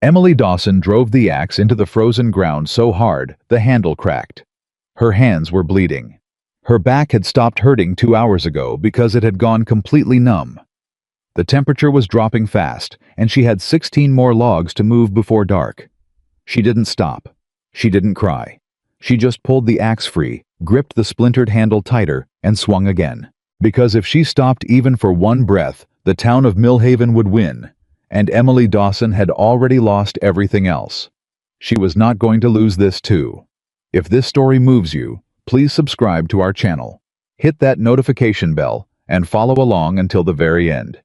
Emily Dawson drove the axe into the frozen ground so hard the handle cracked. Her hands were bleeding. Her back had stopped hurting 2 hours ago because it had gone completely numb. The temperature was dropping fast, and she had 16 more logs to move before dark. She didn't stop. She didn't cry. She just pulled the axe free, gripped the splintered handle tighter, and swung again. Because if she stopped even for one breath, the town of Millhaven would win, and Emily Dawson had already lost everything else. She was not going to lose this too. If this story moves you, please subscribe to our channel. Hit that notification bell and follow along until the very end.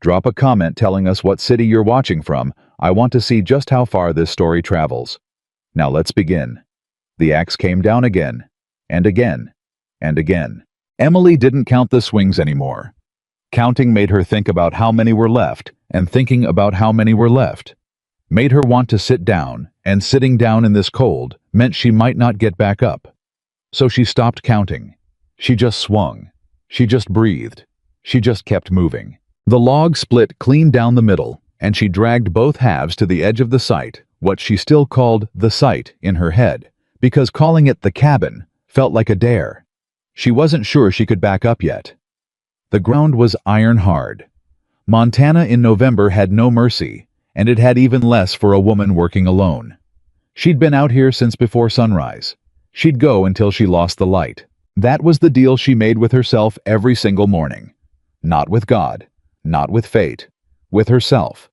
Drop a comment telling us what city you're watching from. I want to see just how far this story travels. Now let's begin. The axe came down again, and again, and again. Emily didn't count the swings anymore. Counting made her think about how many were left, and thinking about how many were left made her want to sit down, and sitting down in this cold meant she might not get back up. So she stopped counting. She just swung. She just breathed. She just kept moving. The log split clean down the middle, and she dragged both halves to the edge of the site, what she still called the site in her head, because calling it the cabin felt like a dare. She wasn't sure she could back up yet. The ground was iron hard. Montana in November had no mercy, and it had even less for a woman working alone. She'd been out here since before sunrise. She'd go until she lost the light. That was the deal she made with herself every single morning. Not with God, not with fate, with herself,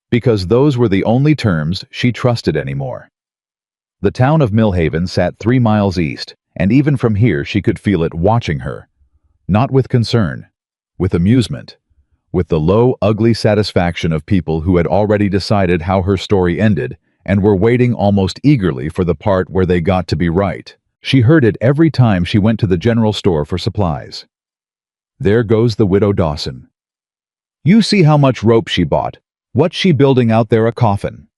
because those were the only terms she trusted anymore. The town of Millhaven sat 3 miles east, and even from here she could feel it watching her. Not with concern, with amusement, with the low, ugly satisfaction of people who had already decided how her story ended and were waiting almost eagerly for the part where they got to be right. She heard it every time she went to the general store for supplies. There goes the widow Dawson. You see how much rope she bought. What's she building out there, a coffin?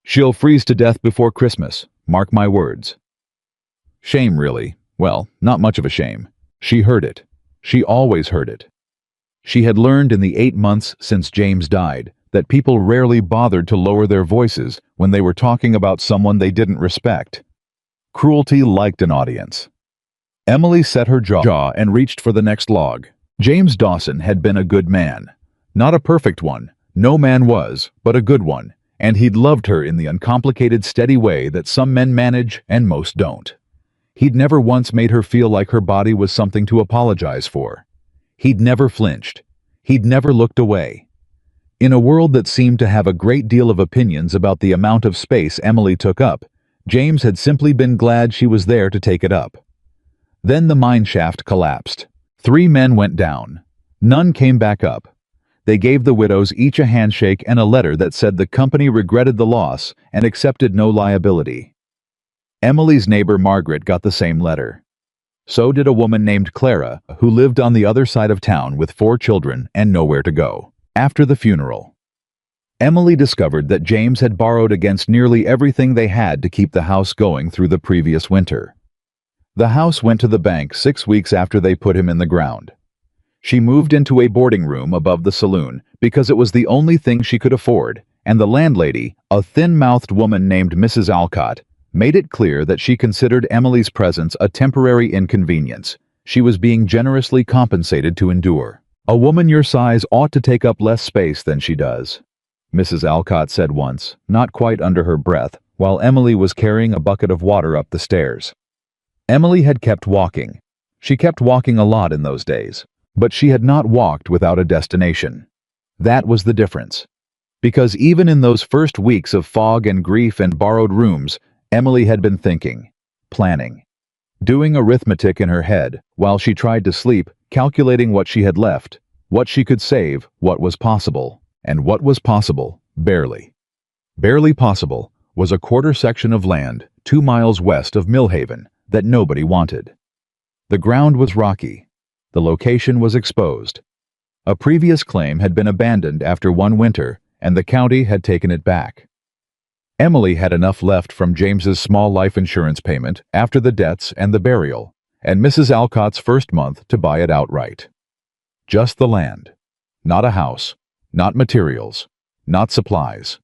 She'll freeze to death before Christmas, mark my words. Shame, really. Well, not much of a shame. She heard it. She always heard it. She had learned in the 8 months since James died that people rarely bothered to lower their voices when they were talking about someone they didn't respect. Cruelty liked an audience. Emily set her jaw and reached for the next log. James Dawson had been a good man. Not a perfect one. No man was, but a good one. And he'd loved her in the uncomplicated, steady way that some men manage and most don't. He'd never once made her feel like her body was something to apologize for. He'd never flinched. He'd never looked away. In a world that seemed to have a great deal of opinions about the amount of space Emily took up, James had simply been glad she was there to take it up. Then the mine shaft collapsed. 3 men went down. None came back up. They gave the widows each a handshake and a letter that said the company regretted the loss and accepted no liability. Emily's neighbor Margaret got the same letter. So did a woman named Clara, who lived on the other side of town with 4 children and nowhere to go. After the funeral, Emily discovered that James had borrowed against nearly everything they had to keep the house going through the previous winter. The house went to the bank 6 weeks after they put him in the ground. She moved into a boarding room above the saloon because it was the only thing she could afford, and the landlady, a thin-mouthed woman named Mrs. Alcott, made it clear that she considered Emily's presence a temporary inconvenience she was being generously compensated to endure. A woman your size ought to take up less space than she does, Mrs. Alcott said once, not quite under her breath, while Emily was carrying a bucket of water up the stairs. Emily had kept walking. She kept walking a lot in those days. But she had not walked without a destination. That was the difference. Because even in those first weeks of fog and grief and borrowed rooms, Emily had been thinking, planning, doing arithmetic in her head while she tried to sleep, calculating what she had left, what she could save, what was possible. And what was possible, barely. Barely possible was a quarter section of land 2 miles west of Millhaven that nobody wanted. The ground was rocky. The location was exposed. A previous claim had been abandoned after one winter, and the county had taken it back. Emily had enough left from James's small life insurance payment after the deaths and the burial, and Mrs. Alcott's first month to buy it outright. Just the land. Not a house. Not materials. Not supplies.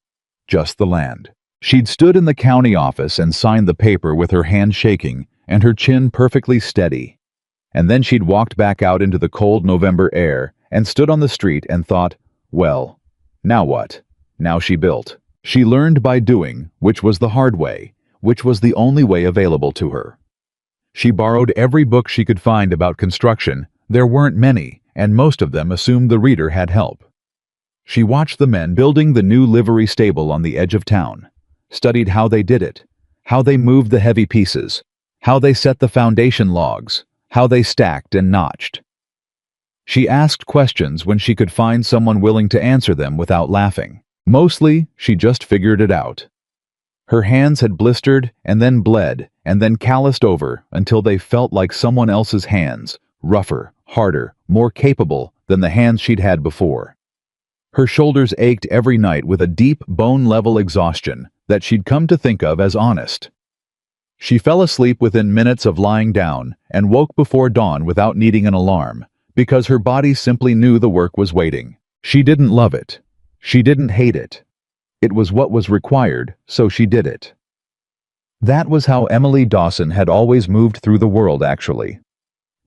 just the land. She'd stood in the county office and signed the paper with her hand shaking and her chin perfectly steady. And then she'd walked back out into the cold November air and stood on the street and thought, well, now what? Now she built. She learned by doing, which was the hard way, which was the only way available to her. She borrowed every book she could find about construction. There weren't many, and most of them assumed the reader had help. She watched the men building the new livery stable on the edge of town, studied how they did it, how they moved the heavy pieces, how they set the foundation logs, how they stacked and notched. She asked questions when she could find someone willing to answer them without laughing. Mostly, she just figured it out. Her hands had blistered and then bled and then calloused over until they felt like someone else's hands, rougher, harder, more capable than the hands she'd had before. Her shoulders ached every night with a deep, bone-level exhaustion that she'd come to think of as honest. She fell asleep within minutes of lying down and woke before dawn without needing an alarm, because her body simply knew the work was waiting. She didn't love it. She didn't hate it. It was what was required, so she did it. That was how Emily Dawson had always moved through the world, actually.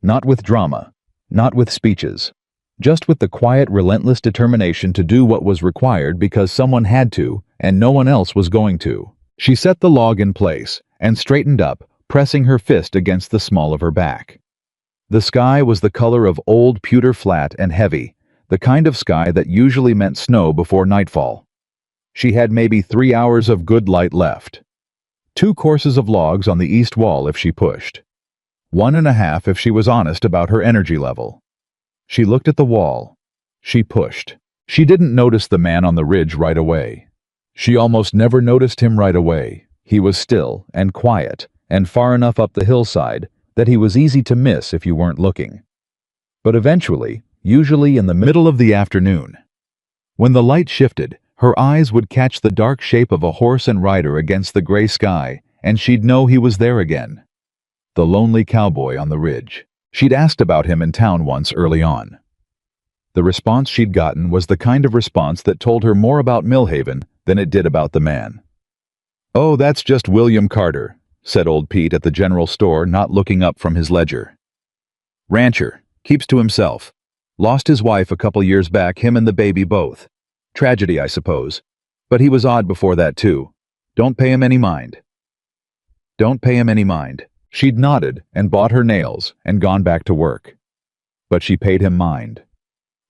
Not with drama, not with speeches, just with the quiet, relentless determination to do what was required because someone had to and no one else was going to. She set the log in place and straightened up, pressing her fist against the small of her back. The sky was the color of old pewter, flat and heavy, the kind of sky that usually meant snow before nightfall. She had maybe 3 hours of good light left. 2 courses of logs on the east wall if she pushed. 1.5 if she was honest about her energy level. She looked at the wall. She pushed. She didn't notice the man on the ridge right away. She almost never noticed him right away. He was still and quiet and far enough up the hillside that he was easy to miss if you weren't looking. But eventually, usually in the middle of the afternoon, when the light shifted, her eyes would catch the dark shape of a horse and rider against the gray sky, and she'd know he was there again. The lonely cowboy on the ridge. She'd asked about him in town once early on. The response she'd gotten was the kind of response that told her more about Millhaven than it did about the man. "Oh, that's just William Carter," said old Pete at the general store, not looking up from his ledger. "Rancher, keeps to himself. Lost his wife a couple years back, him and the baby both. Tragedy, I suppose. But he was odd before that, too. Don't pay him any mind." Don't pay him any mind. She'd nodded and bought her nails and gone back to work. But she paid him mind.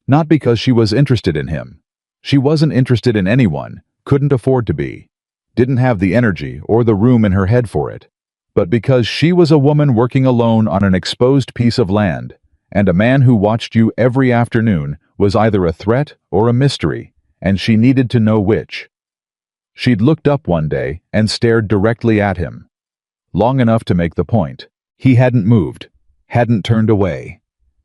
Not because she was interested in him. She wasn't interested in anyone, couldn't afford to be, didn't have the energy or the room in her head for it, but because she was a woman working alone on an exposed piece of land, and a man who watched you every afternoon was either a threat or a mystery, and she needed to know which. She'd looked up one day and stared directly at him. Long enough to make the point. He hadn't moved, hadn't turned away,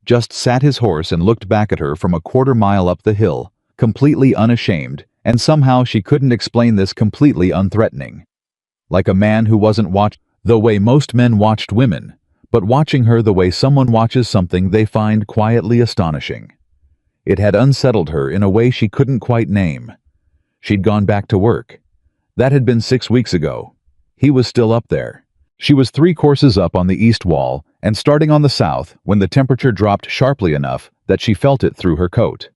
just sat his horse and looked back at her from a quarter-mile up the hill, completely unashamed, and somehow she couldn't explain this completely unthreatening. Like a man who wasn't watched the way most men watched women, but watching her the way someone watches something they find quietly astonishing. It had unsettled her in a way she couldn't quite name. She'd gone back to work. That had been 6 weeks ago. He was still up there. She was 3 courses up on the east wall and starting on the south when the temperature dropped sharply enough that she felt it through her coat.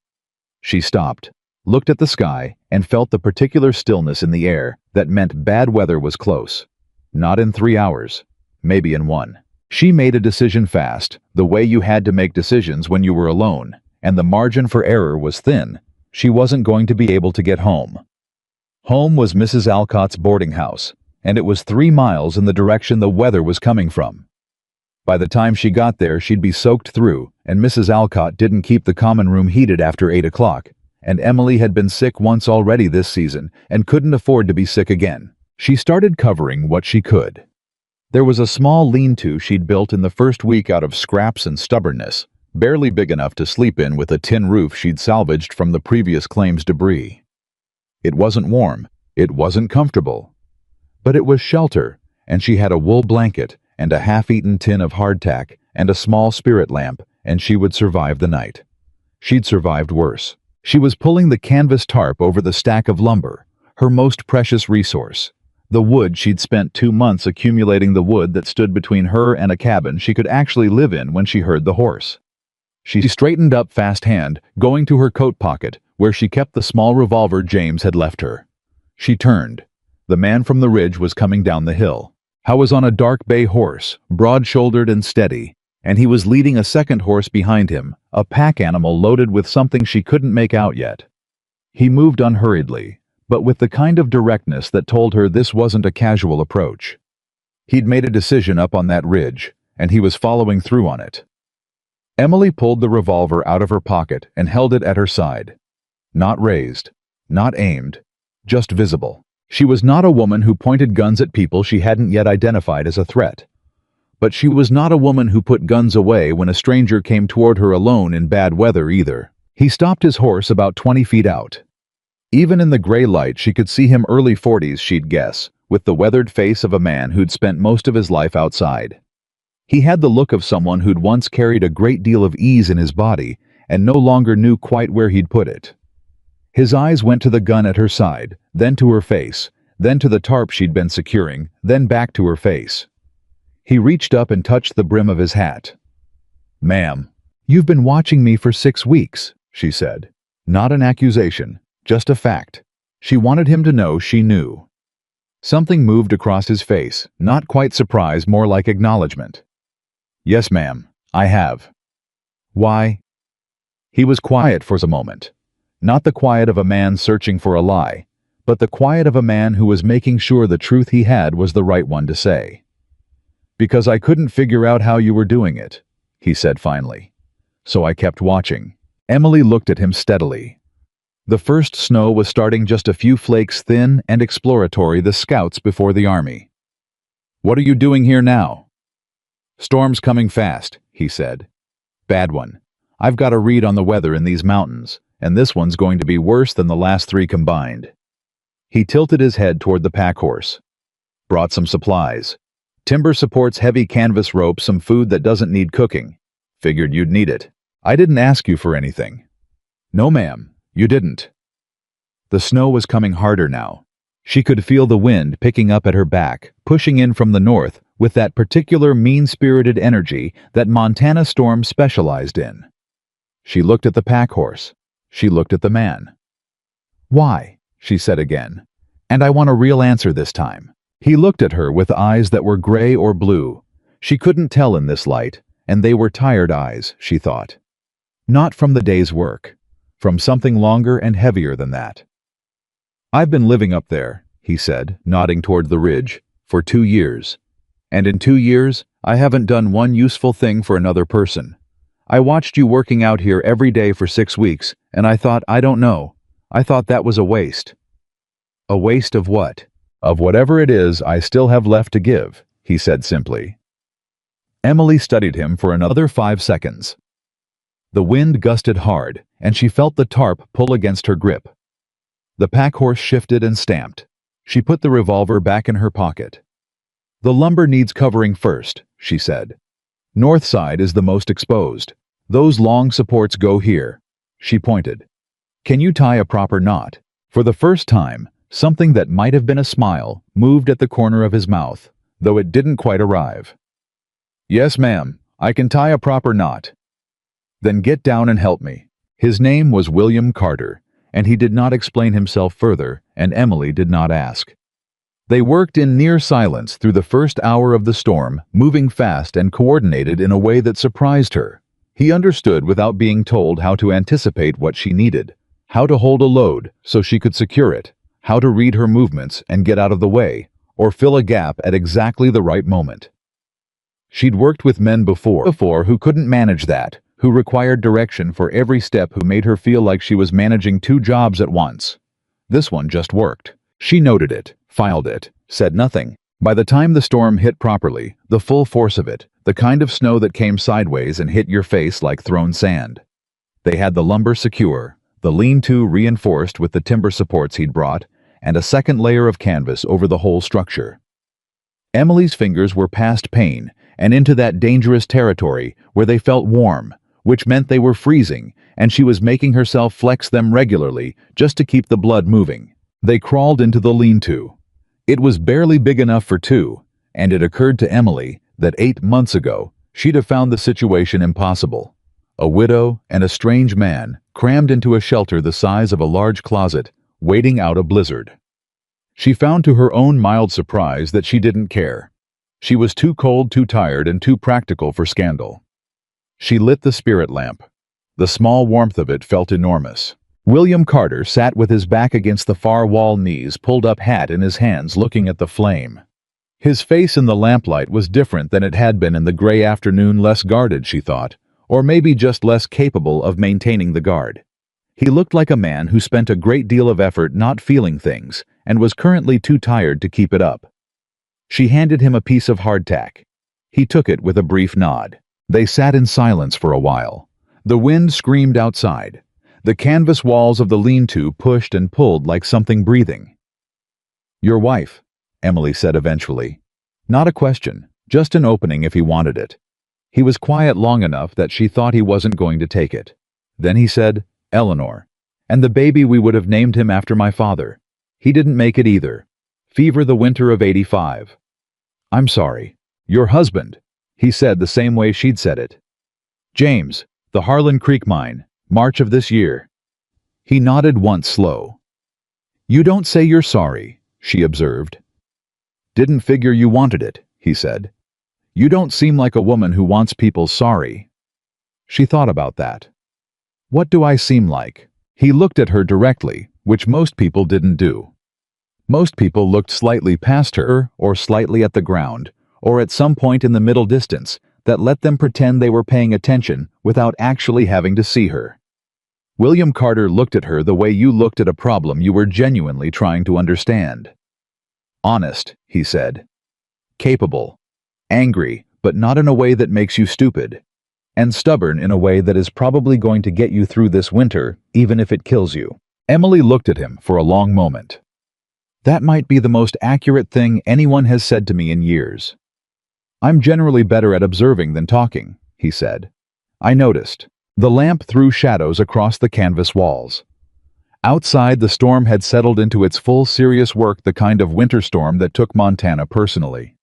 She stopped, looked at the sky, and felt the particular stillness in the air that meant bad weather was close. Not in 3 hours, maybe in 1. She made a decision fast, the way you had to make decisions when you were alone, and the margin for error was thin. She wasn't going to be able to get home. Home was Mrs. Alcott's boarding house, and it was 3 miles in the direction the weather was coming from. By the time she got there, she'd be soaked through, and Mrs. Alcott didn't keep the common room heated after 8 o'clock, and Emily had been sick once already this season and couldn't afford to be sick again. She started covering what she could. There was a small lean-to she'd built in the first week out of scraps and stubbornness, barely big enough to sleep in with a tin roof she'd salvaged from the previous claim's debris. It wasn't warm, it wasn't comfortable, but it was shelter, and she had a wool blanket and a half-eaten tin of hardtack and a small spirit lamp, and she would survive the night. She'd survived worse. She was pulling the canvas tarp over the stack of lumber, her most precious resource. The wood she'd spent 2 months accumulating, the wood that stood between her and a cabin she could actually live in when she heard the horse. She straightened up fast hand, going to her coat pocket, where she kept the small revolver James had left her. She turned. The man from the ridge was coming down the hill. He was on a dark bay horse, broad-shouldered and steady, and he was leading a second horse behind him, a pack animal loaded with something she couldn't make out yet. He moved unhurriedly, but with the kind of directness that told her this wasn't a casual approach. He'd made a decision up on that ridge, and he was following through on it. Emily pulled the revolver out of her pocket and held it at her side. Not raised, not aimed, just visible. She was not a woman who pointed guns at people she hadn't yet identified as a threat. But she was not a woman who put guns away when a stranger came toward her alone in bad weather either. He stopped his horse about 20 feet out. Even in the gray light she could see him early 40s, she'd guess, with the weathered face of a man who'd spent most of his life outside. He had the look of someone who'd once carried a great deal of ease in his body and no longer knew quite where he'd put it. His eyes went to the gun at her side, then to her face, then to the tarp she'd been securing, then back to her face. He reached up and touched the brim of his hat. "Ma'am, you've been watching me for 6 weeks," she said. Not an accusation, just a fact. She wanted him to know she knew. Something moved across his face, not quite surprise, more like acknowledgement. "Yes, ma'am, I have." "Why?" He was quiet for a moment. Not the quiet of a man searching for a lie, but the quiet of a man who was making sure the truth he had was the right one to say. "Because I couldn't figure out how you were doing it," he said finally. "So I kept watching." Emily looked at him steadily. The first snow was starting, just a few flakes thin and exploratory, the scouts before the army. "What are you doing here now?" "Storm's coming fast," he said. "Bad one. I've got a read on the weather in these mountains, and this one's going to be worse than the last 3 combined." He tilted his head toward the pack horse. "Brought some supplies. Timber supports, heavy canvas rope, some food that doesn't need cooking. Figured you'd need it. I didn't ask you for anything." "No, ma'am, you didn't." The snow was coming harder now. She could feel the wind picking up at her back, pushing in from the north with that particular mean-spirited energy that Montana storms specialized in. She looked at the pack horse. She looked at the man. "Why?" she said again. "And I want a real answer this time." He looked at her with eyes that were gray or blue. She couldn't tell in this light, and they were tired eyes, she thought. Not from the day's work. From something longer and heavier than that. "I've been living up there," he said, nodding toward the ridge, "for 2 years. And in 2 years, I haven't done one useful thing for another person. I watched you working out here every day for 6 weeks, and I thought, I don't know. I thought that was a waste." "A waste of what?" "Of whatever it is I still have left to give," he said simply. Emily studied him for another 5 seconds. The wind gusted hard, and she felt the tarp pull against her grip. The pack horse shifted and stamped. She put the revolver back in her pocket. "The lumber needs covering first," she said. "North side is the most exposed. Those long supports go here." She pointed. "Can you tie a proper knot?" For the first time, something that might have been a smile moved at the corner of his mouth, though it didn't quite arrive. "Yes, ma'am, I can tie a proper knot." "Then get down and help me." His name was William Carter, and he did not explain himself further, and Emily did not ask. They worked in near silence through the first hour of the storm, moving fast and coordinated in a way that surprised her. He understood without being told how to anticipate what she needed, how to hold a load so she could secure it, how to read her movements and get out of the way, or fill a gap at exactly the right moment. She'd worked with men before who couldn't manage that, who required direction for every step, who made her feel like she was managing 2 jobs at once. This one just worked. She noted it, filed it, said nothing. By the time the storm hit properly, the full force of it, the kind of snow that came sideways and hit your face like thrown sand. They had the lumber secure, the lean-to reinforced with the timber supports he'd brought, and a second layer of canvas over the whole structure. Emily's fingers were past pain and into that dangerous territory where they felt warm, which meant they were freezing, and she was making herself flex them regularly just to keep the blood moving. They crawled into the lean-to. It was barely big enough for two, and it occurred to Emily that 8 months ago she'd have found the situation impossible. A widow and a strange man crammed into a shelter the size of a large closet, waiting out a blizzard. She found to her own mild surprise that she didn't care. She was too cold, too tired, and too practical for scandal. She lit the spirit lamp. The small warmth of it felt enormous. William Carter sat with his back against the far wall, knees pulled up, hat in his hands, looking at the flame. His face in the lamplight was different than it had been in the gray afternoon, less guarded, she thought, or maybe just less capable of maintaining the guard. He looked like a man who spent a great deal of effort not feeling things and was currently too tired to keep it up. She handed him a piece of hardtack. He took it with a brief nod. They sat in silence for a while. The wind screamed outside. The canvas walls of the lean-to pushed and pulled like something breathing. "Your wife," Emily said eventually. Not a question, just an opening if he wanted it. He was quiet long enough that she thought he wasn't going to take it. Then he said, "Eleanor. And the baby, we would have named him after my father. He didn't make it either. Fever the winter of '85. "I'm sorry. Your husband," he said the same way she'd said it. "James, the Harlan Creek mine, March of this year." He nodded once, slow. "You don't say you're sorry," she observed. "Didn't figure you wanted it," he said. "You don't seem like a woman who wants people sorry." She thought about that. "What do I seem like?" He looked at her directly, which most people didn't do. Most people looked slightly past her, or slightly at the ground, or at some point in the middle distance that let them pretend they were paying attention without actually having to see her. William Carter looked at her the way you looked at a problem you were genuinely trying to understand. "Honest," he said. "Capable. Angry, but not in a way that makes you stupid. And stubborn in a way that is probably going to get you through this winter, even if it kills you." Emily looked at him for a long moment. "That might be the most accurate thing anyone has said to me in years." "I'm generally better at observing than talking," he said. "I noticed." The lamp threw shadows across the canvas walls. Outside, the storm had settled into its full serious work, the kind of winter storm that took Montana personally.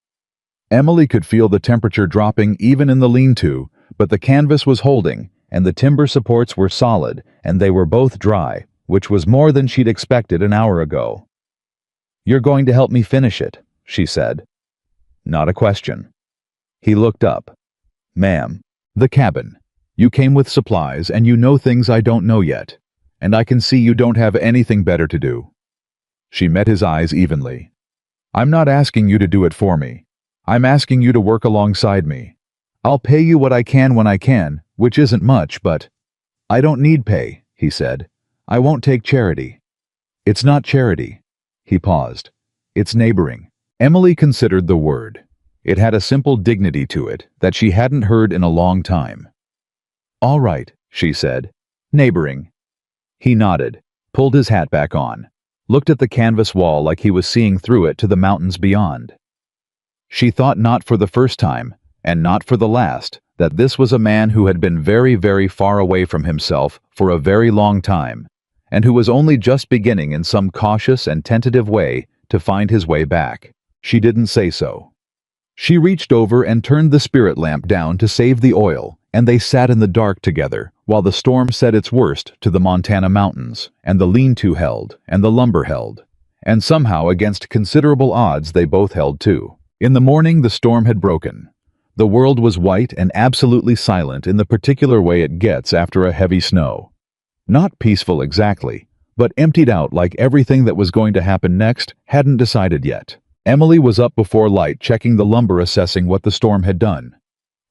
Emily could feel the temperature dropping even in the lean-to, but the canvas was holding, and the timber supports were solid, and they were both dry, which was more than she'd expected an hour ago. "You're going to help me finish it," she said. Not a question. He looked up. "Ma'am, the cabin. You came with supplies, and you know things I don't know yet, and I can see you don't have anything better to do." She met his eyes evenly. "I'm not asking you to do it for me. I'm asking you to work alongside me. I'll pay you what I can when I can, which isn't much, but—" "I don't need pay," he said. "I won't take charity." "It's not charity." He paused. "It's neighboring." Emily considered the word. It had a simple dignity to it that she hadn't heard in a long time. "All right," she said. "Neighboring." He nodded, pulled his hat back on, looked at the canvas wall like he was seeing through it to the mountains beyond. She thought, not for the first time, and not for the last, that this was a man who had been very, very far away from himself for a very long time, and who was only just beginning in some cautious and tentative way to find his way back. She didn't say so. She reached over and turned the spirit lamp down to save the oil, and they sat in the dark together while the storm set its worst to the Montana mountains, and the lean-to held, and the lumber held. And somehow, against considerable odds, they both held too. In the morning, the storm had broken. The world was white and absolutely silent in the particular way it gets after a heavy snow. Not peaceful exactly, but emptied out, like everything that was going to happen next hadn't decided yet. Emily was up before light, checking the lumber, assessing what the storm had done.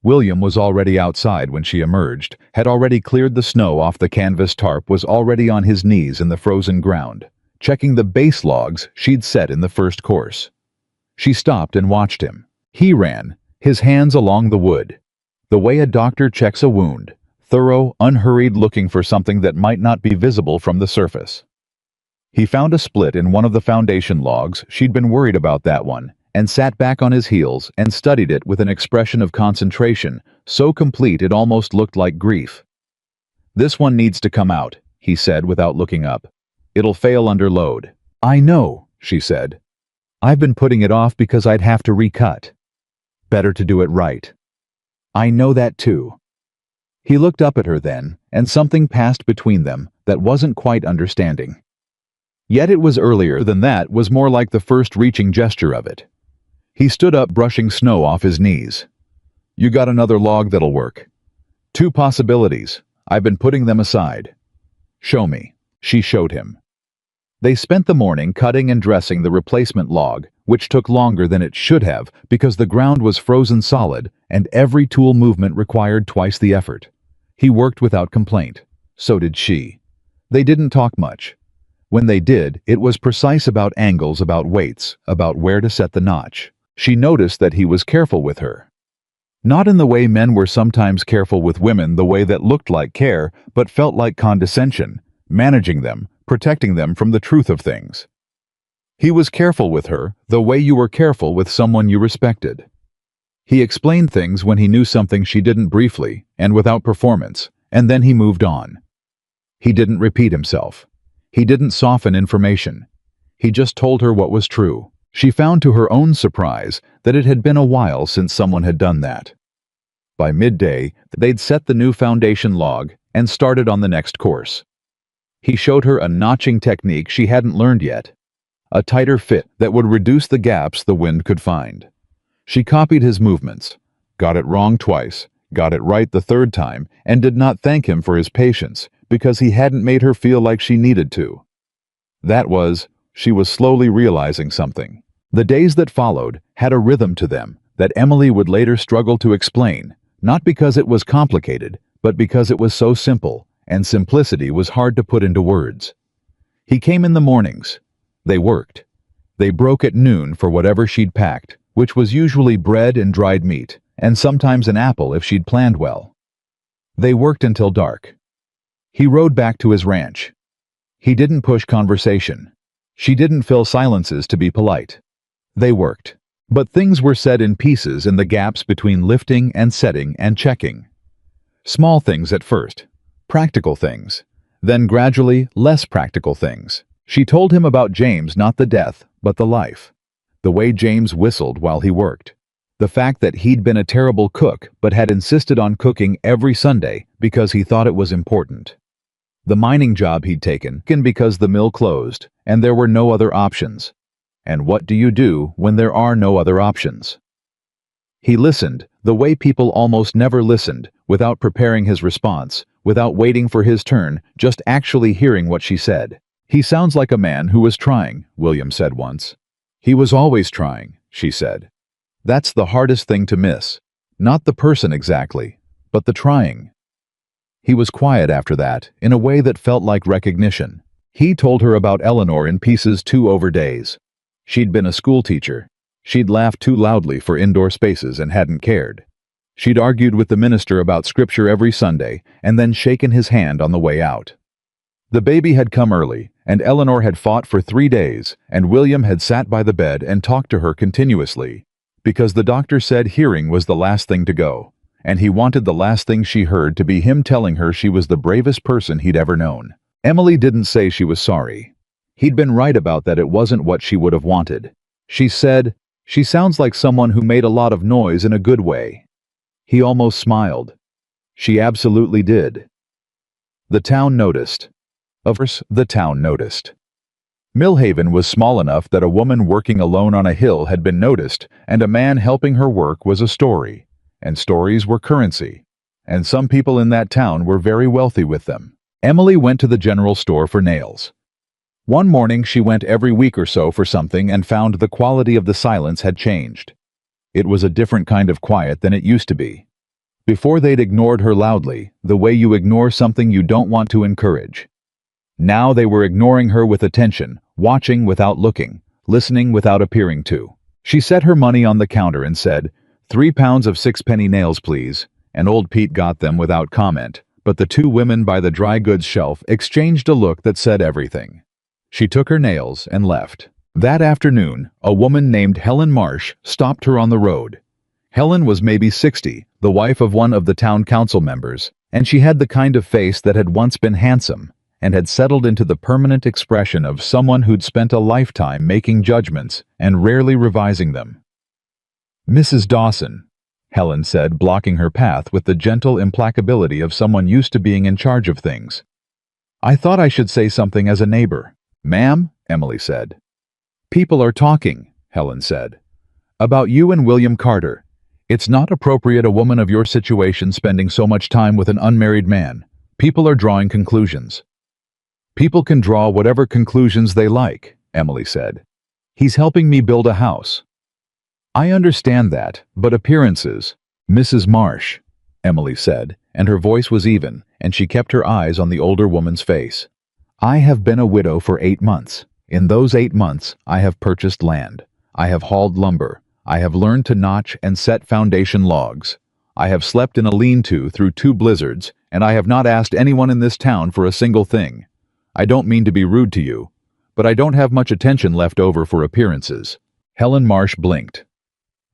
William was already outside when she emerged, had already cleared the snow off the canvas tarp, was already on his knees in the frozen ground, checking the base logs she'd set in the first course. She stopped and watched him. He ran, his hands along the wood. The way a doctor checks a wound, thorough, unhurried, looking for something that might not be visible from the surface. He found a split in one of the foundation logs. She'd been worried about that one, and sat back on his heels and studied it with an expression of concentration so complete it almost looked like grief. "This one needs to come out," he said without looking up. "It'll fail under load." "I know," she said. "I've been putting it off because I'd have to recut. Better to do it right." "I know that too." He looked up at her then, and something passed between them that wasn't quite understanding. Yet it was earlier than that, was more like the first reaching gesture of it. He stood up, brushing snow off his knees. "You got another log that'll work?" "Two possibilities. I've been putting them aside." "Show me." She showed him. They spent the morning cutting and dressing the replacement log, which took longer than it should have because the ground was frozen solid and every tool movement required twice the effort. He worked without complaint. So did she. They didn't talk much. When they did, it was precise, about angles, about weights, about where to set the notch. She noticed that he was careful with her. Not in the way men were sometimes careful with women, the way that looked like care but felt like condescension, managing them, protecting them from the truth of things. He was careful with her, the way you were careful with someone you respected. He explained things when he knew something she didn't, briefly and without performance, and then he moved on. He didn't repeat himself. He didn't soften information. He just told her what was true. She found to her own surprise that it had been a while since someone had done that. By midday, they'd set the new foundation log and started on the next course. He showed her a notching technique she hadn't learned yet, a tighter fit that would reduce the gaps the wind could find. She copied his movements, got it wrong twice, got it right the third time, and did not thank him for his patience because he hadn't made her feel like she needed to. She was slowly realizing something. The days that followed had a rhythm to them that Emily would later struggle to explain, not because it was complicated, but because it was so simple, and simplicity was hard to put into words. He came in the mornings. They worked. They broke at noon for whatever she'd packed, which was usually bread and dried meat, and sometimes an apple if she'd planned well. They worked until dark. He rode back to his ranch. He didn't push conversation. She didn't fill silences to be polite. They worked. But things were said in pieces in the gaps between lifting and setting and checking. Small things at first. Practical things. Then gradually, less practical things. She told him about James, not the death, but the life. The way James whistled while he worked. The fact that he'd been a terrible cook but had insisted on cooking every Sunday because he thought it was important. The mining job he'd taken because the mill closed and there were no other options. And what do you do when there are no other options? He listened, the way people almost never listened, without preparing his response, without waiting for his turn, just actually hearing what she said. "He sounds like a man who was trying," William said once. "He was always trying," she said. "That's the hardest thing to miss. Not the person exactly, but the trying." He was quiet after that, in a way that felt like recognition. He told her about Eleanor in pieces 2 over days. She'd been a school teacher. She'd laughed too loudly for indoor spaces and hadn't cared. She'd argued with the minister about scripture every Sunday and then shaken his hand on the way out. The baby had come early, and Eleanor had fought for 3 days, and William had sat by the bed and talked to her continuously, because the doctor said hearing was the last thing to go, and he wanted the last thing she heard to be him telling her she was the bravest person he'd ever known. Emily didn't say she was sorry. He'd been right about that. It wasn't what she would have wanted. She said, "She sounds like someone who made a lot of noise in a good way." He almost smiled. She absolutely did. The town noticed. Of course, the town noticed. Millhaven was small enough that a woman working alone on a hill had been noticed, and a man helping her work was a story, and stories were currency, and some people in that town were very wealthy with them. Emily went to the general store for nails. One morning she went every week or so for something and found the quality of the silence had changed. It was a different kind of quiet than it used to be. Before they'd ignored her loudly, the way you ignore something you don't want to encourage. Now they were ignoring her with attention, watching without looking, listening without appearing to. She set her money on the counter and said, £3 of 6-penny nails, please, and old Pete got them without comment, but the 2 women by the dry goods shelf exchanged a look that said everything. She took her nails and left. That afternoon, a woman named Helen Marsh stopped her on the road. Helen was maybe 60, the wife of one of the town council members, and she had the kind of face that had once been handsome, and had settled into the permanent expression of someone who'd spent a lifetime making judgments and rarely revising them. "Mrs. Dawson," Helen said, blocking her path with the gentle implacability of someone used to being in charge of things. "I thought I should say something as a neighbor." "Ma'am," Emily said. "People are talking," Helen said, "about you and William Carter. It's not appropriate a woman of your situation spending so much time with an unmarried man. People are drawing conclusions." "People can draw whatever conclusions they like," Emily said. "He's helping me build a house." "I understand that, but appearances—" "Mrs. Marsh," Emily said, and her voice was even, and she kept her eyes on the older woman's face. "I have been a widow for 8 months. In those 8 months, I have purchased land. I have hauled lumber. I have learned to notch and set foundation logs. I have slept in a lean-to through 2 blizzards, and I have not asked anyone in this town for a single thing. I don't mean to be rude to you, but I don't have much attention left over for appearances." Helen Marsh blinked.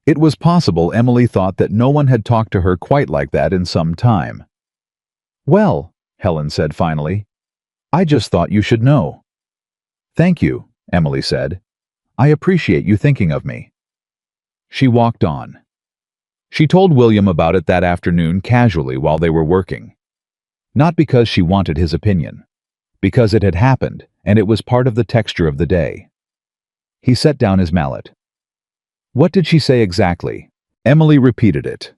It was possible Emily thought that no one had talked to her quite like that in some time. "Well," Helen said finally, "I just thought you should know." "Thank you," Emily said. "I appreciate you thinking of me." She walked on. She told William about it that afternoon casually while they were working. Not because she wanted his opinion. Because it had happened, and it was part of the texture of the day. He set down his mallet. "What did she say exactly?" Emily repeated it.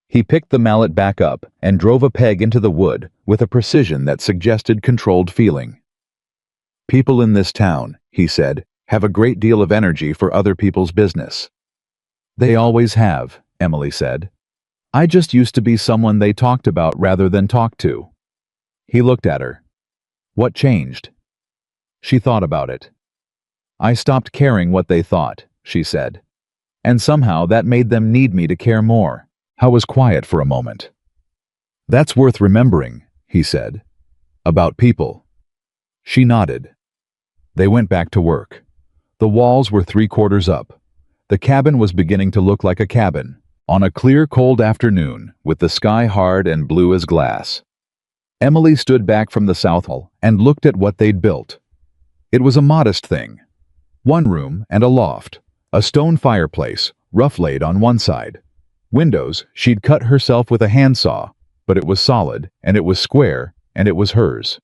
He picked the mallet back up and drove a peg into the wood with a precision that suggested controlled feeling. "People in this town," he said, "have a great deal of energy for other people's business." "They always have," Emily said. "I just used to be someone they talked about rather than talked to." He looked at her. "What changed?" She thought about it. "I stopped caring what they thought," she said. "And somehow that made them need me to care more." Howe was quiet for a moment. "That's worth remembering," he said. "About people." She nodded. They went back to work. The walls were 3/4 up. The cabin was beginning to look like a cabin, on a clear, cold afternoon, with the sky hard and blue as glass. Emily stood back from the south hall and looked at what they'd built. It was a modest thing. 1 room and a loft, a stone fireplace, rough-laid on one side. Windows she'd cut herself with a handsaw, but it was solid, and it was square, and it was hers.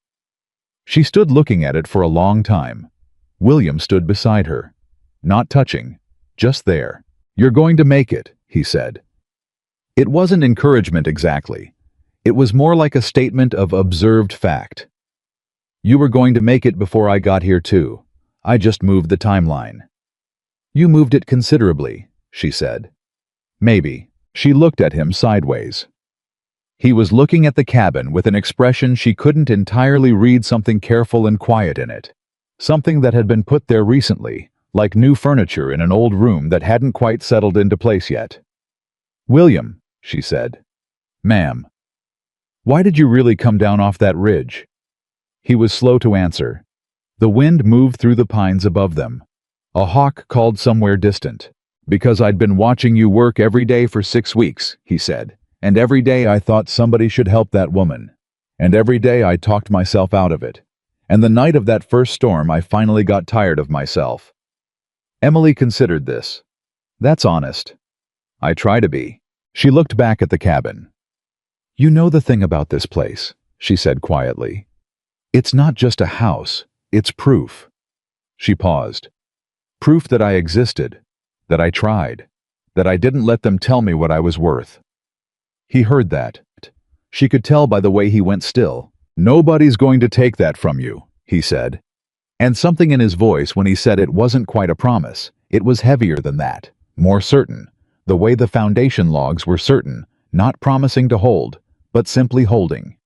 She stood looking at it for a long time. William stood beside her. Not touching, just there. "You're going to make it," he said. It wasn't encouragement exactly. It was more like a statement of observed fact. "You were going to make it before I got here too. I just moved the timeline." "You moved it considerably," she said. "Maybe." She looked at him sideways. He was looking at the cabin with an expression she couldn't entirely read, something careful and quiet in it. Something that had been put there recently, like new furniture in an old room that hadn't quite settled into place yet. "William," she said. "Ma'am. Why did you really come down off that ridge?" He was slow to answer. The wind moved through the pines above them. A hawk called somewhere distant. "Because I'd been watching you work every day for 6 weeks, he said. "And every day I thought somebody should help that woman. And every day I talked myself out of it. And the night of that first storm I finally got tired of myself." Emily considered this. "That's honest." "I try to be." She looked back at the cabin. "You know the thing about this place," she said quietly. "It's not just a house, it's proof." She paused. "Proof that I existed, that I tried, that I didn't let them tell me what I was worth." He heard that. She could tell by the way he went still. "Nobody's going to take that from you," he said. And something in his voice when he said it wasn't quite a promise. It was heavier than that, more certain, the way the foundation logs were certain, not promising to hold, but simply holding.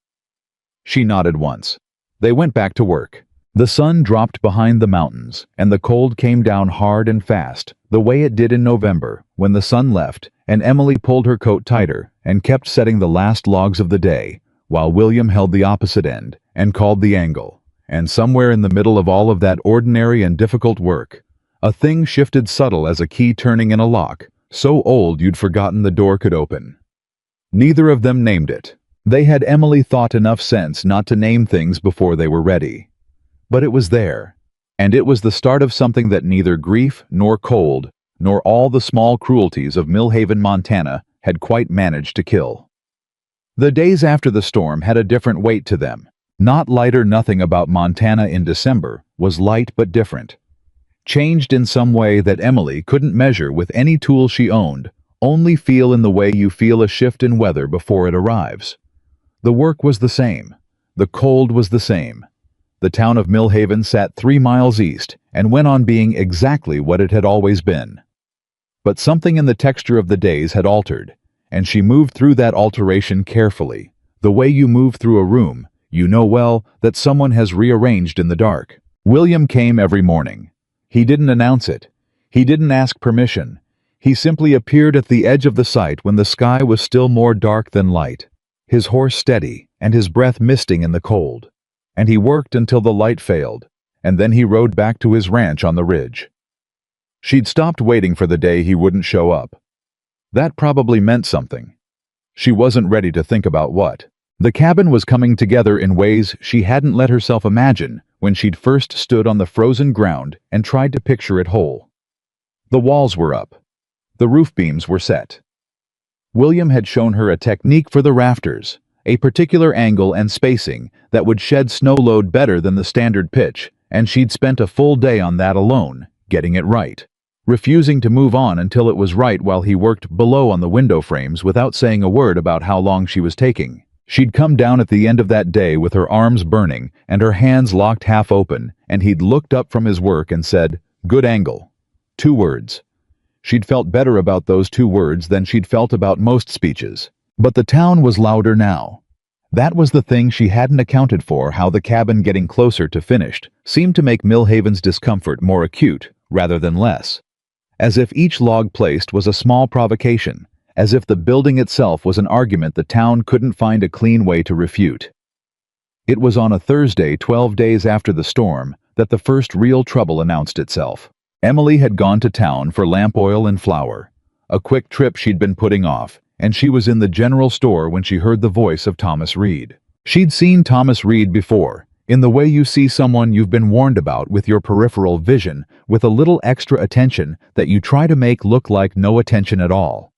She nodded once. They went back to work. The sun dropped behind the mountains, and the cold came down hard and fast, the way it did in November, when the sun left, and Emily pulled her coat tighter and kept setting the last logs of the day, while William held the opposite end and called the angle. And somewhere in the middle of all of that ordinary and difficult work, a thing shifted subtle as a key turning in a lock, so old you'd forgotten the door could open. Neither of them named it. They had Emily thought enough sense not to name things before they were ready. But it was there, and it was the start of something that neither grief nor cold, nor all the small cruelties of Millhaven, Montana, had quite managed to kill. The days after the storm had a different weight to them. Not lighter. Nothing about Montana in December was light but different. Changed in some way that Emily couldn't measure with any tool she owned, only feel in the way you feel a shift in weather before it arrives. The work was the same. The cold was the same. The town of Millhaven sat 3 miles east and went on being exactly what it had always been. But something in the texture of the days had altered, and she moved through that alteration carefully. The way you move through a room, you know well that someone has rearranged in the dark. William came every morning. He didn't announce it. He didn't ask permission. He simply appeared at the edge of the site when the sky was still more dark than light, his horse steady and his breath misting in the cold. And he worked until the light failed, and then he rode back to his ranch on the ridge. She'd stopped waiting for the day he wouldn't show up. That probably meant something. She wasn't ready to think about what. The cabin was coming together in ways she hadn't let herself imagine when she'd first stood on the frozen ground and tried to picture it whole. The walls were up. The roof beams were set. William had shown her a technique for the rafters, a particular angle and spacing that would shed snow load better than the standard pitch, and she'd spent a full day on that alone, getting it right, refusing to move on until it was right while he worked below on the window frames without saying a word about how long she was taking. She'd come down at the end of that day with her arms burning and her hands locked half open, and he'd looked up from his work and said, "Good angle." 2 words. She'd felt better about those 2 words than she'd felt about most speeches. But the town was louder now. That was the thing she hadn't accounted for. How the cabin getting closer to finished seemed to make Millhaven's discomfort more acute rather than less. As if each log placed was a small provocation, as if the building itself was an argument the town couldn't find a clean way to refute. It was on a Thursday, 12 days after the storm, that the first real trouble announced itself. Emily had gone to town for lamp oil and flour, a quick trip she'd been putting off, and she was in the general store when she heard the voice of Thomas Reed. She'd seen Thomas Reed before, in the way you see someone you've been warned about with your peripheral vision, with a little extra attention that you try to make look like no attention at all.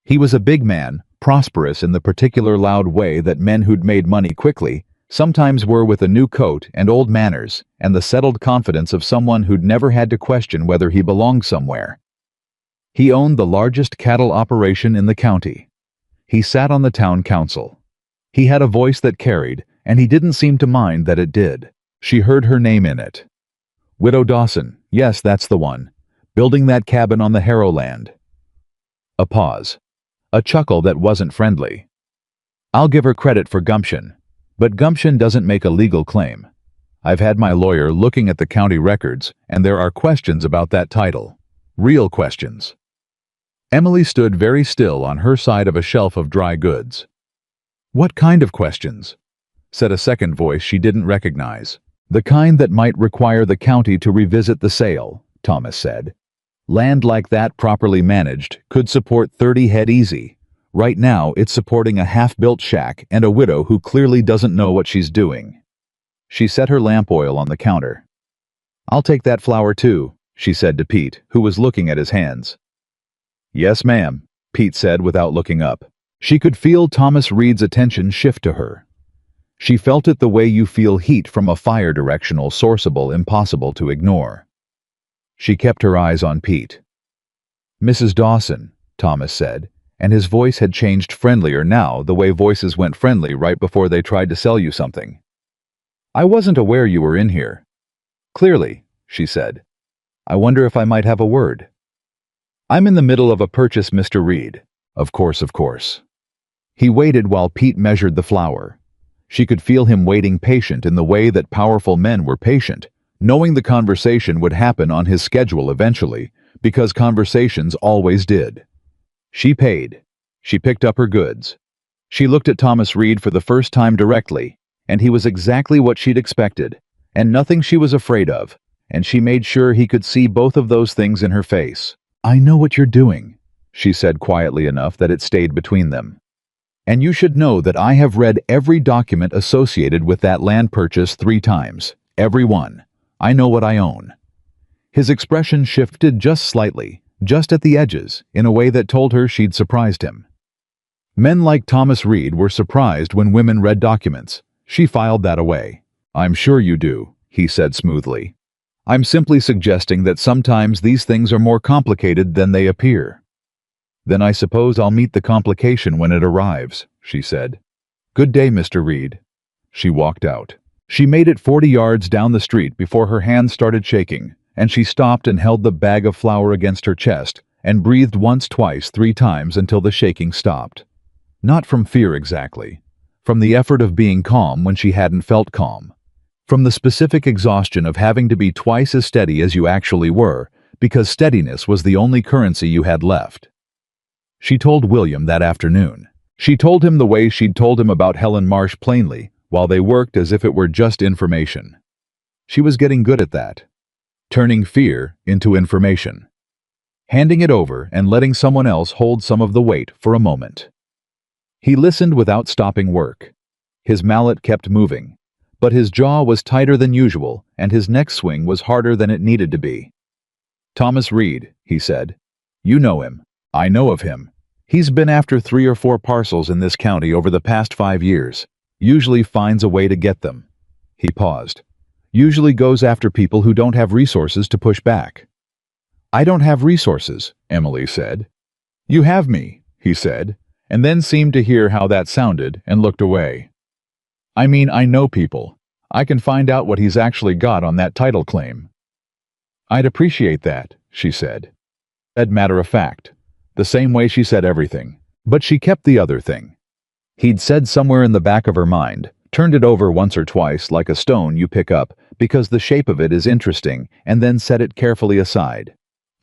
He was a big man, prosperous in the particular loud way that men who'd made money quickly sometimes were, with a new coat and old manners and the settled confidence of someone who'd never had to question whether he belonged somewhere. He owned the largest cattle operation in the county. He sat on the town council. He had a voice that carried, and he didn't seem to mind that it did. She heard her name in it. Widow Dawson, yes, that's the one, building that cabin on the Harrow land. A pause. A chuckle that wasn't friendly. I'll give her credit for gumption, but gumption doesn't make a legal claim. I've had my lawyer looking at the county records, and there are questions about that title. Real questions. Emily stood very still on her side of a shelf of dry goods. What kind of questions? Said a second voice she didn't recognize. The kind that might require the county to revisit the sale, Thomas said. Land like that, properly managed, could support 30 head easy. Right now, it's supporting a half-built shack and a widow who clearly doesn't know what she's doing. She set her lamp oil on the counter. I'll take that flour too, she said to Pete, who was looking at his hands. Yes, ma'am, Pete said without looking up. She could feel Thomas Reed's attention shift to her. She felt it the way you feel heat from a fire, directional, sourceable, impossible to ignore. She kept her eyes on Pete. Mrs. Dawson, Thomas said, and his voice had changed friendlier now, the way voices went friendly right before they tried to sell you something. I wasn't aware you were in here. Clearly, she said. I wonder if I might have a word. I'm in the middle of a purchase, Mr. Reed. Of course, of course. He waited while Pete measured the flour. She could feel him waiting, patient in the way that powerful men were patient, knowing the conversation would happen on his schedule eventually, because conversations always did. She paid. She picked up her goods. She looked at Thomas Reed for the first time directly, and he was exactly what she'd expected, and nothing she was afraid of, and she made sure he could see both of those things in her face. I know what you're doing, she said quietly enough that it stayed between them. And you should know that I have read every document associated with that land purchase 3 times. Every one. I know what I own." His expression shifted just slightly, just at the edges, in a way that told her she'd surprised him. Men like Thomas Reed were surprised when women read documents. She filed that away. "I'm sure you do," he said smoothly. "I'm simply suggesting that sometimes these things are more complicated than they appear." "Then I suppose I'll meet the complication when it arrives," she said. "Good day, Mr. Reed." She walked out. She made it 40 yards down the street before her hands started shaking, and she stopped and held the bag of flour against her chest and breathed once, twice, 3 times until the shaking stopped. Not from fear exactly. From the effort of being calm when she hadn't felt calm. From the specific exhaustion of having to be twice as steady as you actually were, because steadiness was the only currency you had left. She told William that afternoon. She told him the way she'd told him about Helen Marsh plainly, while they worked as if it were just information. She was getting good at that. Turning fear into information. Handing it over and letting someone else hold some of the weight for a moment. He listened without stopping work. His mallet kept moving, but his jaw was tighter than usual and his next swing was harder than it needed to be. "Thomas Reed," he said. "You know him. I know of him. He's been after 3 or 4 parcels in this county over the past 5 years. Usually finds a way to get them." He paused. "Usually goes after people who don't have resources to push back." "I don't have resources," Emily said. "You have me," he said, and then seemed to hear how that sounded and looked away. "I mean, I know people. I can find out what he's actually got on that title claim." "I'd appreciate that," she said. Said matter of fact, the same way she said everything, but she kept the other thing. He'd said somewhere in the back of her mind, turned it over once or twice like a stone you pick up because the shape of it is interesting, and then set it carefully aside.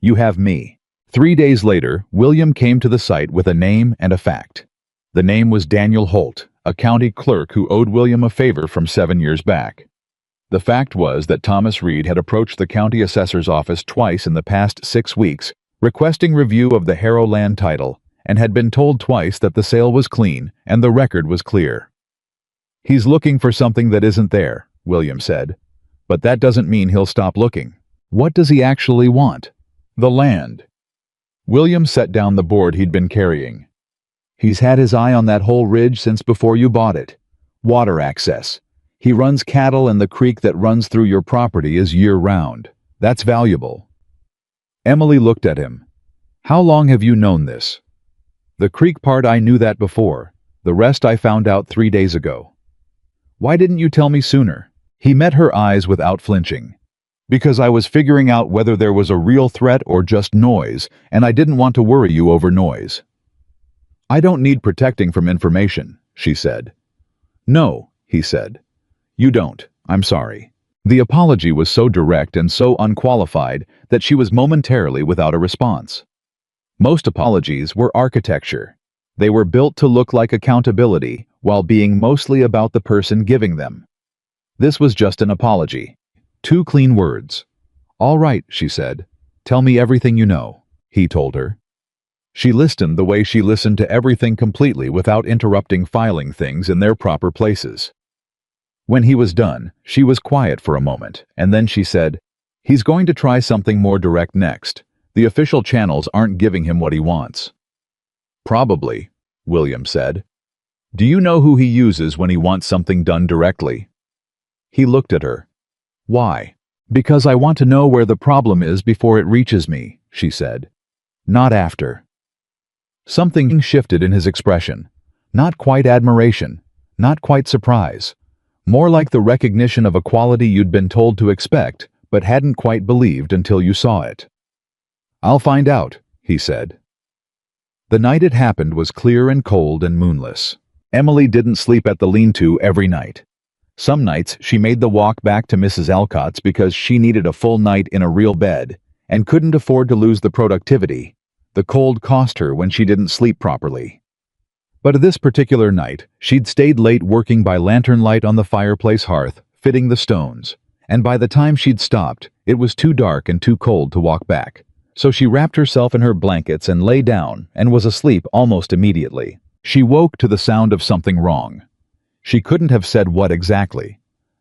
"You have me." 3 days later, William came to the site with a name and a fact. The name was Daniel Holt, a county clerk who owed William a favor from 7 years back. The fact was that Thomas Reed had approached the county assessor's office twice in the past 6 weeks, requesting review of the Harrow land title, and had been told twice that the sale was clean and the record was clear. "He's looking for something that isn't there," William said. "But that doesn't mean he'll stop looking. What does he actually want?" "The land." William set down the board he'd been carrying. "He's had his eye on that whole ridge since before you bought it. Water access. He runs cattle and the creek that runs through your property is year-round. That's valuable." Emily looked at him. "How long have you known this?" "The creek part I knew that before. The rest I found out 3 days ago." "Why didn't you tell me sooner?" He met her eyes without flinching. "Because I was figuring out whether there was a real threat or just noise, and I didn't want to worry you over noise." "I don't need protecting from information," she said. "No," he said. "You don't. I'm sorry." The apology was so direct and so unqualified that she was momentarily without a response. Most apologies were architecture. They were built to look like accountability while being mostly about the person giving them. This was just an apology. 2 clean words. "All right," she said. "Tell me everything you know," he told her. She listened the way she listened to everything completely without interrupting, filing things in their proper places. When he was done, she was quiet for a moment, and then she said, "He's going to try something more direct next. The official channels aren't giving him what he wants." "Probably," William said. "Do you know who he uses when he wants something done directly?" He looked at her. "Why?" "Because I want to know where the problem is before it reaches me," she said. "Not after." Something shifted in his expression. Not quite admiration, not quite surprise. More like the recognition of a quality you'd been told to expect, but hadn't quite believed until you saw it. "I'll find out," he said. The night it happened was clear and cold and moonless. Emily didn't sleep at the lean-to every night. Some nights she made the walk back to Mrs. Alcott's because she needed a full night in a real bed and couldn't afford to lose the productivity. The cold cost her when she didn't sleep properly. But this particular night, she'd stayed late working by lantern light on the fireplace hearth, fitting the stones, and by the time she'd stopped, it was too dark and too cold to walk back. So she wrapped herself in her blankets and lay down and was asleep almost immediately. She woke to the sound of something wrong. She couldn't have said what exactly.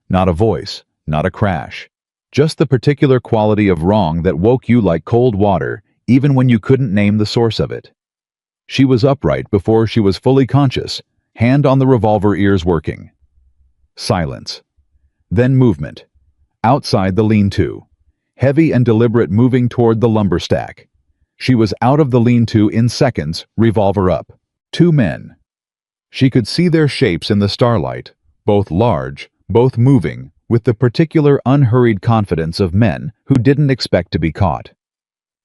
Not a voice, not a crash. Just the particular quality of wrong that woke you like cold water, even when you couldn't name the source of it. She was upright before she was fully conscious, hand on the revolver, ears working. Silence. Then movement. Outside the lean-to. Heavy and deliberate moving toward the lumber stack. She was out of the lean-to in seconds, revolver up. 2 men. She could see their shapes in the starlight, both large, both moving, with the particular unhurried confidence of men who didn't expect to be caught.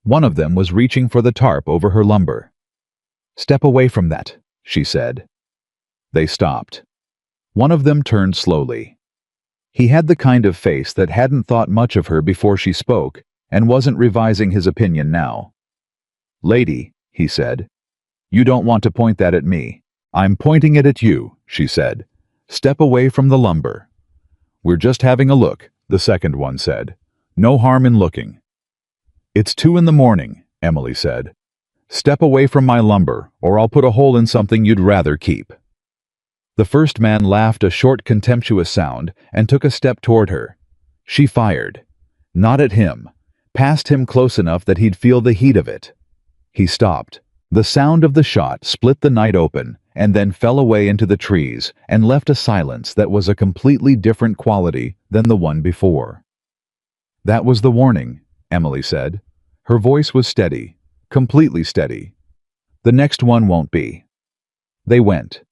One of them was reaching for the tarp over her lumber. "Step away from that," she said. They stopped. One of them turned slowly. He had the kind of face that hadn't thought much of her before she spoke, and wasn't revising his opinion now. "Lady," he said, "you don't want to point that at me." "I'm pointing it at you," she said. "Step away from the lumber." "We're just having a look," the second one said. "No harm in looking." "It's 2 a.m, Emily said. "Step away from my lumber, or I'll put a hole in something you'd rather keep." The first man laughed a short, contemptuous sound and took a step toward her. She fired. Not at him. Past him close enough that he'd feel the heat of it. He stopped. The sound of the shot split the night open and then fell away into the trees and left a silence that was a completely different quality than the one before. "That was the warning," Emily said. Her voice was steady, completely steady. "The next one won't be." They went.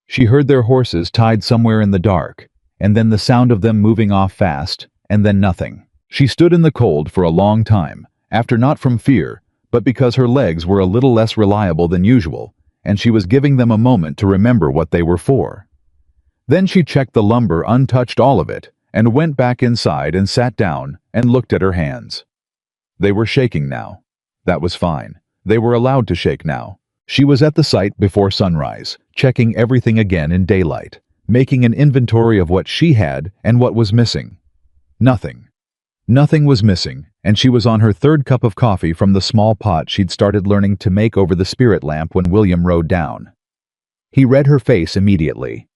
She heard their horses tied somewhere in the dark, and then the sound of them moving off fast, and then nothing. She stood in the cold for a long time, after not from fear, but because her legs were a little less reliable than usual, and she was giving them a moment to remember what they were for. Then she checked the lumber, untouched all of it, and went back inside and sat down and looked at her hands. They were shaking now. That was fine. They were allowed to shake now. She was at the site before sunrise, checking everything again in daylight, making an inventory of what she had and what was missing. Nothing. Nothing was missing, and she was on her 3rd cup of coffee from the small pot she'd started learning to make over the spirit lamp when William rode down. He read her face immediately.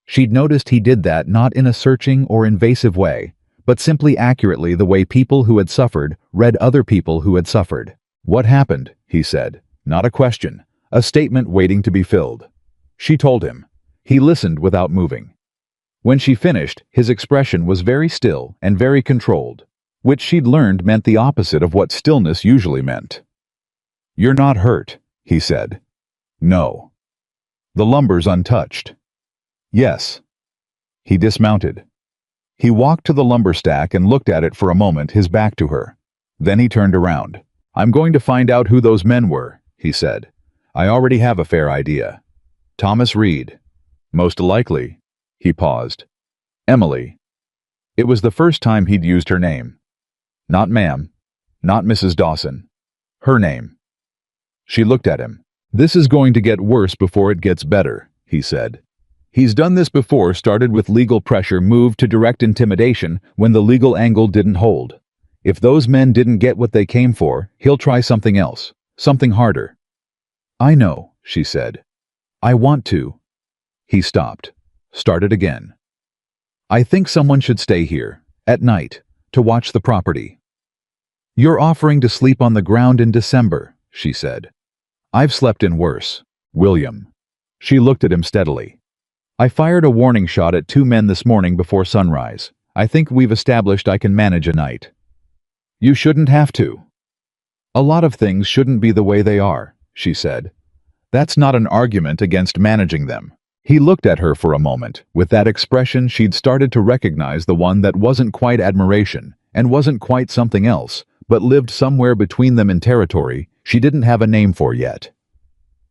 She'd noticed he did that not in a searching or invasive way, but simply accurately the way people who had suffered read other people who had suffered. "What happened?" he said. Not a question, a statement waiting to be filled. She told him. He listened without moving. When she finished, his expression was very still and very controlled, which she'd learned meant the opposite of what stillness usually meant. "You're not hurt," he said. "No." "The lumber's untouched." "Yes." He dismounted. He walked to the lumber stack and looked at it for a moment, his back to her. Then he turned around. "I'm going to find out who those men were," he said. "I already have a fair idea. Thomas Reed." "Most likely." He paused. "Emily." It was the first time he'd used her name. Not ma'am. Not Mrs. Dawson. Her name. She looked at him. "This is going to get worse before it gets better," he said. "He's done this before, started with legal pressure, moved to direct intimidation when the legal angle didn't hold. If those men didn't get what they came for, he'll try something else. Something harder." "I know," she said. "I want to." He stopped. Started again. "I think someone should stay here, at night, to watch the property." "You're offering to sleep on the ground in December," she said. "I've slept in worse." "William." She looked at him steadily. "I fired a warning shot at 2 men this morning before sunrise. I think we've established I can manage a night." "You shouldn't have to." "A lot of things shouldn't be the way they are," she said. "That's not an argument against managing them." He looked at her for a moment, with that expression she'd started to recognize, the one that wasn't quite admiration, and wasn't quite something else, but lived somewhere between them in territory she didn't have a name for yet.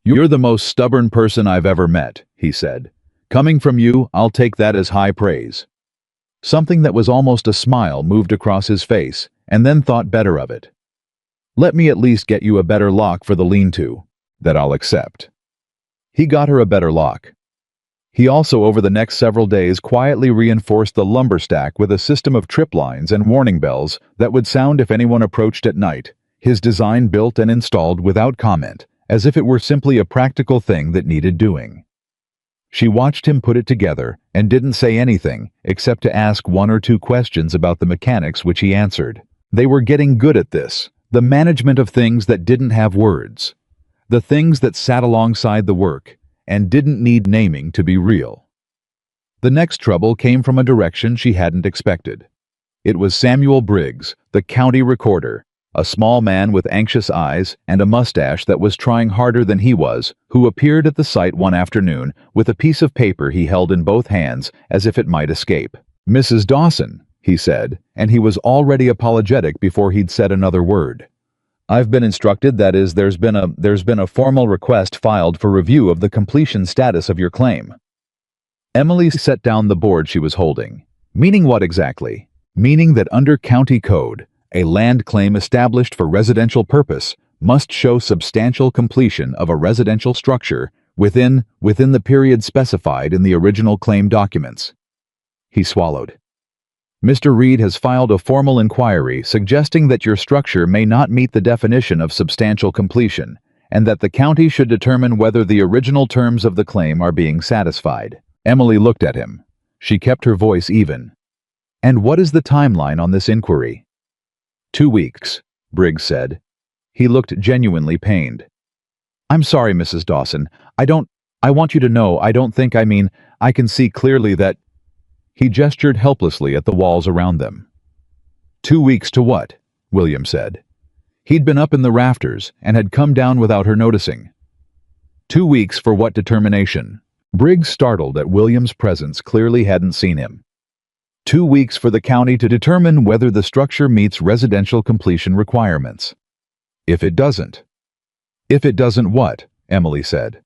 "You're the most stubborn person I've ever met," he said. "Coming from you, I'll take that as high praise." Something that was almost a smile moved across his face, and then thought better of it. "Let me at least get you a better lock for the lean-to. That I'll accept." He got her a better lock. He also, over the next several days, quietly reinforced the lumber stack with a system of trip lines and warning bells that would sound if anyone approached at night, his design built and installed without comment, as if it were simply a practical thing that needed doing. She watched him put it together and didn't say anything except to ask one or two questions about the mechanics, which he answered. They were getting good at this, the management of things that didn't have words, the things that sat alongside the work and didn't need naming to be real. The next trouble came from a direction she hadn't expected. It was Samuel Briggs, the county recorder, a small man with anxious eyes and a mustache that was trying harder than he was, who appeared at the site one afternoon with a piece of paper he held in both hands as if it might escape. "Mrs. Dawson," he said, and he was already apologetic before he'd said another word. "I've been instructed, that is, there's been a formal request filed for review of the completion status of your claim." Emily set down the board she was holding. "Meaning what exactly?" "Meaning that under county code, a land claim established for residential purpose must show substantial completion of a residential structure within the period specified in the original claim documents." He swallowed. "Mr. Reed has filed a formal inquiry suggesting that your structure may not meet the definition of substantial completion, and that the county should determine whether the original terms of the claim are being satisfied." Emily looked at him. She kept her voice even. "And what is the timeline on this inquiry?" 2 weeks, Briggs said. He looked genuinely pained. "I'm sorry, Mrs. Dawson. I want you to know, I can see clearly that—" He gestured helplessly at the walls around them. 2 weeks to what? William said. He'd been up in the rafters and had come down without her noticing. 2 weeks for what determination? Briggs, startled at William's presence, clearly hadn't seen him. 2 weeks for the county to determine whether the structure meets residential completion requirements. If it doesn't. If it doesn't what? Emily said.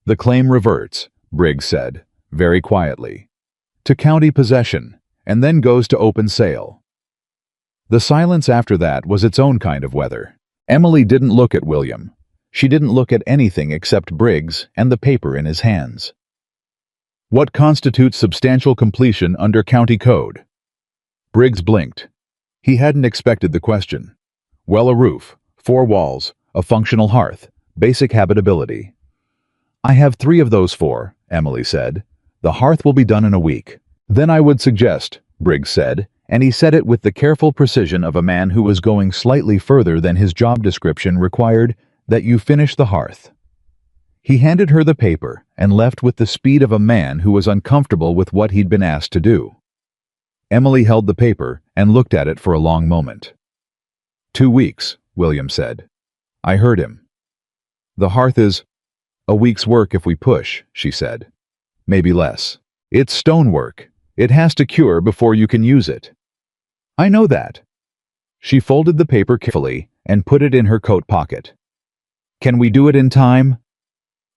The claim reverts, Briggs said, very quietly, to county possession, and then goes to open sale. The silence after that was its own kind of weather. Emily didn't look at William. She didn't look at anything except Briggs and the paper in his hands. What constitutes substantial completion under county code? Briggs blinked. He hadn't expected the question. Well, a roof, 4 walls, a functional hearth, basic habitability. I have 3 of those 4, Emily said. The hearth will be done in a week. Then I would suggest, Briggs said, and he said it with the careful precision of a man who was going slightly further than his job description required, that you finish the hearth. He handed her the paper and left with the speed of a man who was uncomfortable with what he'd been asked to do. Emily held the paper and looked at it for a long moment. 2 weeks, William said. I heard him. The hearth is a week's work if we push, she said. Maybe less. It's stonework. It has to cure before you can use it. I know that. She folded the paper carefully and put it in her coat pocket. Can we do it in time?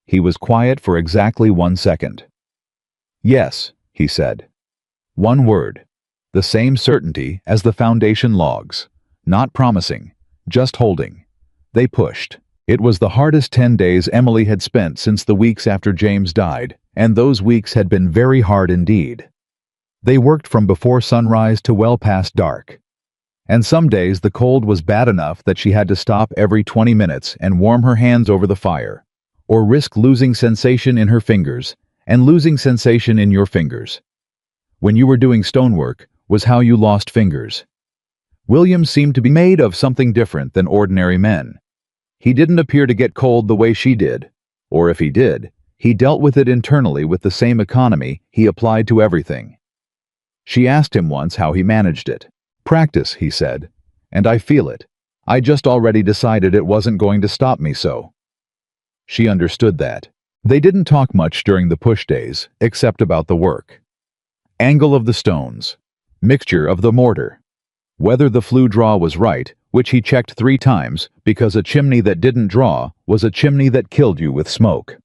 He was quiet for exactly 1 second. Yes, he said. 1 word. The same certainty as the foundation logs. Not promising, just holding. They pushed. It was the hardest 10 days Emily had spent since the weeks after James died, and those weeks had been very hard indeed. They worked from before sunrise to well past dark. And some days the cold was bad enough that she had to stop every 20 minutes and warm her hands over the fire, or risk losing sensation in her fingers, and losing sensation in your fingers. When you were doing stonework was how you lost fingers. William seemed to be made of something different than ordinary men. He didn't appear to get cold the way she did, or if he did, he dealt with it internally with the same economy he applied to everything. She asked him once how he managed it. Practice, he said, and I feel it. I just already decided it wasn't going to stop me so. She understood that. They didn't talk much during the push days, except about the work. Angle of the stones. Mixture of the mortar. Whether the flue draw was right, which he checked 3 times, because a chimney that didn't draw was a chimney that killed you with smoke.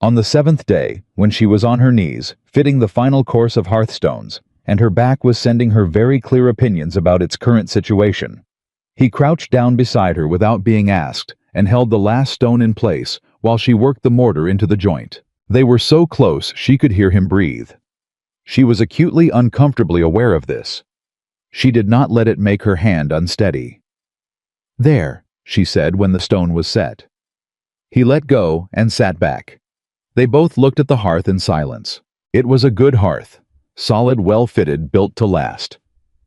On the 7th day, when she was on her knees, fitting the final course of hearthstones, and her back was sending her very clear opinions about its current situation, he crouched down beside her without being asked, and held the last stone in place while she worked the mortar into the joint. They were so close she could hear him breathe. She was acutely uncomfortably aware of this. She did not let it make her hand unsteady. There, she said when the stone was set. He let go and sat back. They both looked at the hearth in silence. It was a good hearth. Solid, well-fitted, built to last.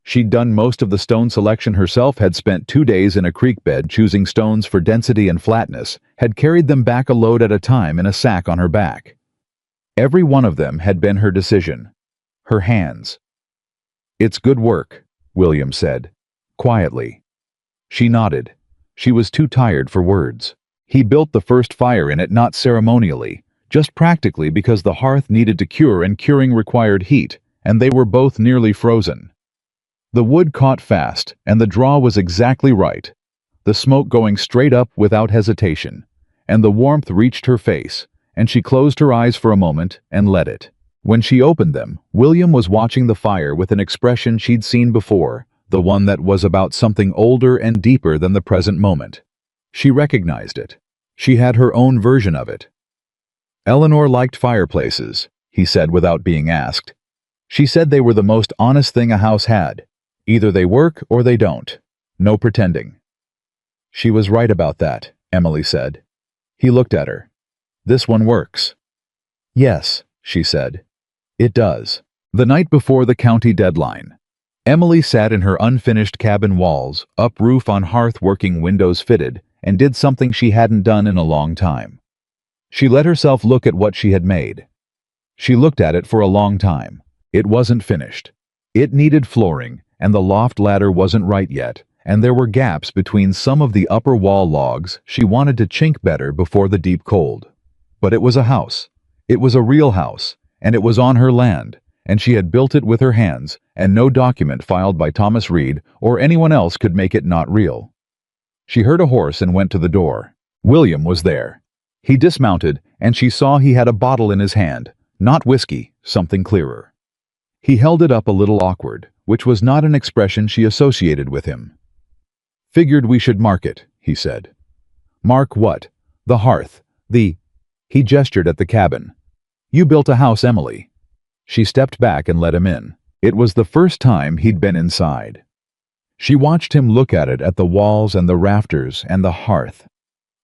She'd done most of the stone selection herself, had spent 2 days in a creek bed choosing stones for density and flatness, had carried them back a load at a time in a sack on her back. Every one of them had been her decision. Her hands. "It's good work," William said, quietly. She nodded. She was too tired for words. He built the first fire in it not ceremonially, just practically because the hearth needed to cure and curing required heat, and they were both nearly frozen. The wood caught fast, and the draw was exactly right, the smoke going straight up without hesitation, and the warmth reached her face, and she closed her eyes for a moment and let it. When she opened them, William was watching the fire with an expression she'd seen before, the one that was about something older and deeper than the present moment. She recognized it. She had her own version of it. "Eleanor liked fireplaces," he said without being asked. "She said they were the most honest thing a house had. Either they work or they don't. No pretending." "She was right about that," Emily said. He looked at her. "This one works." "Yes," she said. "It does." The night before the county deadline, Emily sat in her unfinished cabin walls, up roof on hearth working windows fitted, and did something she hadn't done in a long time. She let herself look at what she had made. She looked at it for a long time. It wasn't finished. It needed flooring, and the loft ladder wasn't right yet, and there were gaps between some of the upper wall logs she wanted to chink better before the deep cold. But it was a house. It was a real house, and it was on her land, and she had built it with her hands, and no document filed by Thomas Reed or anyone else could make it not real. She heard a horse and went to the door. William was there. He dismounted, and she saw he had a bottle in his hand, not whiskey, something clearer. He held it up a little awkward, which was not an expression she associated with him. "Figured we should mark it," he said. "Mark what?" "The hearth. He gestured at the cabin. "You built a house, Emily." She stepped back and let him in. It was the first time he'd been inside. She watched him look at it, at the walls and the rafters and the hearth.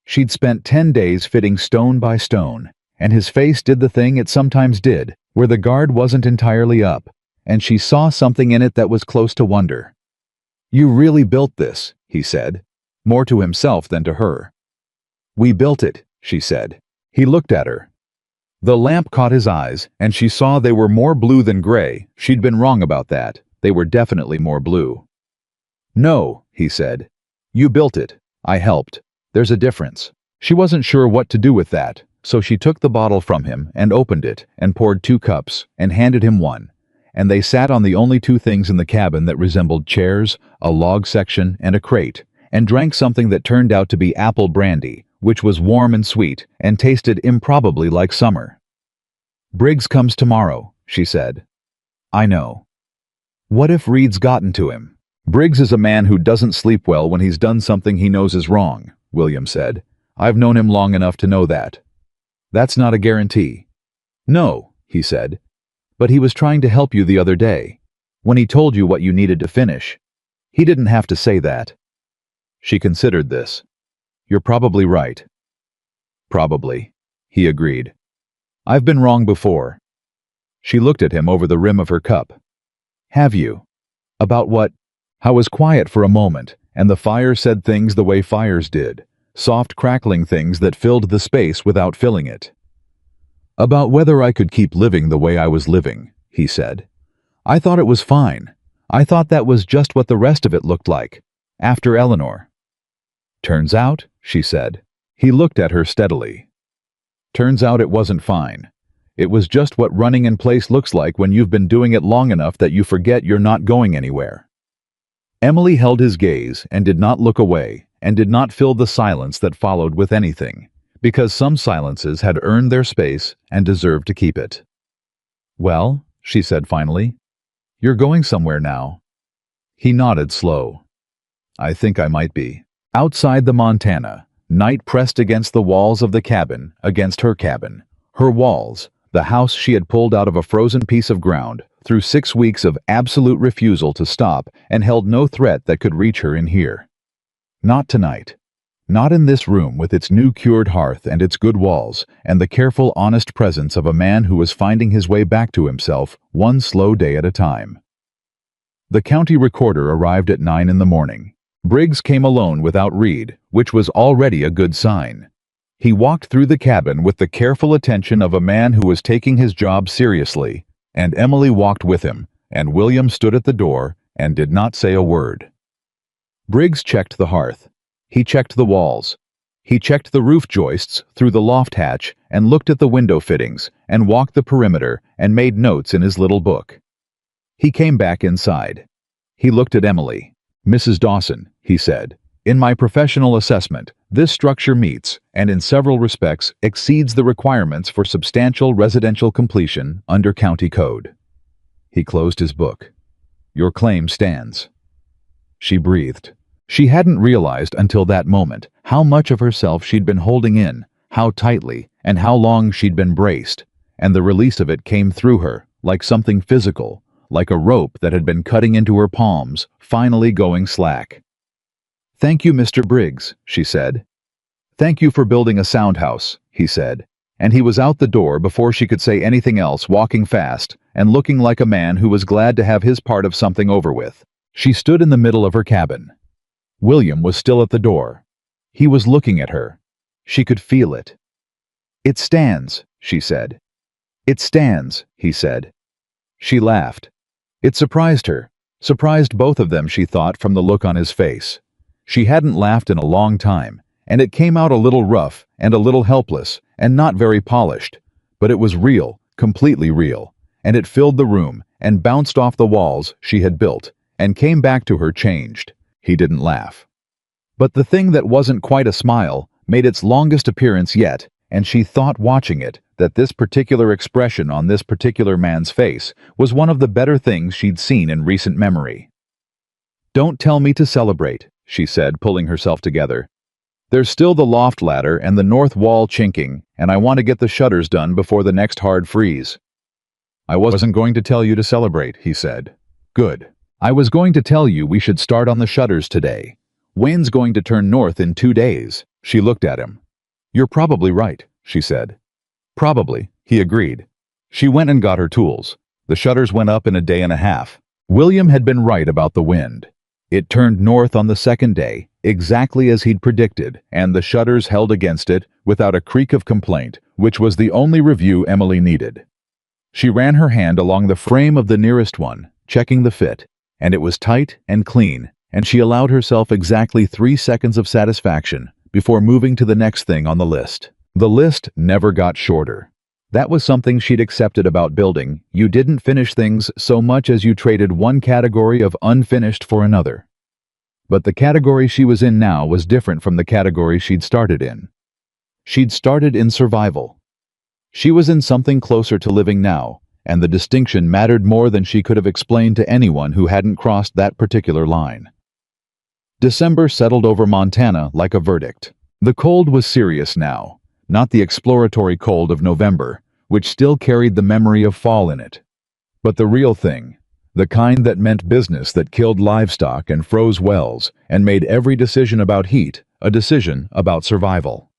She'd spent 10 days fitting stone by stone, and his face did the thing it sometimes did, where the guard wasn't entirely up, and she saw something in it that was close to wonder. "You really built this," he said, more to himself than to her. "We built it," she said. He looked at her. The lamp caught his eyes, and she saw they were more blue than gray. She'd been wrong about that. They were definitely more blue. "No," he said. "You built it. I helped. There's a difference." She wasn't sure what to do with that, so she took the bottle from him and opened it and poured 2 cups and handed him one, and they sat on the only 2 things in the cabin that resembled chairs, a log section, and a crate, and drank something that turned out to be apple brandy, which was warm and sweet and tasted improbably like summer. "Briggs comes tomorrow," she said. "I know." "What if Reed's gotten to him?" "Briggs is a man who doesn't sleep well when he's done something he knows is wrong," William said. "I've known him long enough to know that." "That's not a guarantee." "No," he said. "But he was trying to help you the other day, when he told you what you needed to finish. He didn't have to say that." She considered this. "You're probably right." "Probably," he agreed. "I've been wrong before." She looked at him over the rim of her cup. "Have you? About what?" I was quiet for a moment, and the fire said things the way fires did, soft crackling things that filled the space without filling it. "About whether I could keep living the way I was living," he said. "I thought it was fine. I thought that was just what the rest of it looked like, after Eleanor." "Turns out," she said. He looked at her steadily. "Turns out it wasn't fine. It was just what running in place looks like when you've been doing it long enough that you forget you're not going anywhere." Emily held his gaze and did not look away, and did not fill the silence that followed with anything, because some silences had earned their space and deserved to keep it. "Well," she said finally, "you're going somewhere now." He nodded slow. "I think I might be." Outside the Montana, night pressed against the walls of the cabin, against her cabin. Her walls, the house she had pulled out of a frozen piece of ground, through 6 weeks of absolute refusal to stop, and held no threat that could reach her in here. Not tonight. Not in this room with its new cured hearth and its good walls, and the careful, honest presence of a man who was finding his way back to himself, one slow day at a time. The county recorder arrived at 9 in the morning. Briggs came alone without Reed, which was already a good sign. He walked through the cabin with the careful attention of a man who was taking his job seriously, and Emily walked with him, and William stood at the door and did not say a word. Briggs checked the hearth. He checked the walls. He checked the roof joists through the loft hatch and looked at the window fittings and walked the perimeter and made notes in his little book. He came back inside. He looked at Emily. "Mrs. Dawson," he said, "in my professional assessment, this structure meets, and in several respects exceeds the requirements for substantial residential completion under county code." He closed his book. "Your claim stands." She breathed. She hadn't realized until that moment how much of herself she'd been holding in, how tightly, and how long she'd been braced, and the release of it came through her, like something physical, like a rope that had been cutting into her palms, finally going slack. "Thank you, Mr. Briggs," she said. "Thank you for building a sound house," he said, and he was out the door before she could say anything else, walking fast, and looking like a man who was glad to have his part of something over with. She stood in the middle of her cabin. William was still at the door. He was looking at her. She could feel it. "It stands," she said. "It stands," he said. She laughed. It surprised her, surprised both of them, she thought, from the look on his face. She hadn't laughed in a long time, and it came out a little rough and a little helpless and not very polished, but it was real, completely real, and it filled the room and bounced off the walls she had built and came back to her changed. He didn't laugh. But the thing that wasn't quite a smile made its longest appearance yet, and she thought, watching it, that this particular expression on this particular man's face was one of the better things she'd seen in recent memory. "Don't tell me to celebrate," she said, pulling herself together. "There's still the loft ladder and the north wall chinking, and I want to get the shutters done before the next hard freeze." "I wasn't going to tell you to celebrate," he said. "Good. I was going to tell you we should start on the shutters today. Wayne's going to turn north in 2 days." She looked at him. "You're probably right," she said. "Probably," he agreed. She went and got her tools. The shutters went up in a day and a half. William had been right about the wind. It turned north on the second day, exactly as he'd predicted, and the shutters held against it without a creak of complaint, which was the only review Emily needed. She ran her hand along the frame of the nearest one, checking the fit, and it was tight and clean, and she allowed herself exactly 3 seconds of satisfaction before moving to the next thing on the list. The list never got shorter. That was something she'd accepted about building. You didn't finish things so much as you traded one category of unfinished for another. But the category she was in now was different from the category she'd started in. She'd started in survival. She was in something closer to living now, and the distinction mattered more than she could have explained to anyone who hadn't crossed that particular line. December settled over Montana like a verdict. The cold was serious now, not the exploratory cold of November, which still carried the memory of fall in it, but the real thing, the kind that meant business, that killed livestock and froze wells and made every decision about heat a decision about survival.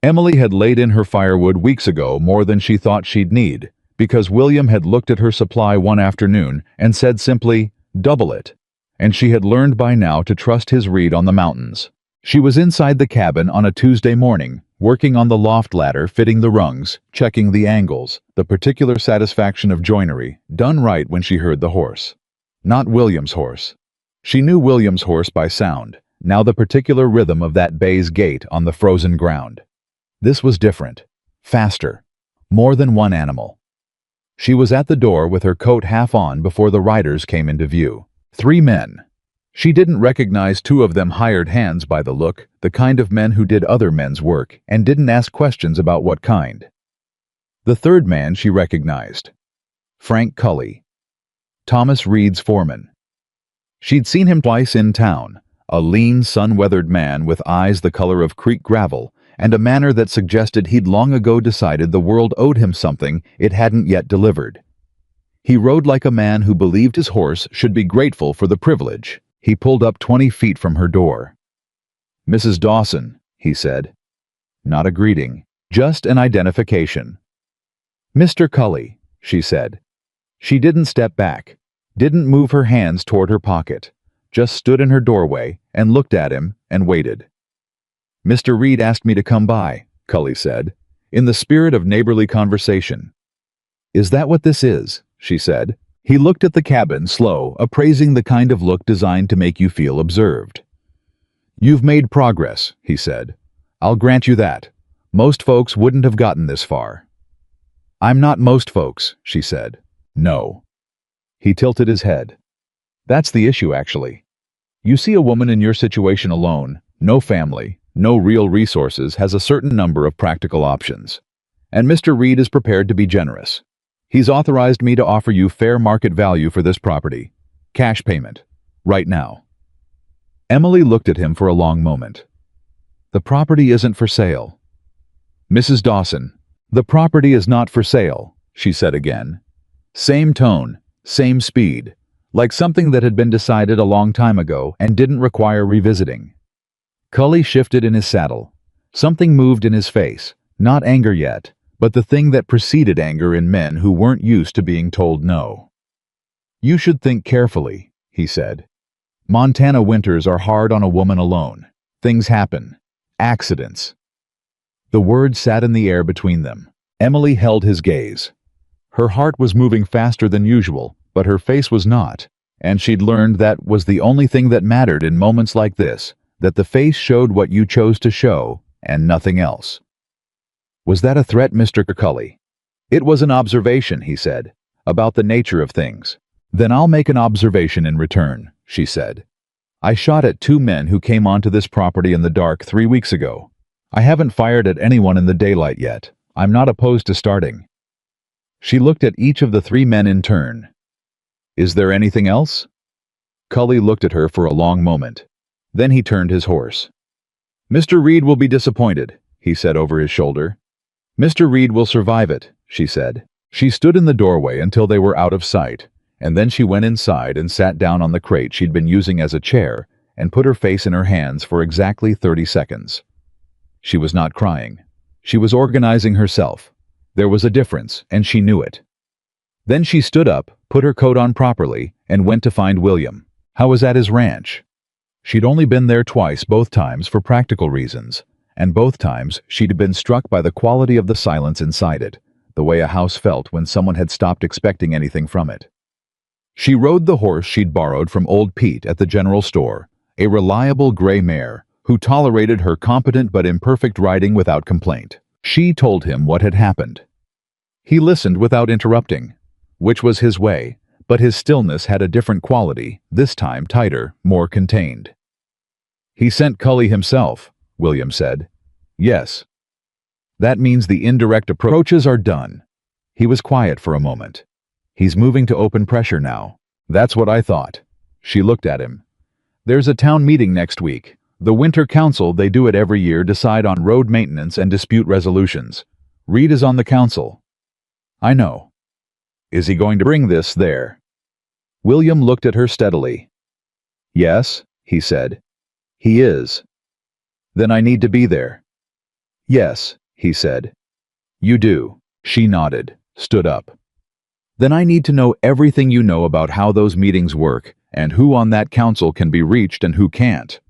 Emily had laid in her firewood weeks ago, more than she thought she'd need, because William had looked at her supply one afternoon and said simply, "Double it," and she had learned by now to trust his read on the mountains. She was inside the cabin on a Tuesday morning, working on the loft ladder, fitting the rungs, checking the angles, the particular satisfaction of joinery, done right, when she heard the horse. Not William's horse. She knew William's horse by sound, now the particular rhythm of that bay's gait on the frozen ground. This was different, faster, more than one animal. She was at the door with her coat half on before the riders came into view. 3 men. She didn't recognize 2 of them, hired hands by the look, the kind of men who did other men's work and didn't ask questions about what kind. The 3rd man she recognized. Frank Cully. Thomas Reed's foreman. She'd seen him twice in town, a lean, sun-weathered man with eyes the color of creek gravel and a manner that suggested he'd long ago decided the world owed him something it hadn't yet delivered. He rode like a man who believed his horse should be grateful for the privilege. He pulled up 20 feet from her door. "Mrs. Dawson," he said. Not a greeting, just an identification. "Mr. Cully," she said. She didn't step back, didn't move her hands toward her pocket, just stood in her doorway and looked at him and waited. "Mr. Reed asked me to come by," Cully said, in the spirit of neighborly conversation. "Is that what this is?" she said. He looked at the cabin, slow, appraising the kind of look designed to make you feel observed. "You've made progress," he said. "I'll grant you that. Most folks wouldn't have gotten this far." "I'm not most folks," she said. "No." He tilted his head. "That's the issue, actually. You see, a woman in your situation alone, no family, no real resources, has a certain number of practical options. And Mr. Reed is prepared to be generous. He's authorized me to offer you fair market value for this property. Cash payment. Right now." Emily looked at him for a long moment. "The property isn't for sale." "Mrs. Dawson, the property is not for sale," she said again. Same tone, same speed, like something that had been decided a long time ago and didn't require revisiting. Cully shifted in his saddle. Something moved in his face, not anger yet, but the thing that preceded anger in men who weren't used to being told no. "You should think carefully," he said. "Montana winters are hard on a woman alone. Things happen. Accidents." The words sat in the air between them. Emily held his gaze. Her heart was moving faster than usual, but her face was not, and she'd learned that was the only thing that mattered in moments like this, that the face showed what you chose to show, and nothing else. "Was that a threat, Mr. Cully?" "It was an observation," he said, "about the nature of things." "Then I'll make an observation in return," she said. "I shot at 2 men who came onto this property in the dark 3 weeks ago. I haven't fired at anyone in the daylight yet. I'm not opposed to starting." She looked at each of the 3 men in turn. "Is there anything else?" Cully looked at her for a long moment. Then he turned his horse. "Mr. Reed will be disappointed," he said over his shoulder. "Mr. Reed will survive it," she said. She stood in the doorway until they were out of sight, and then she went inside and sat down on the crate she'd been using as a chair and put her face in her hands for exactly 30 seconds. She was not crying. She was organizing herself. There was a difference, and she knew it. Then she stood up, put her coat on properly, and went to find William. How was at his ranch? She'd only been there twice, both times for practical reasons, and both times she'd been struck by the quality of the silence inside it, the way a house felt when someone had stopped expecting anything from it. She rode the horse she'd borrowed from old Pete at the general store, a reliable gray mare, who tolerated her competent but imperfect riding without complaint. She told him what had happened. He listened without interrupting, which was his way, but his stillness had a different quality, this time tighter, more contained. "He sent Cully himself," William said. "Yes." "That means the indirect approaches are done." He was quiet for a moment. "He's moving to open pressure now." "That's what I thought." She looked at him. "There's a town meeting next week. The Winter Council, they do it every year, decide on road maintenance and dispute resolutions. Reed is on the council." "I know." "Is he going to bring this there?" William looked at her steadily. "Yes," he said. "He is." "Then I need to be there." "Yes," he said. "You do." She nodded, stood up. "Then I need to know everything you know about how those meetings work and who on that council can be reached and who can't.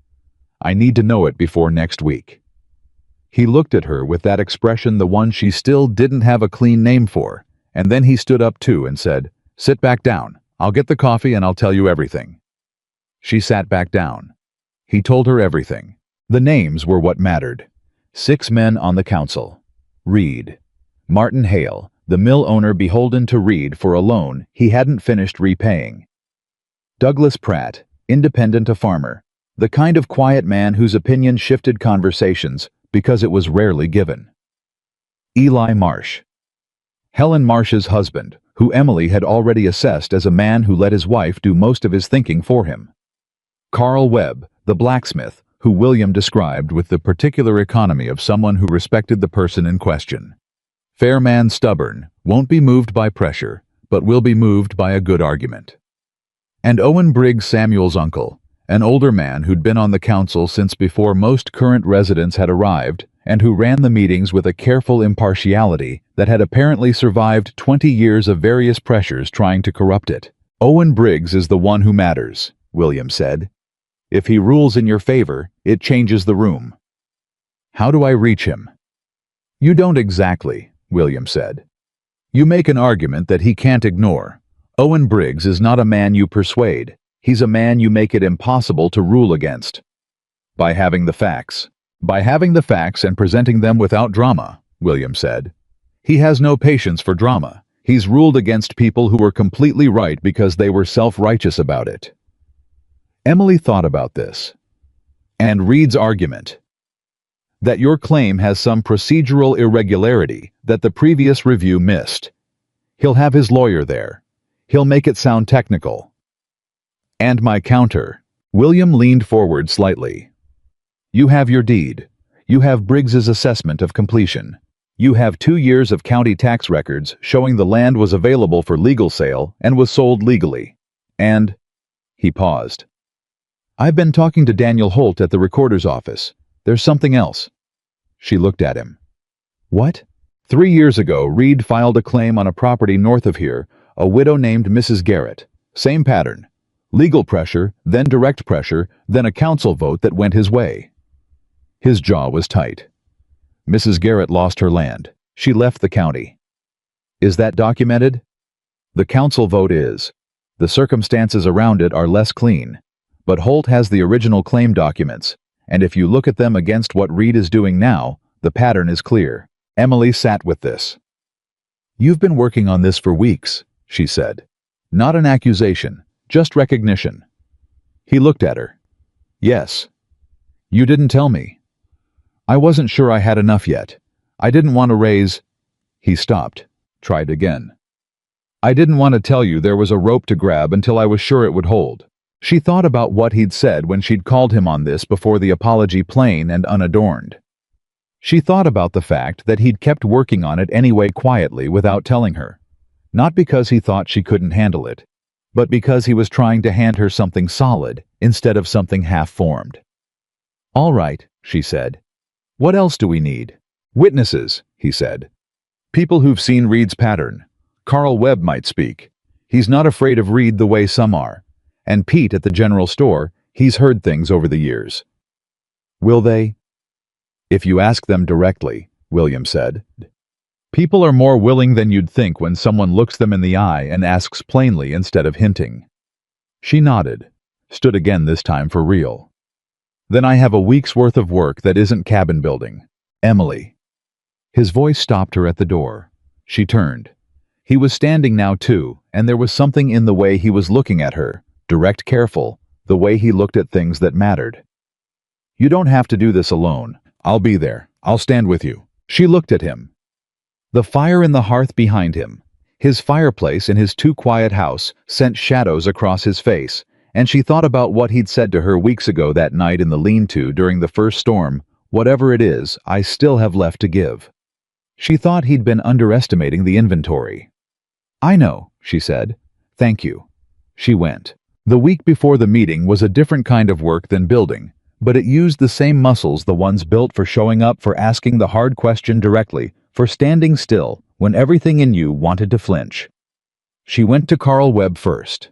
I need to know it before next week." He looked at her with that expression, the one she still didn't have a clean name for, and then he stood up too and said, "Sit back down. I'll get the coffee and I'll tell you everything." She sat back down. He told her everything. The names were what mattered. 6 men on the council. Reed. Martin Hale, the mill owner beholden to Reed for a loan he hadn't finished repaying. Douglas Pratt, independent, a farmer, the kind of quiet man whose opinion shifted conversations because it was rarely given. Eli Marsh. Helen Marsh's husband, who Emily had already assessed as a man who let his wife do most of his thinking for him. Carl Webb, the blacksmith, who William described with the particular economy of someone who respected the person in question. Fair man, stubborn, won't be moved by pressure, but will be moved by a good argument. And Owen Briggs, Samuel's uncle, An older man who'd been on the council since before most current residents had arrived, and who ran the meetings with a careful impartiality that had apparently survived 20 years of various pressures trying to corrupt it. "Owen Briggs is the one who matters," William said. "If he rules in your favor, it changes the room." "How do I reach him?" "You don't exactly," William said. "You make an argument that he can't ignore. Owen Briggs is not a man you persuade. He's a man you make it impossible to rule against. By having the facts. By having the facts and presenting them without drama," William said. "He has no patience for drama. He's ruled against people who were completely right because they were self-righteous about it." Emily thought about this. "And Reed's argument? That your claim has some procedural irregularity that the previous review missed. He'll have his lawyer there. He'll make it sound technical." "And my counter." William leaned forward slightly. "You have your deed. You have Briggs's assessment of completion. You have 2 years of county tax records showing the land was available for legal sale and was sold legally. And—" he paused. "I've been talking to Daniel Holt at the recorder's office. There's something else." She looked at him. "What?" 3 years ago, Reed filed a claim on a property north of here, a widow named Mrs. Garrett. Same pattern. Legal pressure, then direct pressure, then a council vote that went his way." His jaw was tight. "Mrs. Garrett lost her land. She left the county." "Is that documented?" "The council vote is. The circumstances around it are less clean. But Holt has the original claim documents, and if you look at them against what Reed is doing now, the pattern is clear." Emily sat with this. "You've been working on this for weeks," she said. "Not an accusation, just recognition." He looked at her. "Yes. You didn't tell me. I wasn't sure I had enough yet. I didn't want to raise—" He stopped, tried again. "I didn't want to tell you there was a rope to grab until I was sure it would hold." She thought about what he'd said when she'd called him on this before the apology plain and unadorned. She thought about the fact that he'd kept working on it anyway quietly without telling her. Not because he thought she couldn't handle it, but because he was trying to hand her something solid instead of something half-formed. "All right," she said. "What else do we need?" "Witnesses," he said. "People who've seen Reed's pattern. Carl Webb might speak. He's not afraid of Reed the way some are. And Pete at the general store, he's heard things over the years." "Will they?" "If you ask them directly," William said. "People are more willing than you'd think when someone looks them in the eye and asks plainly instead of hinting." She nodded, stood again this time for real. "Then I have a week's worth of work that isn't cabin building. Emily." His voice stopped her at the door. She turned. He was standing now too, and there was something in the way he was looking at her, direct, careful, the way he looked at things that mattered. "You don't have to do this alone. I'll be there. I'll stand with you." She looked at him. The fire in the hearth behind him, his fireplace in his too-quiet house, sent shadows across his face, and she thought about what he'd said to her weeks ago that night in the lean-to during the first storm. "Whatever it is, I still have left to give." She thought he'd been underestimating the inventory. "I know," she said. "Thank you." She went. The week before the meeting was a different kind of work than building, but it used the same muscles, the ones built for showing up, for asking the hard question directly, for standing still when everything in you wanted to flinch. She went to Carl Webb first.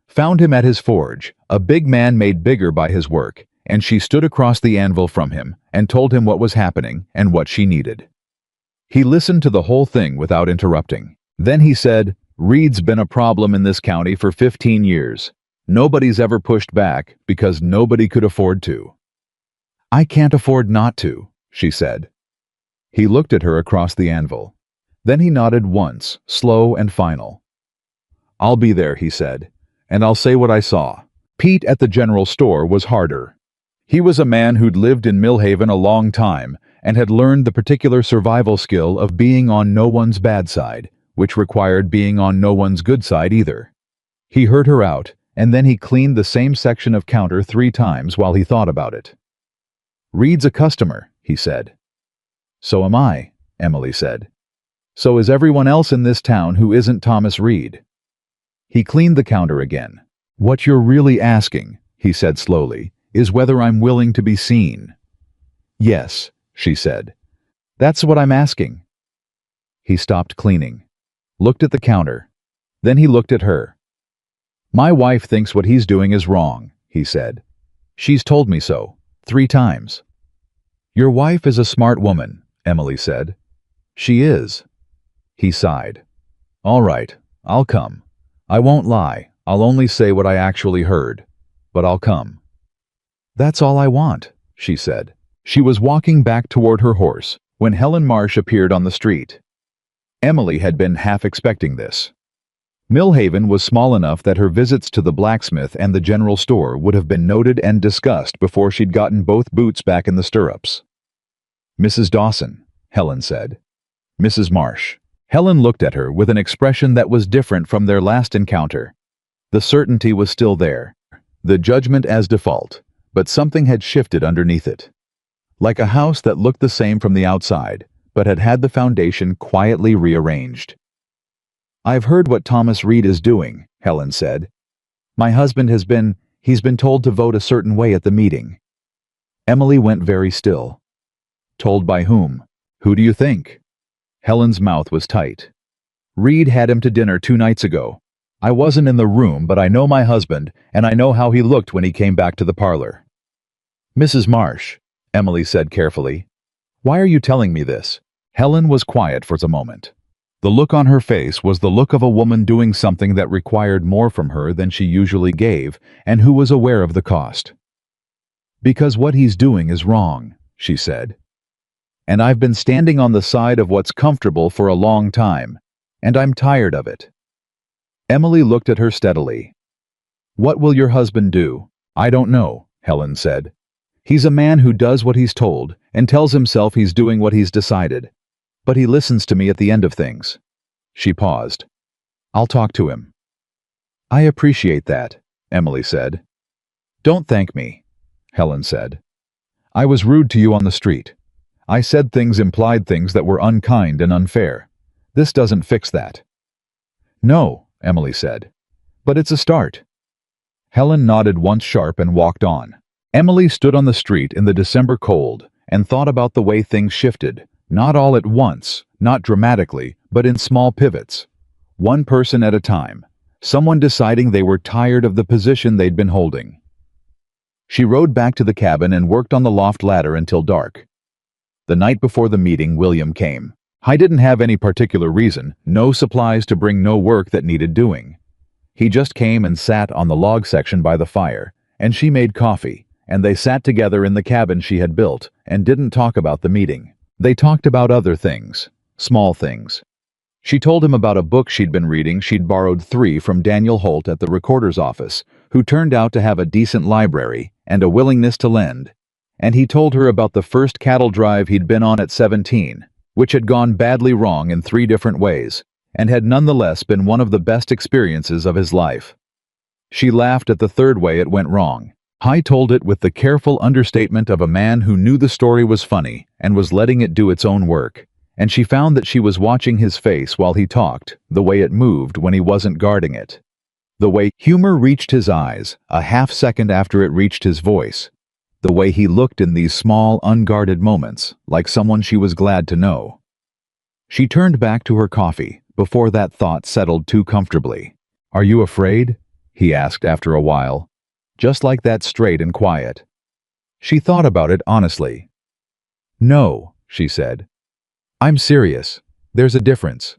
Found him at his forge, a big man made bigger by his work, and she stood across the anvil from him and told him what was happening and what she needed. He listened to the whole thing without interrupting. Then he said, "Reed's been a problem in this county for 15 years. Nobody's ever pushed back because nobody could afford to." "I can't afford not to," she said. He looked at her across the anvil. Then he nodded once, slow and final. "I'll be there," he said, "and I'll say what I saw." Pete at the general store was harder. He was a man who'd lived in Millhaven a long time and had learned the particular survival skill of being on no one's bad side, which required being on no one's good side either. He heard her out, and then he cleaned the same section of counter 3 times while he thought about it. "Reed's a customer," he said. "So am I," Emily said. "So is everyone else in this town who isn't Thomas Reed." He cleaned the counter again. "What you're really asking," he said slowly, is whether I'm willing to be seen. Yes, she said. That's what I'm asking. He stopped cleaning, looked at the counter. Then he looked at her. My wife thinks what he's doing is wrong, he said. She's told me so, 3 times. Your wife is a smart woman, Emily said. She is. He sighed. All right, I'll come. I won't lie, I'll only say what I actually heard. But I'll come. That's all I want, she said. She was walking back toward her horse when Helen Marsh appeared on the street. Emily had been half expecting this. Millhaven was small enough that her visits to the blacksmith and the general store would have been noted and discussed before she'd gotten both boots back in the stirrups. Mrs. Dawson, Helen said. Mrs. Marsh. Helen looked at her with an expression that was different from their last encounter. The certainty was still there, the judgment as default, but something had shifted underneath it. Like a house that looked the same from the outside, but had had the foundation quietly rearranged. I've heard what Thomas Reed is doing, Helen said. My husband he's been told to vote a certain way at the meeting. Emily went very still. Told by whom? Who do you think? Helen's mouth was tight. Reed had him to dinner 2 nights ago. I wasn't in the room, but I know my husband, and I know how he looked when he came back to the parlor. Mrs. Marsh, Emily said carefully. Why are you telling me this? Helen was quiet for a moment. The look on her face was the look of a woman doing something that required more from her than she usually gave, and who was aware of the cost. Because what he's doing is wrong, she said. And I've been standing on the side of what's comfortable for a long time, and I'm tired of it. Emily looked at her steadily. What will your husband do? I don't know, Helen said. He's a man who does what he's told and tells himself he's doing what he's decided. But he listens to me at the end of things. She paused. I'll talk to him. I appreciate that, Emily said. Don't thank me, Helen said. I was rude to you on the street. I said things, implied things that were unkind and unfair. This doesn't fix that. No, Emily said. But it's a start. Helen nodded once sharp and walked on. Emily stood on the street in the December cold and thought about the way things shifted. Not all at once, not dramatically, but in small pivots. One person at a time, someone deciding they were tired of the position they'd been holding. She rode back to the cabin and worked on the loft ladder until dark. The night before the meeting, William came. I didn't have any particular reason, no supplies to bring, no work that needed doing. He just came and sat on the log section by the fire, and she made coffee, and they sat together in the cabin she had built and didn't talk about the meeting. They talked about other things, small things. She told him about a book she'd been reading. She'd borrowed 3 from Daniel Holt at the recorder's office, who turned out to have a decent library and a willingness to lend. And he told her about the first cattle drive he'd been on at 17, which had gone badly wrong in 3 different ways, and had nonetheless been one of the best experiences of his life. She laughed at the 3rd way it went wrong. Hy told it with the careful understatement of a man who knew the story was funny and was letting it do its own work, and she found that she was watching his face while he talked, the way it moved when he wasn't guarding it. The way humor reached his eyes a half second after it reached his voice. The way he looked in these small, unguarded moments, like someone she was glad to know. She turned back to her coffee before that thought settled too comfortably. Are you afraid? He asked after a while. Just like that, straight and quiet. She thought about it honestly. No, she said. I'm serious. There's a difference.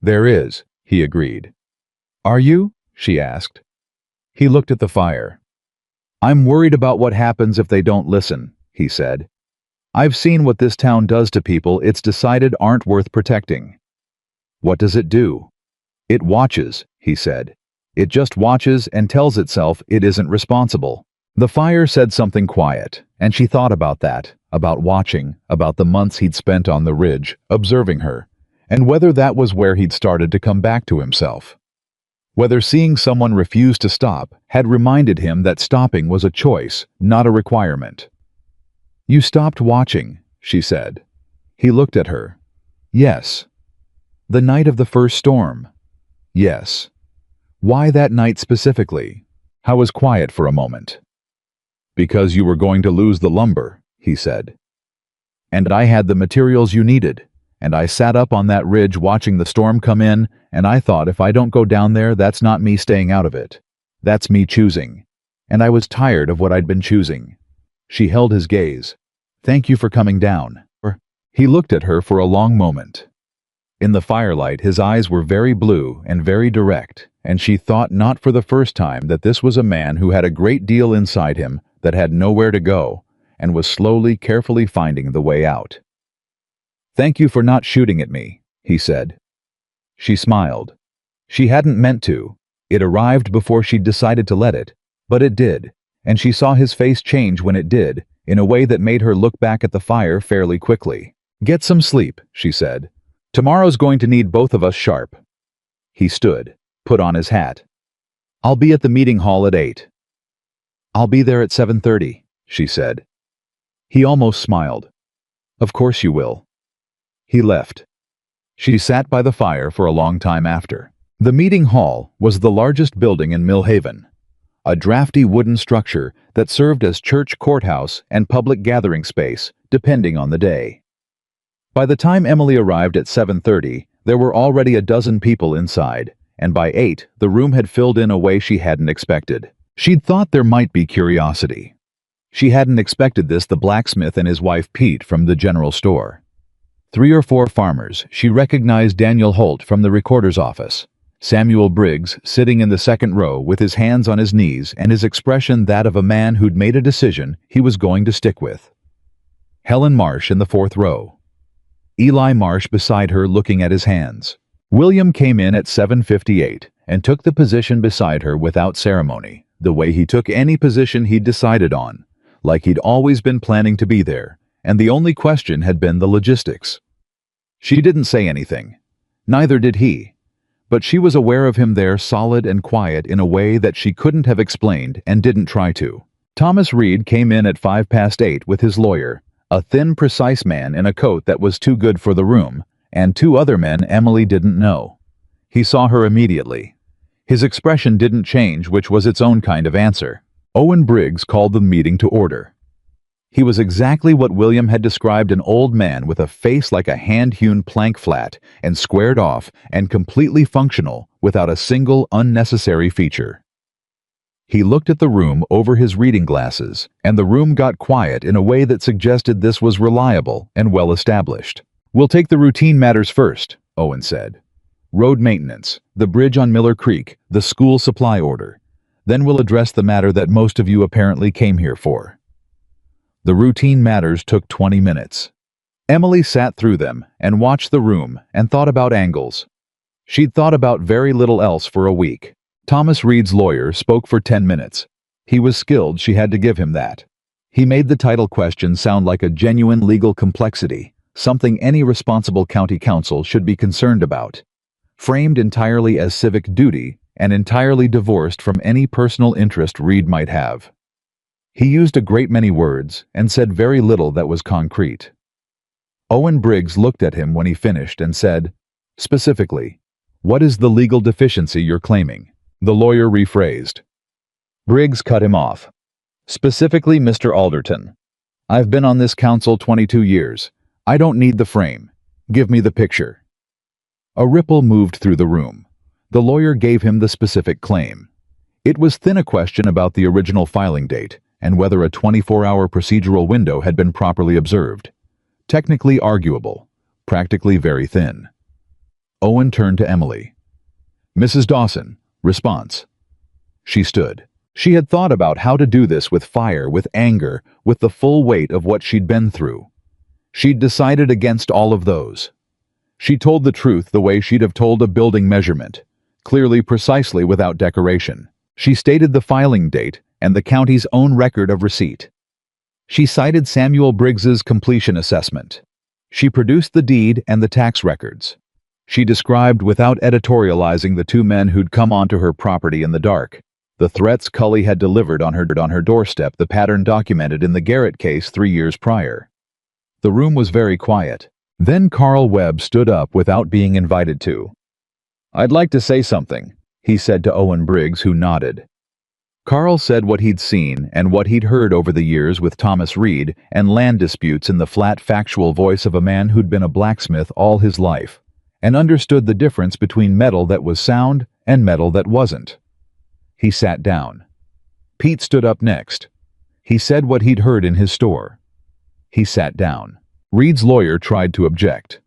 There is, he agreed. Are you? She asked. He looked at the fire. I'm worried about what happens if they don't listen, he said. I've seen what this town does to people it's decided aren't worth protecting. What does it do? It watches, he said. It just watches and tells itself it isn't responsible. The fire said something quiet, and she thought about that, about watching, about the months he'd spent on the ridge, observing her, and whether that was where he'd started to come back to himself. Whether seeing someone refuse to stop had reminded him that stopping was a choice, not a requirement. You stopped watching, she said. He looked at her. Yes. The night of the first storm. Yes. Why that night specifically? I was quiet for a moment. Because you were going to lose the lumber, he said. And I had the materials you needed, and I sat up on that ridge watching the storm come in, and I thought if I don't go down there, that's not me staying out of it. That's me choosing. And I was tired of what I'd been choosing. She held his gaze. Thank you for coming down. He looked at her for a long moment. In the firelight, his eyes were very blue and very direct, and she thought not for the first time that this was a man who had a great deal inside him that had nowhere to go, and was slowly, carefully finding the way out. Thank you for not shooting at me, he said. She smiled. She hadn't meant to. It arrived before she'd decided to let it, but it did, and she saw his face change when it did, in a way that made her look back at the fire fairly quickly. Get some sleep, she said. Tomorrow's going to need both of us sharp. He stood, put on his hat. I'll be at the meeting hall at 8. I'll be there at 7:30, she said. He almost smiled. Of course you will. He left. She sat by the fire for a long time after. The meeting hall was the largest building in Millhaven, a drafty wooden structure that served as church, courthouse, and public gathering space, depending on the day. By the time Emily arrived at 7:30, there were already a dozen people inside, and by 8, the room had filled in a way she hadn't expected. She'd thought there might be curiosity. She hadn't expected this the blacksmith and his wife Pete from the general store. 3 or 4 farmers. She recognized Daniel Holt from the recorder's office. Samuel Briggs sitting in the second row with his hands on his knees and his expression that of a man who'd made a decision he was going to stick with. Helen Marsh in the 4th row. Eli Marsh beside her looking at his hands. William came in at 7:58 and took the position beside her without ceremony, the way he took any position he'd decided on, like he'd always been planning to be there, and the only question had been the logistics. She didn't say anything. Neither did he. But she was aware of him there solid and quiet in a way that she couldn't have explained and didn't try to. Thomas Reed came in at 8:05 with his lawyer, a thin, precise man in a coat that was too good for the room, and 2 other men Emily didn't know. He saw her immediately. His expression didn't change, which was its own kind of answer. Owen Briggs called the meeting to order. He was exactly what William had described, an old man with a face like a hand-hewn plank flat and squared off and completely functional without a single unnecessary feature. He looked at the room over his reading glasses, and the room got quiet in a way that suggested this was reliable and well established. We'll take the routine matters first, Owen said. Road maintenance, the bridge on Miller Creek, the school supply order. Then we'll address the matter that most of you apparently came here for. The routine matters took 20 minutes. Emily sat through them and watched the room and thought about angles. She'd thought about very little else for a week. Thomas Reed's lawyer spoke for 10 minutes. He was skilled, she had to give him that. He made the title question sound like a genuine legal complexity, something any responsible county council should be concerned about. Framed entirely as civic duty and entirely divorced from any personal interest Reed might have. He used a great many words and said very little that was concrete. Owen Briggs looked at him when he finished and said, specifically, what is the legal deficiency you're claiming? The lawyer rephrased. Briggs cut him off. Specifically, Mr. Alderton. I've been on this council 22 years. I don't need the frame. Give me the picture. A ripple moved through the room. The lawyer gave him the specific claim. It was thin a question about the original filing date and whether a 24-hour procedural window had been properly observed. Technically arguable, practically very thin. Owen turned to Emily. Mrs. Dawson, response. She stood. She had thought about how to do this with fire, with anger, with the full weight of what she'd been through. She'd decided against all of those. She told the truth the way she'd have told a building measurement, clearly, precisely, without decoration. She stated the filing date and the county's own record of receipt. She cited Samuel Briggs's completion assessment. She produced the deed and the tax records. She described without editorializing the 2 men who'd come onto her property in the dark, the threats Cully had delivered on her doorstep, the pattern documented in the Garrett case 3 years prior. The room was very quiet. Then Carl Webb stood up without being invited to. I'd like to say something, he said to Owen Briggs, who nodded. Carl said what he'd seen and what he'd heard over the years with Thomas Reed and land disputes in the flat, factual voice of a man who'd been a blacksmith all his life and understood the difference between metal that was sound and metal that wasn't. He sat down. Pete stood up next. He said what he'd heard in his store. He sat down. Reed's lawyer tried to object.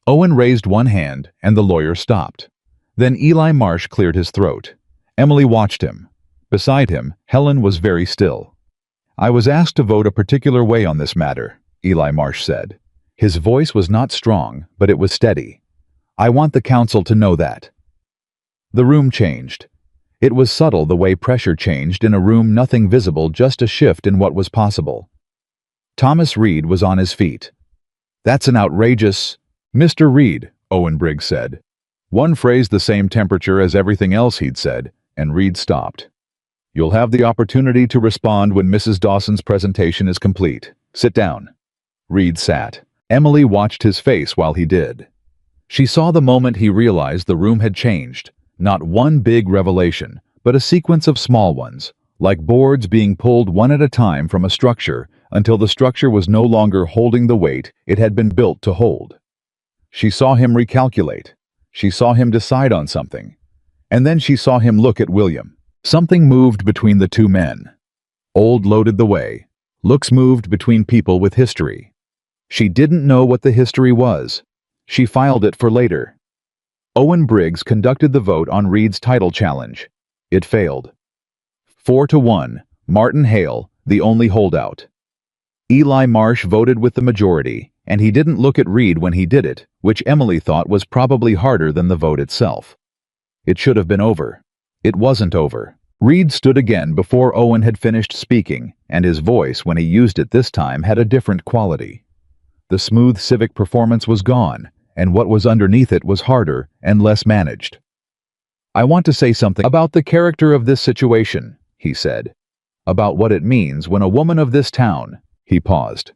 Owen raised one hand and the lawyer stopped. Then Eli Marsh cleared his throat. Emily watched him. Beside him, Helen was very still. "I was asked to vote a particular way on this matter," Eli Marsh said. His voice was not strong, but it was steady. "I want the council to know that." The room changed. It was subtle the way pressure changed in a room, nothing visible, just a shift in what was possible. Thomas Reed was on his feet. "That's an outrageous—" "Mr. Reed," Owen Briggs said. One phrase the same temperature as everything else he'd said, and Reed stopped. "You'll have the opportunity to respond when Mrs. Dawson's presentation is complete. Sit down." Reed sat. Emily watched his face while he did. She saw the moment he realized the room had changed. Not one big revelation, but a sequence of small ones, like boards being pulled one at a time from a structure until the structure was no longer holding the weight it had been built to hold. She saw him recalculate. She saw him decide on something. And then she saw him look at William. Something moved between the two men. Old loaded the way. Looks moved between people with history. She didn't know what the history was. She filed it for later. Owen Briggs conducted the vote on Reed's title challenge. It failed. 4-1, Martin Hale, the only holdout. Eli Marsh voted with the majority, and he didn't look at Reed when he did it, which Emily thought was probably harder than the vote itself. It should have been over. It wasn't over. Reed stood again before Owen had finished speaking, and his voice, when he used it this time, had a different quality. The smooth civic performance was gone, and what was underneath it was harder and less managed. "I want to say something about the character of this situation," he said. "About what it means when a woman of this town—" He paused.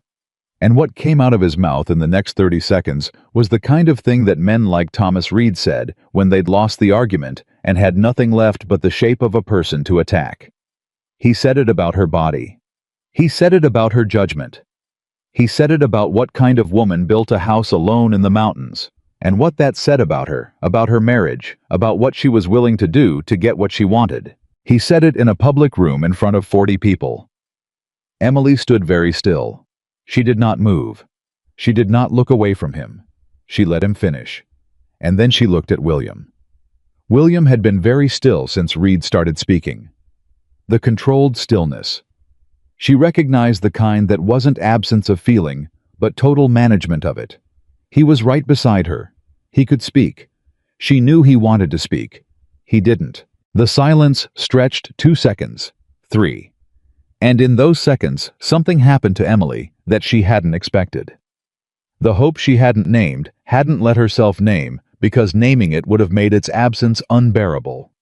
And what came out of his mouth in the next 30 seconds was the kind of thing that men like Thomas Reed said when they'd lost the argument and had nothing left but the shape of a person to attack. He said it about her body. He said it about her judgment. He said it about what kind of woman built a house alone in the mountains, and what that said about her marriage, about what she was willing to do to get what she wanted. He said it in a public room in front of 40 people. Emily stood very still. She did not move. She did not look away from him. She let him finish. And then she looked at William. William had been very still since Reed started speaking. The controlled stillness. She recognized the kind that wasn't absence of feeling, but total management of it. He was right beside her. He could speak. She knew he wanted to speak. He didn't. The silence stretched 2 seconds, 3. And in those seconds, something happened to Emily that she hadn't expected. The hope she hadn't named, hadn't let herself name, because naming it would have made its absence unbearable.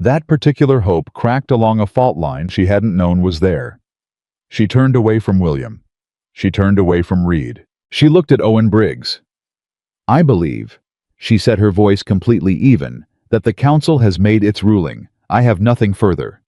That particular hope cracked along a fault line she hadn't known was there. She turned away from William. She turned away from Reed. She looked at Owen Briggs. "I believe," she said, her voice completely even, "that the council has made its ruling. I have nothing further."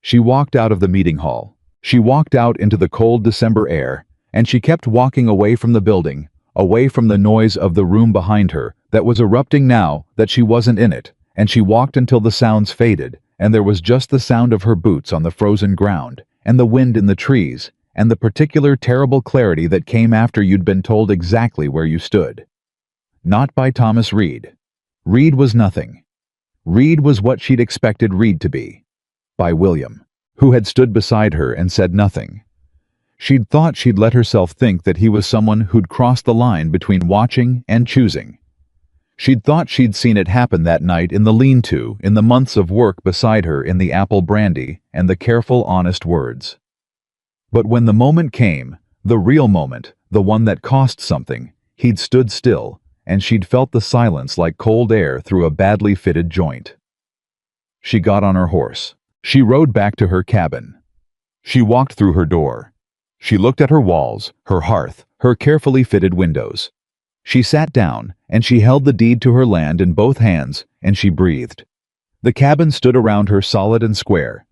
She walked out of the meeting hall. She walked out into the cold December air, and she kept walking away from the building, away from the noise of the room behind her that was erupting now that she wasn't in it, and she walked until the sounds faded, and there was just the sound of her boots on the frozen ground, and the wind in the trees, and the particular terrible clarity that came after you'd been told exactly where you stood. Not by Thomas Reed. Reed was nothing. Reed was what she'd expected Reed to be. By William, who had stood beside her and said nothing. She'd thought she'd let herself think that he was someone who'd crossed the line between watching and choosing. She'd thought she'd seen it happen that night in the lean-to, in the months of work beside her in the apple brandy and the careful, honest words. But when the moment came, the real moment, the one that cost something, he'd stood still, and she'd felt the silence like cold air through a badly fitted joint. She got on her horse. She rode back to her cabin. She walked through her door. She looked at her walls, her hearth, her carefully fitted windows. She sat down, and she held the deed to her land in both hands, and she breathed. The cabin stood around her solid and square.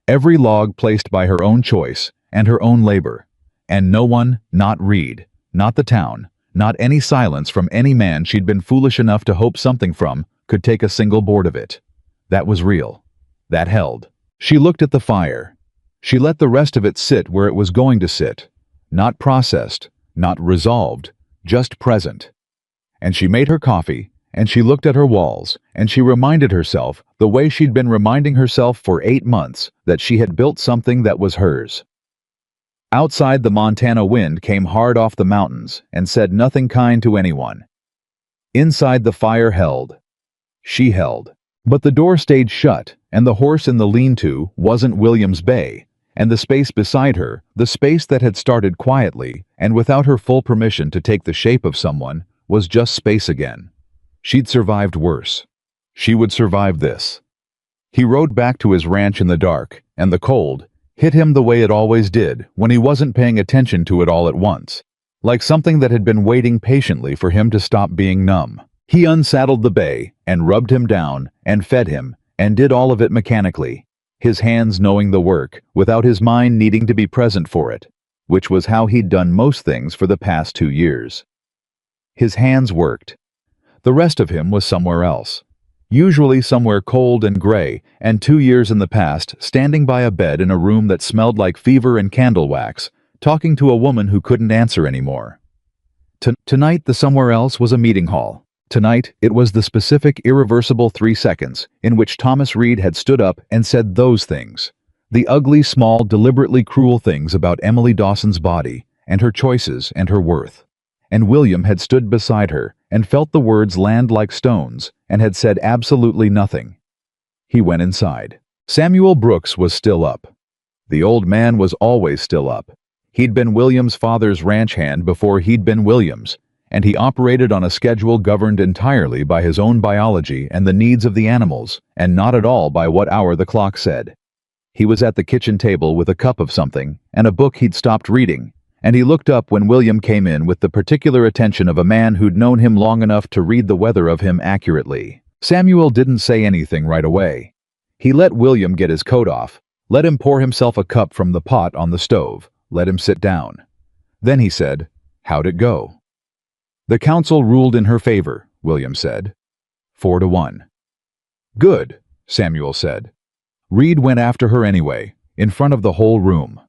Every log placed by her own choice and her own labor. And no one, not Reed, not the town, not any silence from any man she'd been foolish enough to hope something from, could take a single board of it. That was real. That held. She looked at the fire. She let the rest of it sit where it was going to sit. Not processed, not resolved, just present. And she made her coffee, and she looked at her walls, and she reminded herself, the way she'd been reminding herself for 8 months, that she had built something that was hers. Outside, the Montana wind came hard off the mountains and said nothing kind to anyone. Inside, the fire held. She held. But the door stayed shut, and the horse in the lean-to wasn't William's bay, and the space beside her, the space that had started quietly and without her full permission to take the shape of someone, was just space again. She'd survived worse. She would survive this. He rode back to his ranch in the dark, and the cold hit him the way it always did when he wasn't paying attention to it all at once, like something that had been waiting patiently for him to stop being numb. He unsaddled the bay and rubbed him down and fed him and did all of it mechanically, his hands knowing the work without his mind needing to be present for it, which was how he'd done most things for the past 2 years. His hands worked. The rest of him was somewhere else. Usually somewhere cold and gray, and 2 years in the past, standing by a bed in a room that smelled like fever and candle wax, talking to a woman who couldn't answer anymore. Tonight, the somewhere else was a meeting hall. Tonight, it was the specific, irreversible 3 seconds in which Thomas Reed had stood up and said those things. The ugly, small, deliberately cruel things about Emily Dawson's body, and her choices, and her worth. And William had stood beside her and felt the words land like stones and had said absolutely nothing. He went inside. Samuel Brooks was still up. The old man was always still up. He'd been William's father's ranch hand before he'd been William's, and he operated on a schedule governed entirely by his own biology and the needs of the animals, and not at all by what hour the clock said. He was at the kitchen table with a cup of something and a book he'd stopped reading, and he looked up when William came in with the particular attention of a man who'd known him long enough to read the weather of him accurately. Samuel didn't say anything right away. He let William get his coat off, let him pour himself a cup from the pot on the stove, let him sit down. Then he said, "How'd it go?" "The council ruled in her favor," William said. 4-1. "Good," Samuel said. "Reed went after her anyway, in front of the whole room."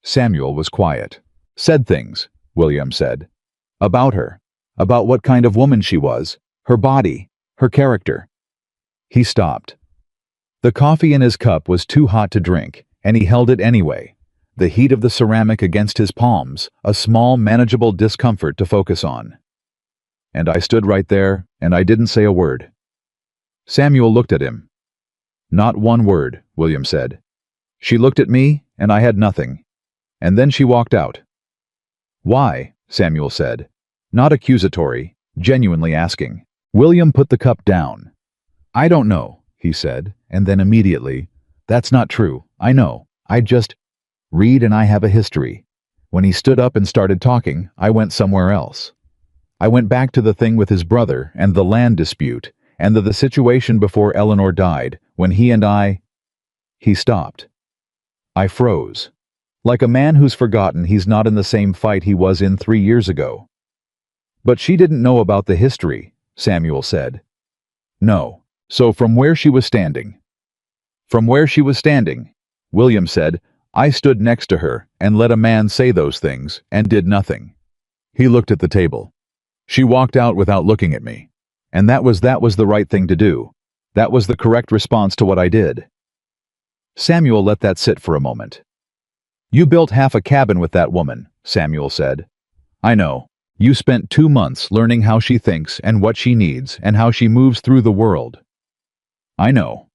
Samuel was quiet. "Said things," William said. "About her. About what kind of woman she was. Her body. Her character." He stopped. The coffee in his cup was too hot to drink, and he held it anyway. The heat of the ceramic against his palms, a small, manageable discomfort to focus on. "And I stood right there, and I didn't say a word." Samuel looked at him. "Not one word," William said. "She looked at me, and I had nothing. And then she walked out." "Why?" Samuel said. Not accusatory, genuinely asking. William put the cup down. "I don't know," he said, and then immediately, "That's not true, I know. Reed and I have a history. When he stood up and started talking, I went somewhere else. I went back to the thing with his brother and the land dispute and the situation before Eleanor died, when he and I—" He stopped. I froze. Like a man who's forgotten he's not in the same fight he was in 3 years ago. "But she didn't know about the history," Samuel said. "No. So from where she was standing." "From where she was standing," William said, "I stood next to her and let a man say those things and did nothing." He looked at the table. "She walked out without looking at me. And that was the right thing to do. That was the correct response to what I did." Samuel let that sit for a moment. "You built half a cabin with that woman," Samuel said. "I know. You spent 2 months learning how she thinks and what she needs and how she moves through the world. I know.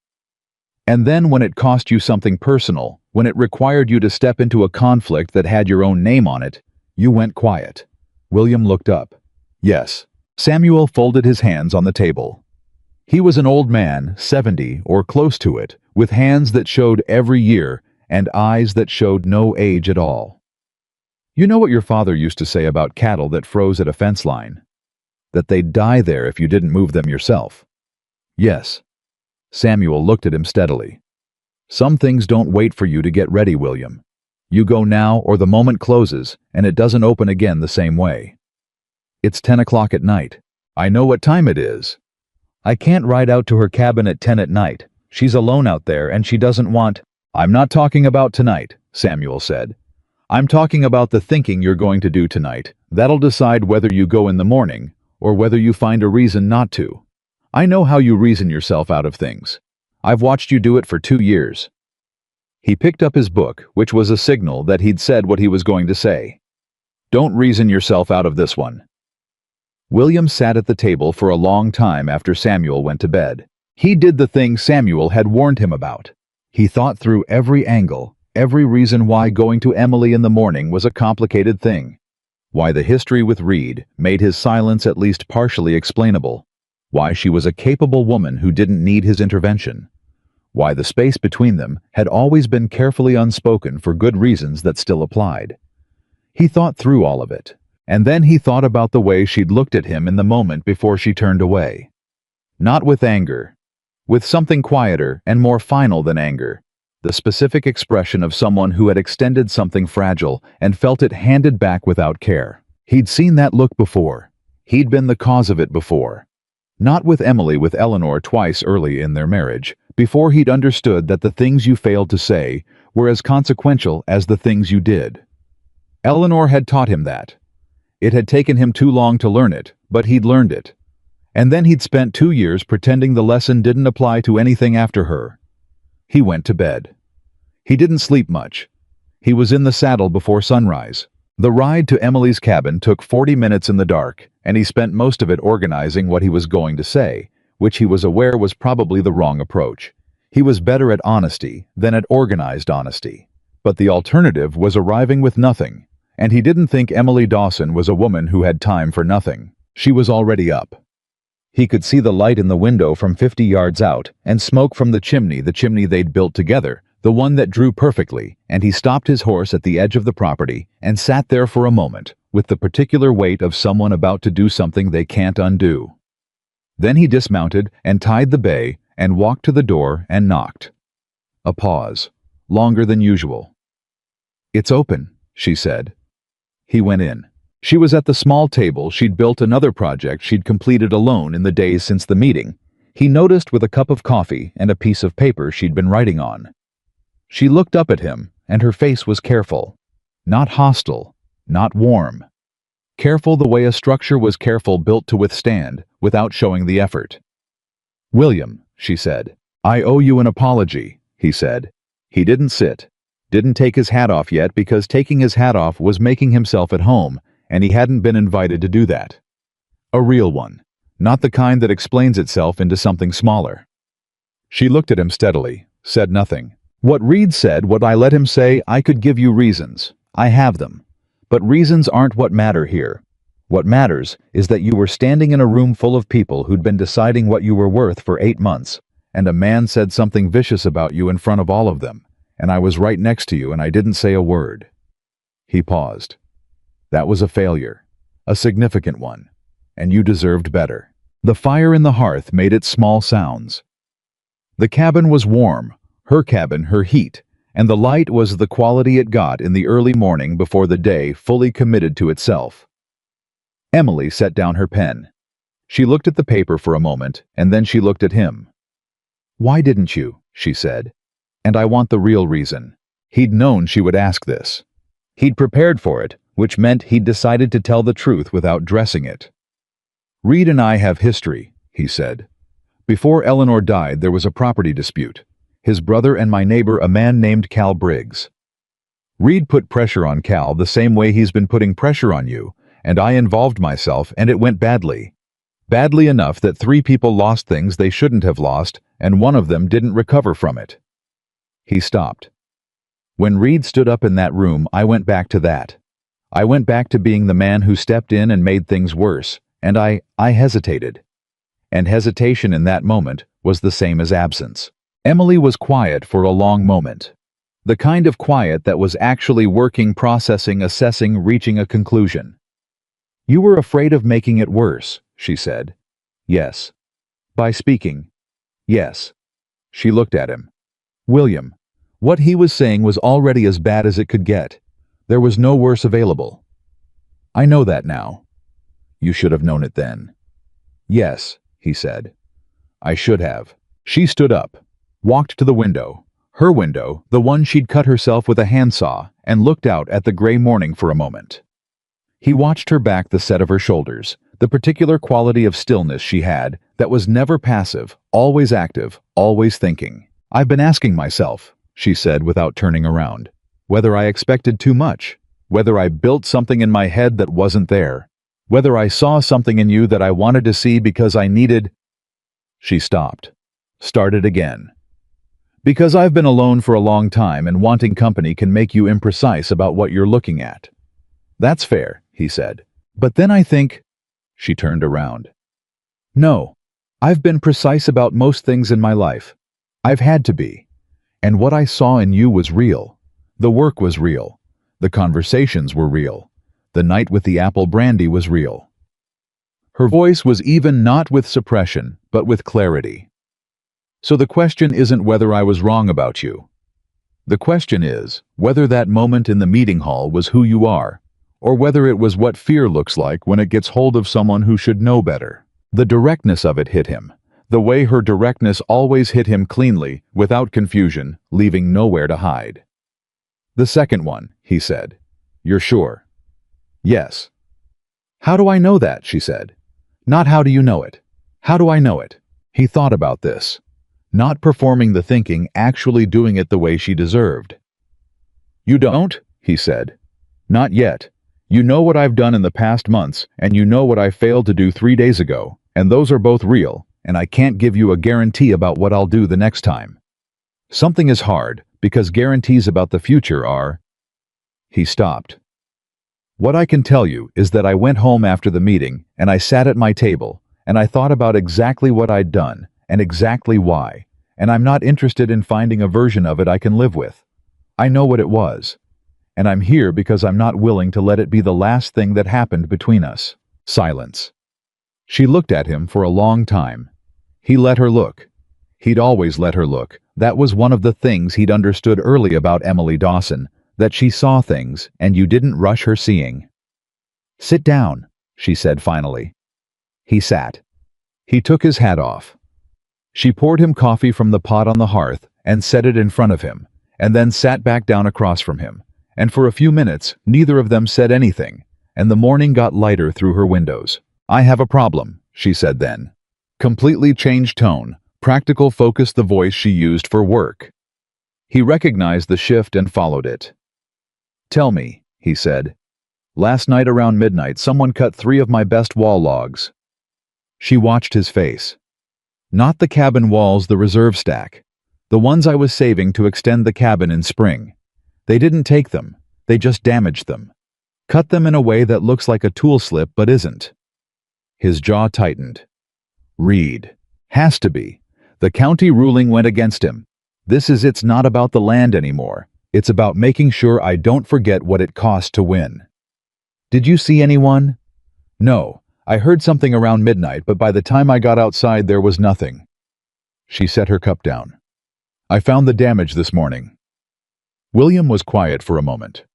And then when it cost you something personal, when it required you to step into a conflict that had your own name on it, you went quiet." William looked up. "Yes." Samuel folded his hands on the table. He was an old man, 70 or close to it, with hands that showed every year and eyes that showed no age at all. "You know what your father used to say about cattle that froze at a fence line? That they'd die there if you didn't move them yourself." "Yes." Samuel looked at him steadily. Some things don't wait for you to get ready, William. You go now or the moment closes, and it doesn't open again the same way. It's 10 o'clock at night. I know what time it is. I can't ride out to her cabin at 10 at night. She's alone out there and she doesn't want— I'm not talking about tonight, Samuel said. I'm talking about the thinking you're going to do tonight. That'll decide whether you go in the morning or whether you find a reason not to. I know how you reason yourself out of things. I've watched you do it for 2 years. He picked up his book, which was a signal that he'd said what he was going to say. Don't reason yourself out of this one. William sat at the table for a long time after Samuel went to bed. He did the thing Samuel had warned him about. He thought through every angle, every reason why going to Emily in the morning was a complicated thing. Why the history with Reed made his silence at least partially explainable. Why she was a capable woman who didn't need his intervention. Why the space between them had always been carefully unspoken for good reasons that still applied. He thought through all of it, and then he thought about the way she'd looked at him in the moment before she turned away. Not with anger. With something quieter and more final than anger. The specific expression of someone who had extended something fragile and felt it handed back without care. He'd seen that look before. He'd been the cause of it before. Not with Emily, with Eleanor twice early in their marriage, before he'd understood that the things you failed to say were as consequential as the things you did. Eleanor had taught him that. It had taken him too long to learn it, but he'd learned it. And then he'd spent 2 years pretending the lesson didn't apply to anything after her. He went to bed. He didn't sleep much. He was in the saddle before sunrise. The ride to Emily's cabin took 40 minutes in the dark, and he spent most of it organizing what he was going to say, which he was aware was probably the wrong approach. He was better at honesty than at organized honesty. But the alternative was arriving with nothing, and he didn't think Emily Dawson was a woman who had time for nothing. She was already up. He could see the light in the window from 50 yards out, and smoke from the chimney they'd built together, the one that drew perfectly, and he stopped his horse at the edge of the property and sat there for a moment, with the particular weight of someone about to do something they can't undo. Then he dismounted and tied the bay and walked to the door and knocked. A pause, longer than usual. "It's open," she said. He went in. She was at the small table she'd built, another project she'd completed alone in the days since the meeting. He noticed, with a cup of coffee and a piece of paper she'd been writing on. She looked up at him, and her face was careful. Not hostile, not warm. Careful the way a structure was careful, built to withstand, without showing the effort. "William," she said. "I owe you an apology," he said. He didn't sit. Didn't take his hat off yet, because taking his hat off was making himself at home, and he hadn't been invited to do that. A real one. Not the kind that explains itself into something smaller. She looked at him steadily, said nothing. "What Reed said, what I let him say, I could give you reasons. I have them. But reasons aren't what matter here. What matters is that you were standing in a room full of people who'd been deciding what you were worth for 8 months, and a man said something vicious about you in front of all of them, and I was right next to you and I didn't say a word." He paused. "That was a failure. A significant one. And you deserved better." The fire in the hearth made its small sounds. The cabin was warm, her cabin, her heat, and the light was the quality it got in the early morning before the day fully committed to itself. Emily set down her pen. She looked at the paper for a moment, and then she looked at him. "Why didn't you?" she said. "And I want the real reason." He'd known she would ask this. He'd prepared for it, which meant he'd decided to tell the truth without dressing it. "Reed and I have history," he said. "Before Eleanor died, there was a property dispute. His brother and my neighbor, a man named Cal Briggs. Reed put pressure on Cal the same way he's been putting pressure on you, and I involved myself, and it went badly. Badly enough that 3 people lost things they shouldn't have lost, and one of them didn't recover from it." He stopped. "When Reed stood up in that room, I went back to that. I went back to being the man who stepped in and made things worse, and I hesitated. And hesitation in that moment was the same as absence." Emily was quiet for a long moment. The kind of quiet that was actually working, processing, assessing, reaching a conclusion. "You were afraid of making it worse," she said. "Yes." "By speaking?" "Yes." She looked at him. William. What he was saying was already as bad as it could get. There was no worse available. I know that now. You should have known it then. Yes, he said. I should have. She stood up, walked to the window, her window, the one she'd cut herself with a handsaw, and looked out at the gray morning for a moment. He watched her back, the set of her shoulders, the particular quality of stillness she had that was never passive, always active, always thinking. I've been asking myself, she said without turning around, whether I expected too much, whether I built something in my head that wasn't there, whether I saw something in you that I wanted to see because I needed... She stopped, started again. Because I've been alone for a long time and wanting company can make you imprecise about what you're looking at. That's fair, he said. But then I think... She turned around. No, I've been precise about most things in my life. I've had to be. And what I saw in you was real. The work was real. The conversations were real. The night with the apple brandy was real. Her voice was even, not with suppression, but with clarity. So the question isn't whether I was wrong about you. The question is whether that moment in the meeting hall was who you are, or whether it was what fear looks like when it gets hold of someone who should know better. The directness of it hit him, the way her directness always hit him, cleanly, without confusion, leaving nowhere to hide. The second one, he said. You're sure? Yes. How do I know that, she said. Not how do you know it. How do I know it? He thought about this. Not performing the thinking, actually doing it the way she deserved. You don't, he said. Not yet. You know what I've done in the past months, and you know what I failed to do 3 days ago, and those are both real, and I can't give you a guarantee about what I'll do the next time. Something is hard, because guarantees about the future are... He stopped. What I can tell you is that I went home after the meeting, and I sat at my table, and I thought about exactly what I'd done, and exactly why, and I'm not interested in finding a version of it I can live with. I know what it was. And I'm here because I'm not willing to let it be the last thing that happened between us. Silence. She looked at him for a long time. He let her look. He'd always let her look. That was one of the things he'd understood early about Emily Dawson, that she saw things, and you didn't rush her seeing. Sit down, she said finally. He sat. He took his hat off. She poured him coffee from the pot on the hearth and set it in front of him, and then sat back down across from him. And for a few minutes, neither of them said anything, and the morning got lighter through her windows. I have a problem, she said then. Completely changed tone, practical focus, the voice she used for work. He recognized the shift and followed it. Tell me, he said. Last night around midnight, someone cut 3 of my best wall logs. She watched his face. Not the cabin walls, the reserve stack. The ones I was saving to extend the cabin in spring. They didn't take them, they just damaged them. Cut them in a way that looks like a tool slip but isn't. His jaw tightened. Reed. Has to be. The county ruling went against him. It's not about the land anymore. It's about making sure I don't forget what it cost to win. Did you see anyone? No, I heard something around midnight, but by the time I got outside there was nothing. She set her cup down. I found the damage this morning. William was quiet for a moment.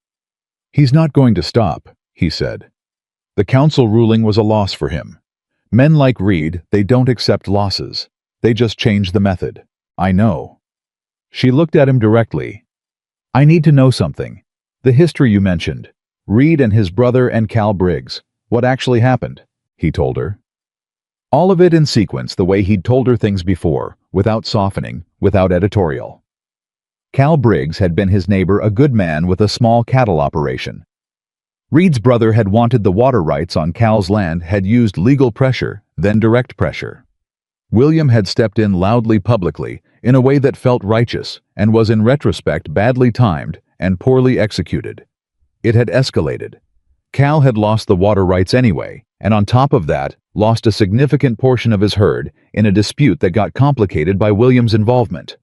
He's not going to stop, he said. The council ruling was a loss for him. Men like Reed, they don't accept losses. They just change the method. I know. She looked at him directly. I need to know something. The history you mentioned. Reed and his brother and Cal Briggs. What actually happened? He told her. All of it in sequence, the way he'd told her things before, without softening, without editorial. Cal Briggs had been his neighbor, a good man with a small cattle operation. Reed's brother had wanted the water rights on Cal's land, had used legal pressure, then direct pressure. William had stepped in loudly publicly, in a way that felt righteous, and was in retrospect badly timed and poorly executed. It had escalated. Cal had lost the water rights anyway, and on top of that, lost a significant portion of his herd in a dispute that got complicated by William's involvement.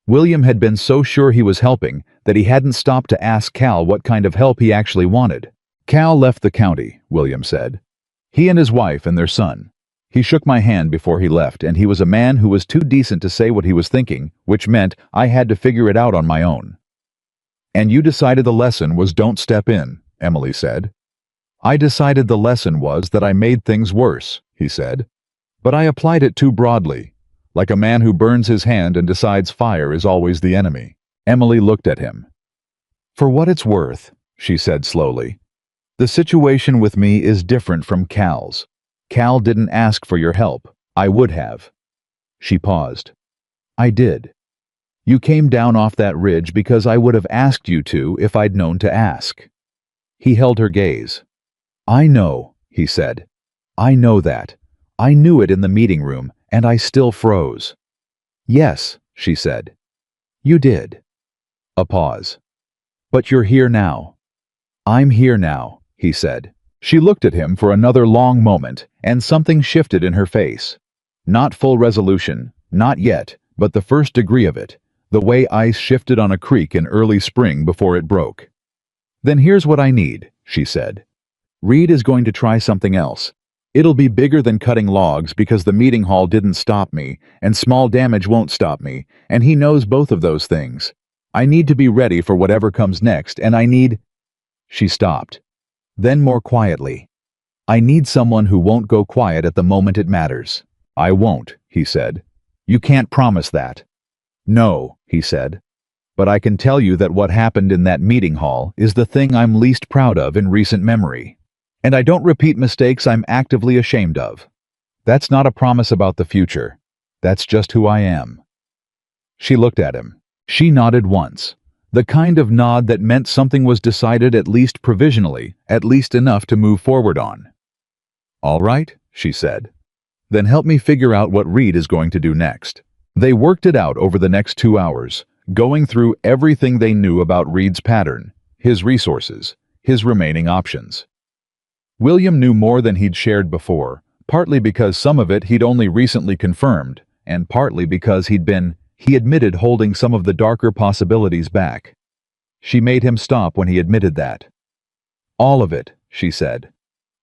William had been so sure he was helping that he hadn't stopped to ask Cal what kind of help he actually wanted. Cal left the county, William said. He and his wife and their son. He shook my hand before he left, and he was a man who was too decent to say what he was thinking, which meant I had to figure it out on my own. "And you decided the lesson was don't step in," Emily said. "I decided the lesson was that I made things worse," he said. "But I applied it too broadly, like a man who burns his hand and decides fire is always the enemy." Emily looked at him. "For what it's worth," she said slowly, "the situation with me is different from Cal's. Cal didn't ask for your help. I would have." She paused. "I did. You came down off that ridge because I would have asked you to if I'd known to ask." He held her gaze. "I know," he said. "I know that. I knew it in the meeting room, and I still froze." "Yes," she said. "You did." A pause. "But you're here now." "I'm here now," he said. She looked at him for another long moment, and something shifted in her face. Not full resolution, not yet, but the first degree of it, the way ice shifted on a creek in early spring before it broke. "Then here's what I need," she said. "Reed is going to try something else. It'll be bigger than cutting logs because the meeting hall didn't stop me, and small damage won't stop me, and he knows both of those things. I need to be ready for whatever comes next, and I need—" She stopped. Then more quietly, "I need someone who won't go quiet at the moment it matters." "I won't," he said. "You can't promise that." "No," he said. "But I can tell you that what happened in that meeting hall is the thing I'm least proud of in recent memory. And I don't repeat mistakes I'm actively ashamed of. That's not a promise about the future. That's just who I am." She looked at him. She nodded once. The kind of nod that meant something was decided at least provisionally, at least enough to move forward on. "All right," she said. "Then help me figure out what Reed is going to do next." They worked it out over the next 2 hours, going through everything they knew about Reed's pattern, his resources, his remaining options. William knew more than he'd shared before, partly because some of it he'd only recently confirmed, and partly because he admitted holding some of the darker possibilities back. She made him stop when he admitted that. "All of it," she said.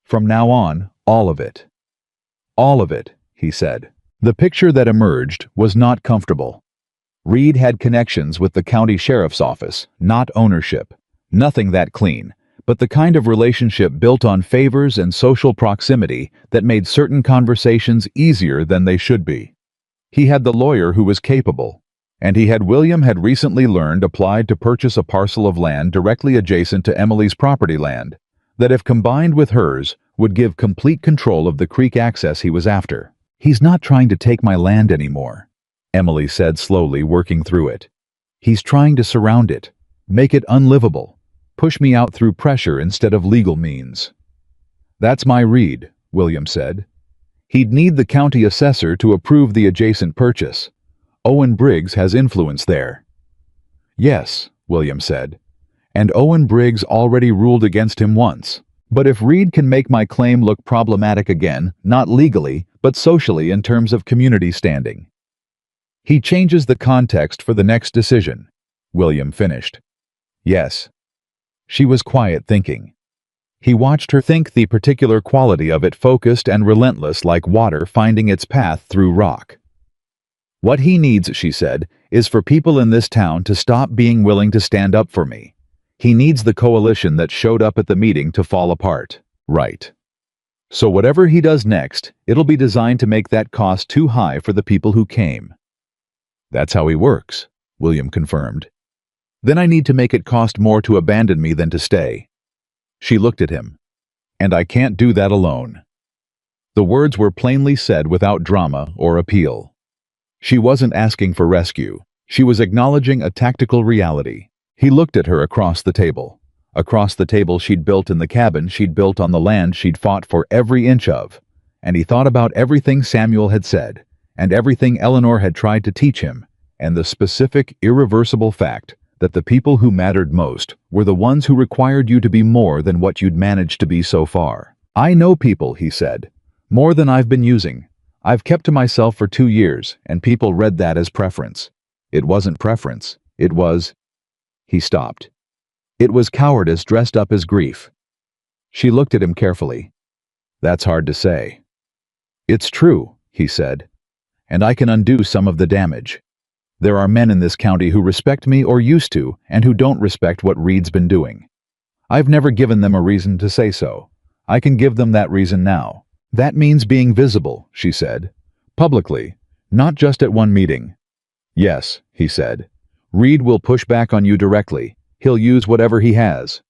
"From now on, all of it." "All of it," he said. The picture that emerged was not comfortable. Reed had connections with the county sheriff's office, not ownership. Nothing that clean, but the kind of relationship built on favors and social proximity that made certain conversations easier than they should be. He had the lawyer who was capable, and William had recently learned applied to purchase a parcel of land directly adjacent to Emily's property land, that if combined with hers, would give complete control of the creek access he was after. "He's not trying to take my land anymore," Emily said slowly, working through it. "He's trying to surround it, make it unlivable, push me out through pressure instead of legal means." "That's my Reed," William said. "He'd need the county assessor to approve the adjacent purchase. Owen Briggs has influence there." "Yes," William said. "And Owen Briggs already ruled against him once. But if Reed can make my claim look problematic again, not legally, but socially in terms of community standing." "He changes the context for the next decision," William finished. "Yes." She was quiet, thinking. He watched her think, the particular quality of it focused and relentless like water finding its path through rock. "What he needs," she said, "is for people in this town to stop being willing to stand up for me. He needs the coalition that showed up at the meeting to fall apart." "Right. So whatever he does next, it'll be designed to make that cost too high for the people who came." "That's how he works," William confirmed. "Then I need to make it cost more to abandon me than to stay." She looked at him. "And I can't do that alone." The words were plainly said without drama or appeal. She wasn't asking for rescue. She was acknowledging a tactical reality. He looked at her across the table she'd built in the cabin she'd built on the land she'd fought for every inch of, and he thought about everything Samuel had said, and everything Eleanor had tried to teach him, and the specific, irreversible fact that the people who mattered most were the ones who required you to be more than what you'd managed to be so far. "I know people," he said, "more than I've been using. I've kept to myself for 2 years, and people read that as preference. It wasn't preference, it was—" He stopped. "It was cowardice dressed up as grief." She looked at him carefully. "That's hard to say." It's true, he said. And I can undo some of the damage. There are men in this county who respect me or used to, and who don't respect what Reed's been doing. I've never given them a reason to say so. I can give them that reason now. That means being visible, she said. Publicly, not just at one meeting. Yes, he said. Reed will push back on you directly. He'll use whatever he has.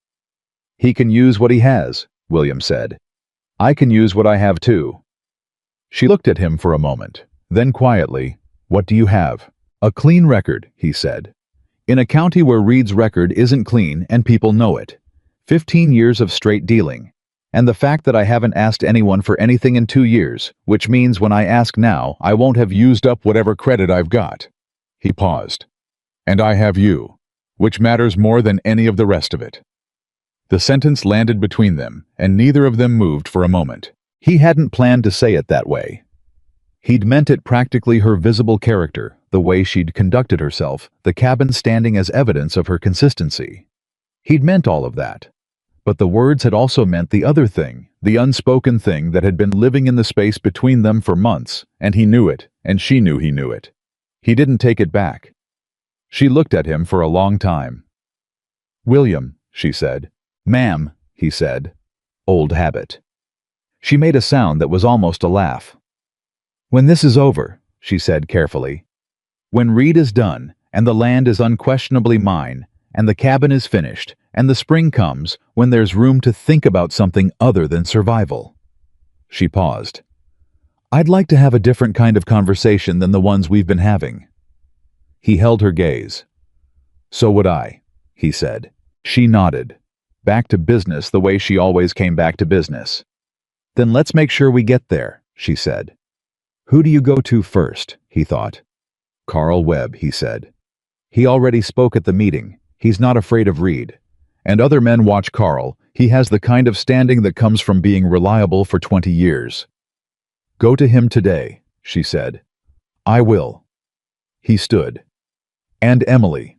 He can use what he has, William said. I can use what I have too. She looked at him for a moment. Then quietly, what do you have? A clean record, he said. In a county where Reed's record isn't clean and people know it. 15 years of straight dealing. And the fact that I haven't asked anyone for anything in 2 years, which means when I ask now, I won't have used up whatever credit I've got. He paused. And I have you, which matters more than any of the rest of it. The sentence landed between them, and neither of them moved for a moment. He hadn't planned to say it that way. He'd meant it practically her visible character, the way she'd conducted herself, the cabin standing as evidence of her consistency. He'd meant all of that. But the words had also meant the other thing, the unspoken thing that had been living in the space between them for months, and he knew it, and she knew he knew it. He didn't take it back. She looked at him for a long time. William, she said. Ma'am, he said. Old habit. She made a sound that was almost a laugh. When this is over, she said carefully. When Reed is done, and the land is unquestionably mine, and the cabin is finished, and the spring comes when there's room to think about something other than survival. She paused. I'd like to have a different kind of conversation than the ones we've been having. He held her gaze. So would I, he said. She nodded. Back to business the way she always came back to business. Then let's make sure we get there, she said. Who do you go to first, he thought. Carl Webb, he said. He already spoke at the meeting. He's not afraid of Reed. And other men watch Carl. He has the kind of standing that comes from being reliable for 20 years. Go to him today, she said. I will. He stood. And Emily.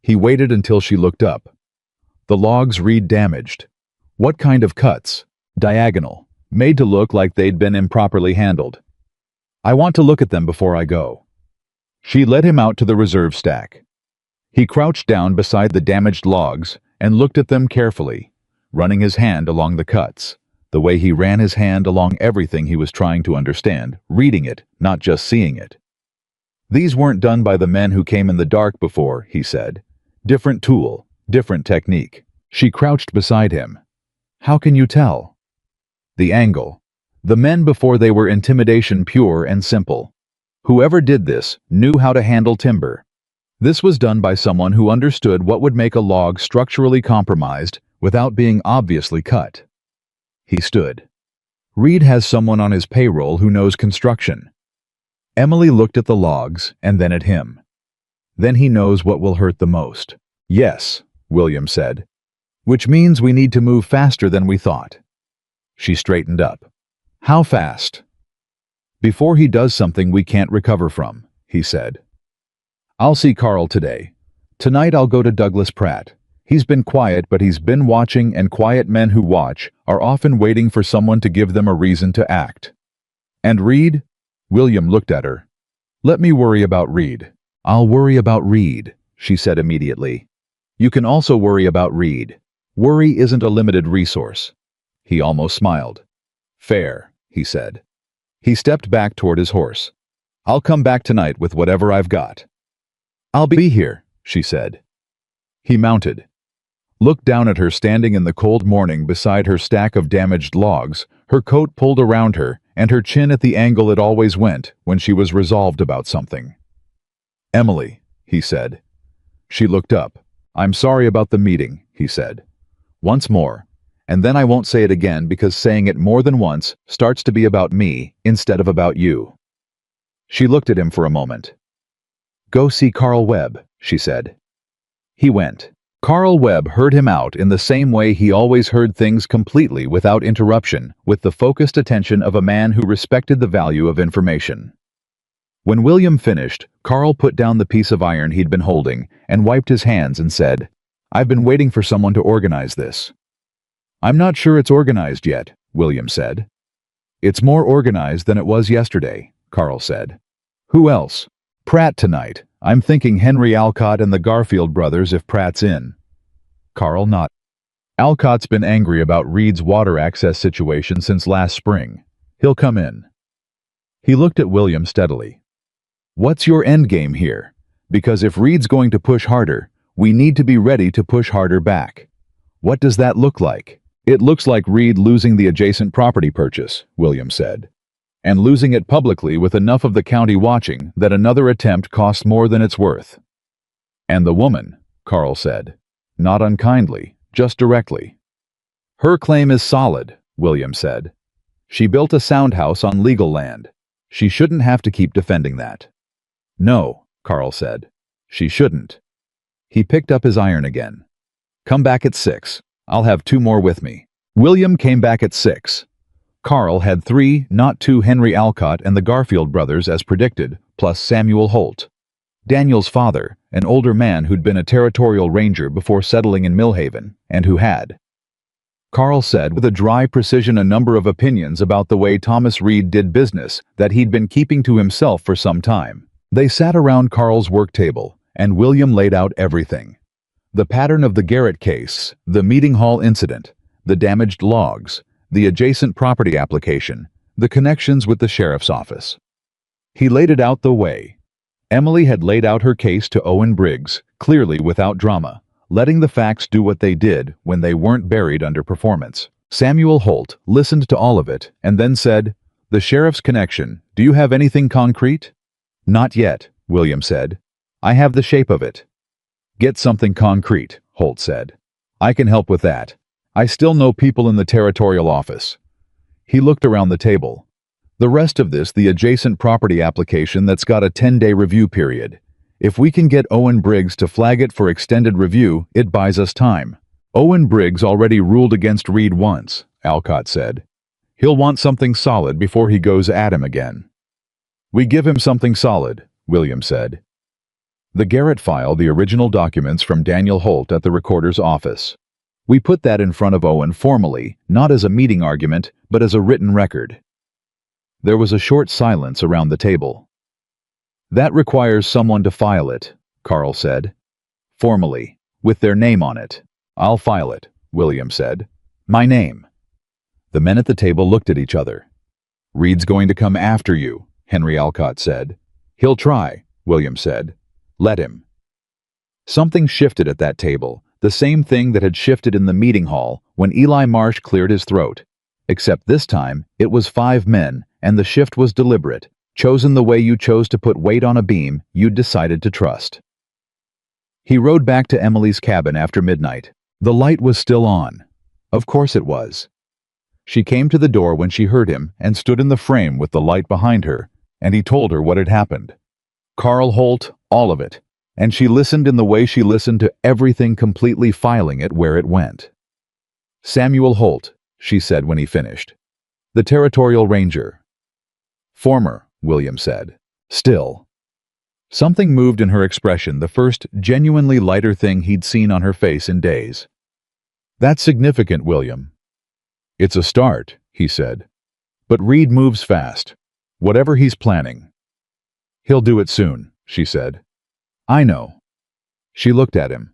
He waited until she looked up. The logs Reed damaged. What kind of cuts? Diagonal. Made to look like they'd been improperly handled. I want to look at them before I go. She led him out to the reserve stack. He crouched down beside the damaged logs and looked at them carefully, running his hand along the cuts, the way he ran his hand along everything he was trying to understand, reading it, not just seeing it. These weren't done by the men who came in the dark before, he said. Different tool, different technique. She crouched beside him. How can you tell? The angle. The men before they were intimidation pure and simple. Whoever did this knew how to handle timber. This was done by someone who understood what would make a log structurally compromised without being obviously cut. He stood. Reed has someone on his payroll who knows construction. Emily looked at the logs and then at him. Then he knows what will hurt the most. Yes, William said. Which means we need to move faster than we thought. She straightened up. How fast? Before he does something we can't recover from, he said. I'll see Carl today. Tonight I'll go to Douglas Pratt. He's been quiet, but he's been watching, and quiet men who watch are often waiting for someone to give them a reason to act. And Reed? William looked at her. Let me worry about Reed. I'll worry about Reed, she said immediately. You can also worry about Reed. Worry isn't a limited resource. He almost smiled. Fair, he said. He stepped back toward his horse. I'll come back tonight with whatever I've got. I'll be here, she said. He mounted. Looked down at her standing in the cold morning beside her stack of damaged logs, her coat pulled around her, and her chin at the angle it always went when she was resolved about something. Emily, he said. She looked up. I'm sorry about the meeting, he said. Once more, and then I won't say it again because saying it more than once starts to be about me instead of about you. She looked at him for a moment. Go see Carl Webb, she said. He went. Carl Webb heard him out in the same way he always heard things completely without interruption, with the focused attention of a man who respected the value of information. When William finished, Carl put down the piece of iron he'd been holding and wiped his hands and said, I've been waiting for someone to organize this. I'm not sure it's organized yet, William said. It's more organized than it was yesterday, Carl said. Who else? Pratt tonight. I'm thinking Henry Alcott and the Garfield brothers if Pratt's in. Carl nodded. Alcott's been angry about Reed's water access situation since last spring. He'll come in. He looked at William steadily. What's your endgame here? Because if Reed's going to push harder, we need to be ready to push harder back. What does that look like? It looks like Reed losing the adjacent property purchase, William said. And losing it publicly with enough of the county watching that another attempt costs more than it's worth. And the woman, Carl said. Not unkindly, just directly. Her claim is solid, William said. She built a sound house on legal land. She shouldn't have to keep defending that. No, Carl said. She shouldn't. He picked up his iron again. Come back at 6. I'll have 2 more with me. William came back at 6. Carl had 3, not 2 Henry Alcott and the Garfield brothers as predicted, plus Samuel Holt. Daniel's father, an older man who'd been a territorial ranger before settling in Millhaven, and who had. Carl said with a dry precision a number of opinions about the way Thomas Reed did business that he'd been keeping to himself for some time. They sat around Carl's work table, and William laid out everything. The pattern of the Garrett case, the meeting hall incident, the damaged logs, the adjacent property application, the connections with the sheriff's office. He laid it out the way. Emily had laid out her case to Owen Briggs, clearly without drama, letting the facts do what they did when they weren't buried under performance. Samuel Holt listened to all of it and then said, "The sheriff's connection, do you have anything concrete?" "Not yet," William said. "I have the shape of it." "Get something concrete," Holt said. "I can help with that. I still know people in the territorial office." He looked around the table. The rest of this, the adjacent property application that's got a 10-day review period. If we can get Owen Briggs to flag it for extended review, it buys us time. Owen Briggs already ruled against Reed once, Alcott said. He'll want something solid before he goes at him again. We give him something solid, William said. The Garrett file, the original documents from Daniel Holt at the recorder's office. We put that in front of Owen formally, not as a meeting argument, but as a written record. There was a short silence around the table. That requires someone to file it, Carl said. Formally, with their name on it. I'll file it, William said. My name. The men at the table looked at each other. Reed's going to come after you, Henry Alcott said. He'll try, William said. Let him. Something shifted at that table, the same thing that had shifted in the meeting hall when Eli Marsh cleared his throat. Except this time, it was 5 men, and the shift was deliberate, chosen the way you chose to put weight on a beam you'd decided to trust. He rode back to Emily's cabin after midnight. The light was still on. Of course it was. She came to the door when she heard him and stood in the frame with the light behind her, and he told her what had happened. Carl Holt, all of it, and she listened in the way she listened to everything, completely filing it where it went. Samuel Holt, she said when he finished. The territorial ranger. Former, William said. Still. Something moved in her expression, the first genuinely lighter thing he'd seen on her face in days. That's significant, William. It's a start, he said. But Reed moves fast. Whatever he's planning. He'll do it soon, she said. I know. She looked at him.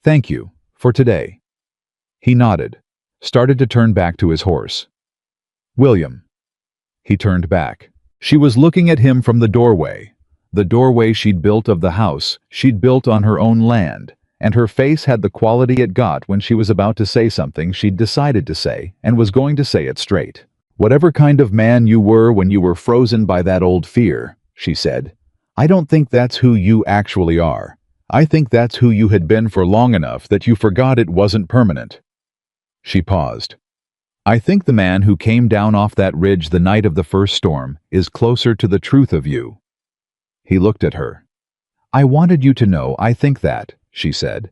Thank you, for today. He nodded, started to turn back to his horse. William. He turned back. She was looking at him from the doorway she'd built of the house she'd built on her own land, and her face had the quality it got when she was about to say something she'd decided to say and was going to say it straight. Whatever kind of man you were when you were frozen by that old fear, she said, I don't think that's who you actually are. I think that's who you had been for long enough that you forgot it wasn't permanent. She paused. I think the man who came down off that ridge the night of the first storm is closer to the truth of you. He looked at her. I wanted you to know I think that, she said.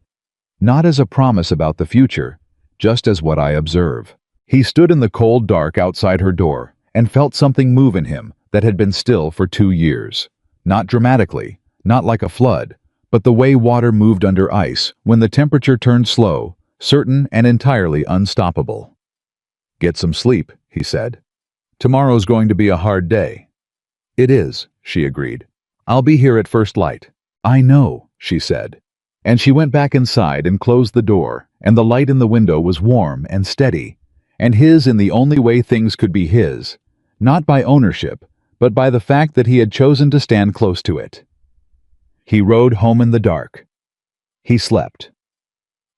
Not as a promise about the future, just as what I observe. He stood in the cold dark outside her door and felt something move in him that had been still for 2 years. Not dramatically, not like a flood, but the way water moved under ice when the temperature turned slow, certain and entirely unstoppable. Get some sleep, he said. Tomorrow's going to be a hard day. It is, she agreed. I'll be here at first light. I know, she said. And she went back inside and closed the door, and the light in the window was warm and steady, and his in the only way things could be his, not by ownership, but by the fact that he had chosen to stand close to it. He rode home in the dark. He slept.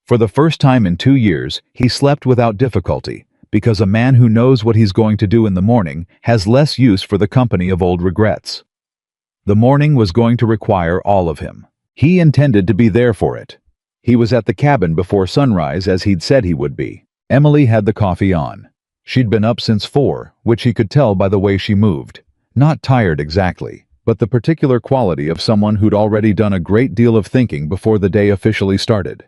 For the first time in 2 years, he slept without difficulty, because a man who knows what he's going to do in the morning has less use for the company of old regrets. The morning was going to require all of him. He intended to be there for it. He was at the cabin before sunrise as he'd said he would be. Emily had the coffee on. She'd been up since 4, which he could tell by the way she moved. Not tired exactly, but the particular quality of someone who'd already done a great deal of thinking before the day officially started.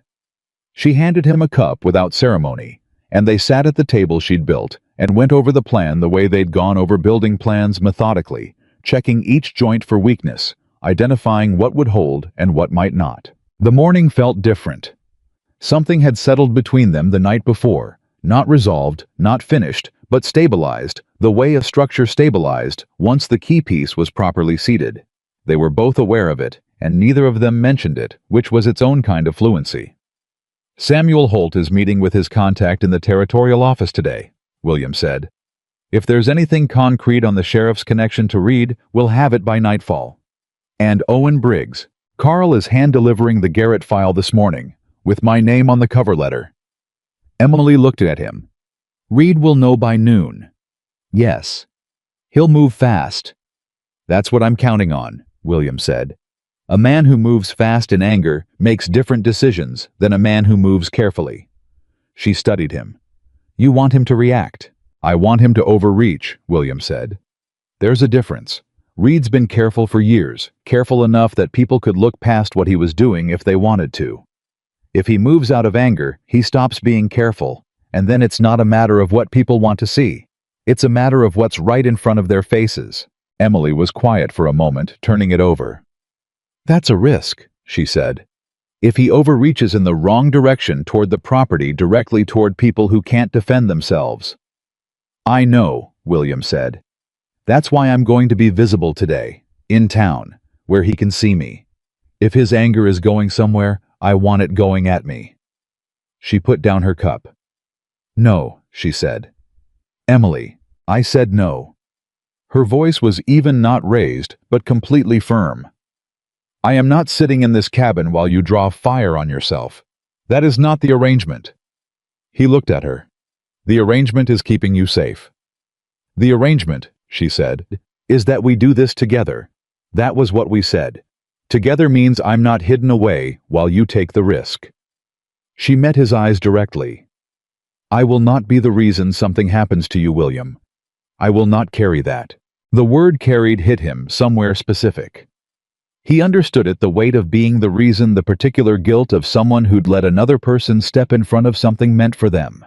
She handed him a cup without ceremony, and they sat at the table she'd built and went over the plan the way they'd gone over building plans methodically, checking each joint for weakness, identifying what would hold and what might not. The morning felt different. Something had settled between them the night before, not resolved, not finished, but stabilized, the way a structure stabilized once the key piece was properly seated. They were both aware of it, and neither of them mentioned it, which was its own kind of fluency. Samuel Holt is meeting with his contact in the territorial office today, William said. If there's anything concrete on the sheriff's connection to Reed, we'll have it by nightfall. And Owen Briggs. Carl is hand-delivering the Garrett file this morning, with my name on the cover letter. Emily looked at him. Reed will know by noon. Yes. He'll move fast. That's what I'm counting on, William said. A man who moves fast in anger makes different decisions than a man who moves carefully. She studied him. You want him to react. I want him to overreach, William said. There's a difference. Reed's been careful for years, careful enough that people could look past what he was doing if they wanted to. If he moves out of anger, he stops being careful, and then it's not a matter of what people want to see. It's a matter of what's right in front of their faces. Emily was quiet for a moment, turning it over. That's a risk, she said. If he overreaches in the wrong direction toward the property directly toward people who can't defend themselves. I know, William said. That's why I'm going to be visible today, in town, where he can see me. If his anger is going somewhere, I want it going at me. She put down her cup. No, she said. Emily, I said no. Her voice was even not raised, but completely firm. I am not sitting in this cabin while you draw fire on yourself. That is not the arrangement. He looked at her. The arrangement is keeping you safe. The arrangement, she said, is that we do this together. That was what we said. Together means I'm not hidden away while you take the risk. She met his eyes directly. I will not be the reason something happens to you, William. I will not carry that. The word carried hit him somewhere specific. He understood it, the weight of being the reason, the particular guilt of someone who'd let another person step in front of something meant for them.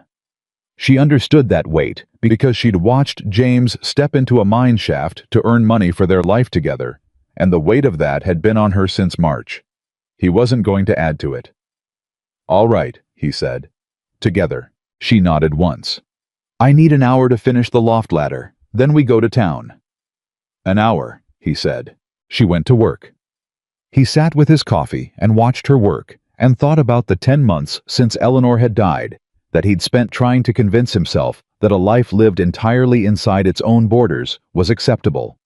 She understood that weight because she'd watched James step into a mine shaft to earn money for their life together, and the weight of that had been on her since March. He wasn't going to add to it. All right, he said. Together. She nodded once. I need an hour to finish the loft ladder, then we go to town. An hour, he said. She went to work. He sat with his coffee and watched her work and thought about the 10 months since Eleanor had died that he'd spent trying to convince himself that a life lived entirely inside its own borders was acceptable.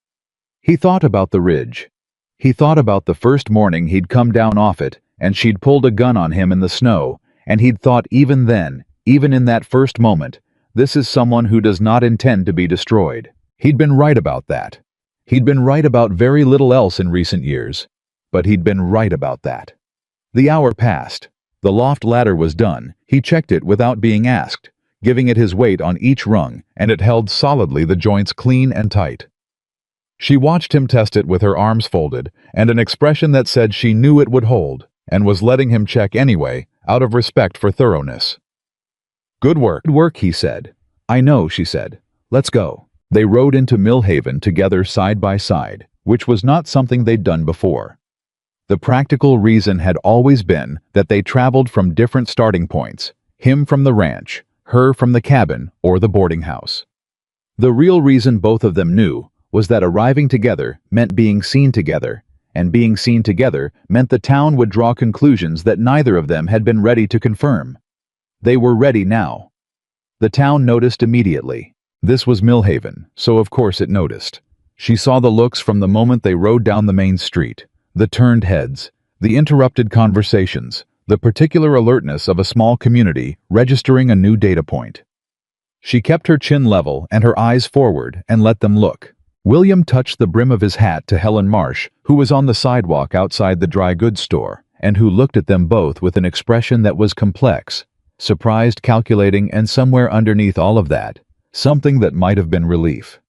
He thought about the ridge. He thought about the first morning he'd come down off it and she'd pulled a gun on him in the snow, and he'd thought even then, even in that first moment, this is someone who does not intend to be destroyed. He'd been right about that. He'd been right about very little else in recent years, but he'd been right about that. The hour passed. The loft ladder was done. He checked it without being asked, giving it his weight on each rung, and it held solidly, the joints clean and tight. She watched him test it with her arms folded and an expression that said she knew it would hold, and was letting him check anyway, out of respect for thoroughness. Good work, he said. I know, she said. Let's go. They rode into Millhaven together side by side, which was not something they'd done before. The practical reason had always been that they traveled from different starting points, him from the ranch, her from the cabin or the boarding house. The real reason both of them knew was that arriving together meant being seen together, and being seen together meant the town would draw conclusions that neither of them had been ready to confirm. They were ready now. The town noticed immediately. This was Millhaven, so of course it noticed. She saw the looks from the moment they rode down the main street, the turned heads, the interrupted conversations, the particular alertness of a small community registering a new data point. She kept her chin level and her eyes forward and let them look. William touched the brim of his hat to Helen Marsh, who was on the sidewalk outside the dry goods store, and who looked at them both with an expression that was complex, surprised, calculating, and somewhere underneath all of that, something that might have been relief.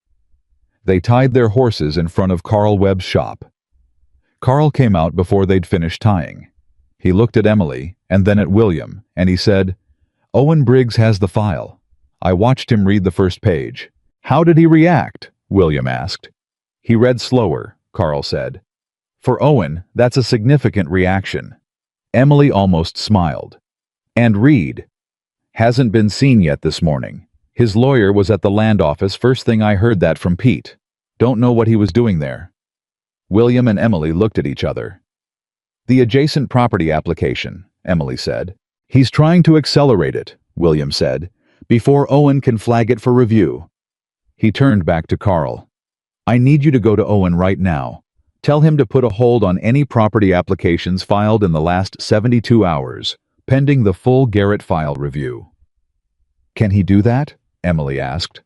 They tied their horses in front of Carl Webb's shop. Carl came out before they'd finished tying. He looked at Emily, and then at William, and he said, "Owen Briggs has the file. I watched him read the first page." "How did he react?" William asked. "He read slower," Carl said. "For Owen, that's a significant reaction." Emily almost smiled. "And Reed hasn't been seen yet this morning. His lawyer was at the land office first thing I heard that from Pete. Don't know what he was doing there." William and Emily looked at each other. "The adjacent property application," Emily said. "He's trying to accelerate it," William said, "before Owen can flag it for review." He turned back to Carl. "I need you to go to Owen right now. Tell him to put a hold on any property applications filed in the last 72 hours, pending the full Garrett file review." "Can he do that?" Emily asked.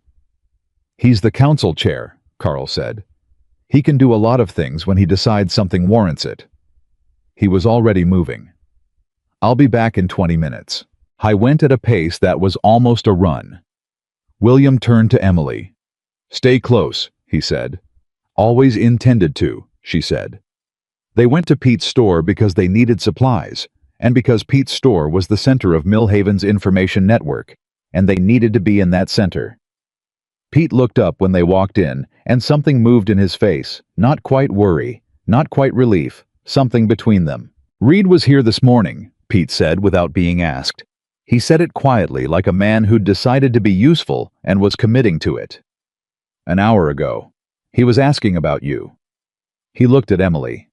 "He's the council chair," Carl said. "He can do a lot of things when he decides something warrants it." He was already moving. "I'll be back in 20 minutes. I went at a pace that was almost a run. William turned to Emily. "Stay close," he said. "Always intended to," she said. They went to Pete's store because they needed supplies, and because Pete's store was the center of Millhaven's information network, and they needed to be in that center. Pete looked up when they walked in, and something moved in his face, not quite worry, not quite relief, something between them. "Reed was here this morning," Pete said without being asked. He said it quietly, like a man who'd decided to be useful and was committing to it. "An hour ago. He was asking about you." He looked at Emily.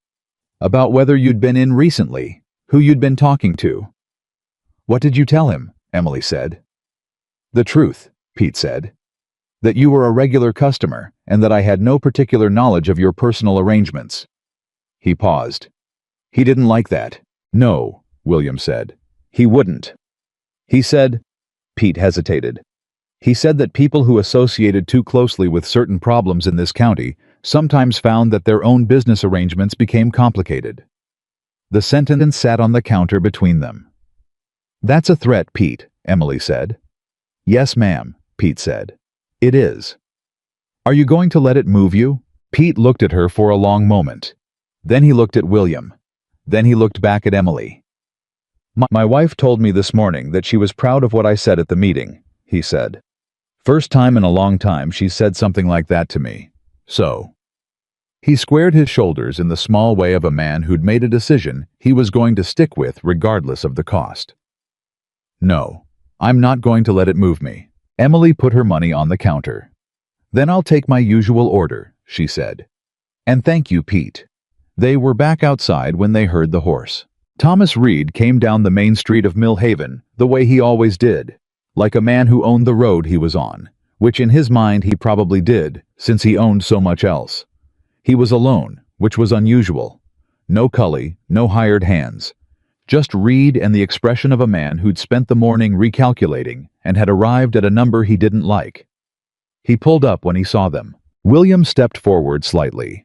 "About whether you'd been in recently, who you'd been talking to." "What did you tell him?" Emily said. "The truth," Pete said. "That you were a regular customer and that I had no particular knowledge of your personal arrangements." He paused. "He didn't like that." "No," William said. "He wouldn't." "He said," Pete hesitated. "He said that people who associated too closely with certain problems in this county sometimes found that their own business arrangements became complicated." The sentence sat on the counter between them. "That's a threat, Pete," Emily said. "Yes, ma'am," Pete said. "It is." "Are you going to let it move you?" Pete looked at her for a long moment. Then he looked at William. Then he looked back at Emily. My wife told me this morning that she was proud of what I said at the meeting," he said. "First time in a long time she's said something like that to me. So." He squared his shoulders in the small way of a man who'd made a decision he was going to stick with regardless of the cost. "No, I'm not going to let it move me." Emily put her money on the counter. "Then I'll take my usual order," she said. "And thank you, Pete." They were back outside when they heard the horse. Thomas Reed came down the main street of Millhaven the way he always did, like a man who owned the road he was on, which in his mind he probably did, since he owned so much else. He was alone, which was unusual. No Cully, no hired hands. Just Reed and the expression of a man who'd spent the morning recalculating and had arrived at a number he didn't like. He pulled up when he saw them. William stepped forward slightly.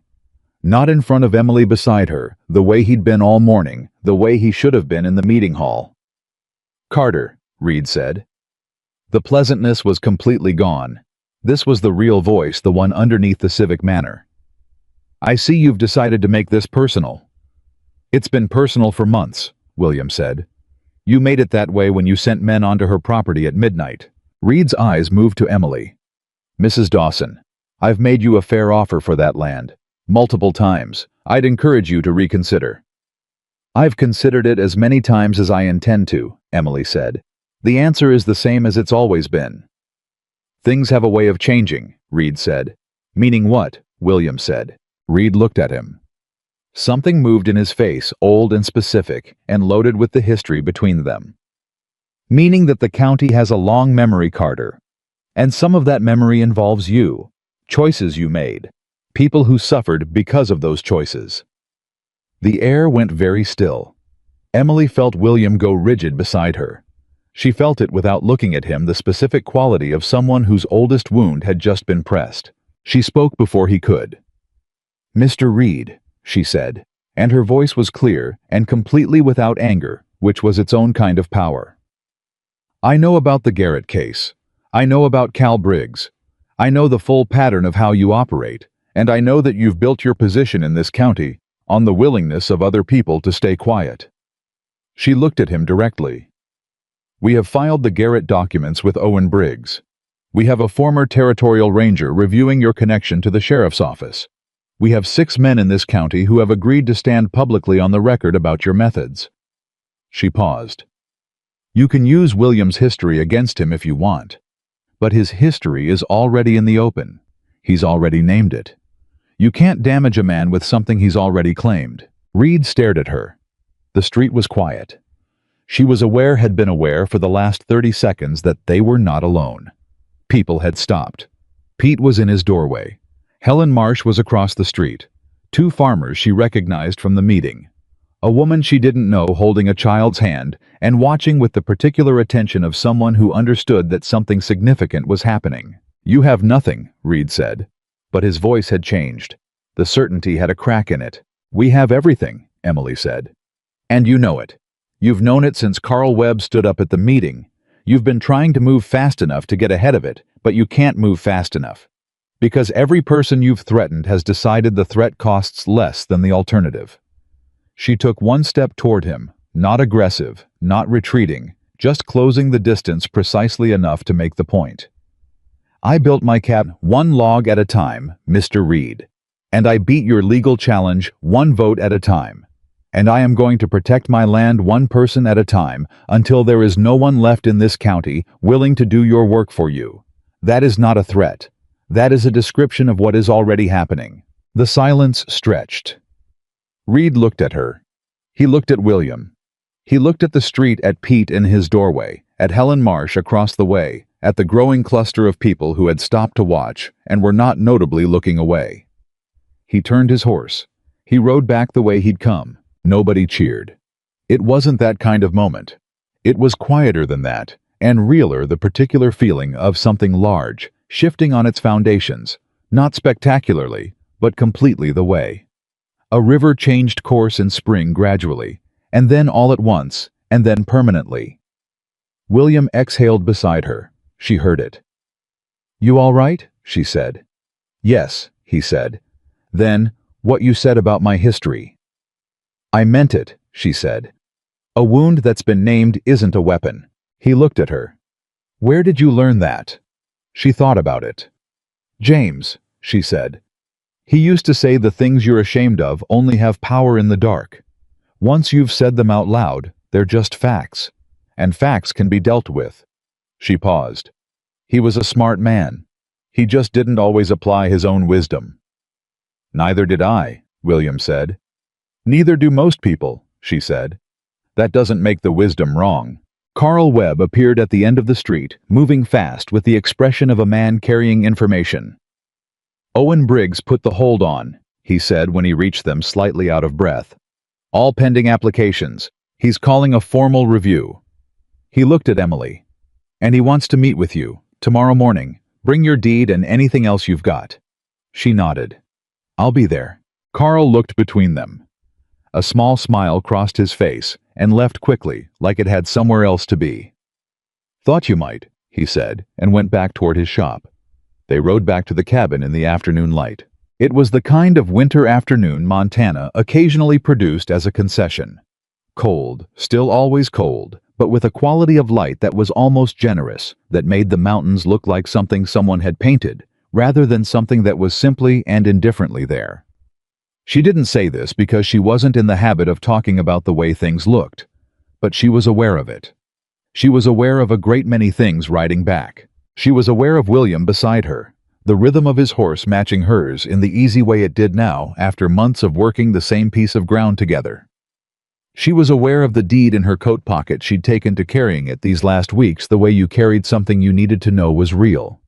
Not in front of Emily beside her, the way he'd been all morning, the way he should have been in the meeting hall. "Carter," Reed said. The pleasantness was completely gone. This was the real voice, the one underneath the civic manner. "I see you've decided to make this personal." "It's been personal for months," William said. "You made it that way when you sent men onto her property at midnight." Reed's eyes moved to Emily. "Mrs. Dawson, I've made you a fair offer for that land. Multiple times. I'd encourage you to reconsider." "I've considered it as many times as I intend to," Emily said. "The answer is the same as it's always been." Things have a way of changing, Reed said. Meaning what? William said. Reed looked at him. Something moved in his face, old and specific, and loaded with the history between them. Meaning that the county has a long memory, Carter. And some of that memory involves you. Choices you made. People who suffered because of those choices. The air went very still. Emily felt William go rigid beside her. She felt it without looking at him, the specific quality of someone whose oldest wound had just been pressed. She spoke before he could. "Mr. Reed," she said, and her voice was clear and completely without anger, which was its own kind of power. "I know about the Garrett case. I know about Cal Briggs. I know the full pattern of how you operate, and I know that you've built your position in this county on the willingness of other people to stay quiet." She looked at him directly. "We have filed the Garrett documents with Owen Briggs. We have a former territorial ranger reviewing your connection to the sheriff's office. We have 6 men in this county who have agreed to stand publicly on the record about your methods." She paused. "You can use William's history against him if you want. But his history is already in the open. He's already named it. You can't damage a man with something he's already claimed." Reed stared at her. The street was quiet. She had been aware for the last 30 seconds that they were not alone. People had stopped. Pete was in his doorway. Helen Marsh was across the street. 2 farmers she recognized from the meeting. A woman she didn't know holding a child's hand and watching with the particular attention of someone who understood that something significant was happening. "You have nothing," Reed said. But his voice had changed. The certainty had a crack in it. "We have everything," Emily said. "And you know it. You've known it since Carl Webb stood up at the meeting. You've been trying to move fast enough to get ahead of it, but you can't move fast enough. Because every person you've threatened has decided the threat costs less than the alternative." She took 1 step toward him, not aggressive, not retreating, just closing the distance precisely enough to make the point. "I built my cabin 1 log at a time, Mr. Reed. And I beat your legal challenge 1 vote at a time. And I am going to protect my land 1 person at a time until there is no one left in this county willing to do your work for you. That is not a threat. That is a description of what is already happening." The silence stretched. Reed looked at her. He looked at William. He looked at the street, at Pete in his doorway, at Helen Marsh across the way, at the growing cluster of people who had stopped to watch and were not notably looking away. He turned his horse. He rode back the way he'd come. Nobody cheered. It wasn't that kind of moment. It was quieter than that, and realer, the particular feeling of something large, shifting on its foundations, not spectacularly, but completely the way. A river changed course in spring gradually, and then all at once, and then permanently. William exhaled beside her. She heard it. "You all right?" she said. "Yes," he said. "Then, what you said about my history." "I meant it," she said. "A wound that's been named isn't a weapon." He looked at her. "Where did you learn that?" She thought about it. "James," she said. "He used to say the things you're ashamed of only have power in the dark. Once you've said them out loud, they're just facts. And facts can be dealt with." She paused. "He was a smart man. He just didn't always apply his own wisdom." "Neither did I," William said. "Neither do most people," she said. "That doesn't make the wisdom wrong." Carl Webb appeared at the end of the street, moving fast with the expression of a man carrying information. "Owen Briggs put the hold on," he said when he reached them, slightly out of breath. "All pending applications. He's calling a formal review." He looked at Emily. "And he wants to meet with you, tomorrow morning. Bring your deed and anything else you've got." She nodded. "I'll be there." Carl looked between them. A small smile crossed his face and left quickly, like it had somewhere else to be. "Thought you might," he said, and went back toward his shop. They rode back to the cabin in the afternoon light. It was the kind of winter afternoon Montana occasionally produced as a concession. Cold, still always cold, but with a quality of light that was almost generous, that made the mountains look like something someone had painted, rather than something that was simply and indifferently there. She didn't say this because she wasn't in the habit of talking about the way things looked, but she was aware of it. She was aware of a great many things riding back. She was aware of William beside her, the rhythm of his horse matching hers in the easy way it did now after months of working the same piece of ground together. She was aware of the deed in her coat pocket she'd taken to carrying it these last weeks the way you carried something you needed to know was real.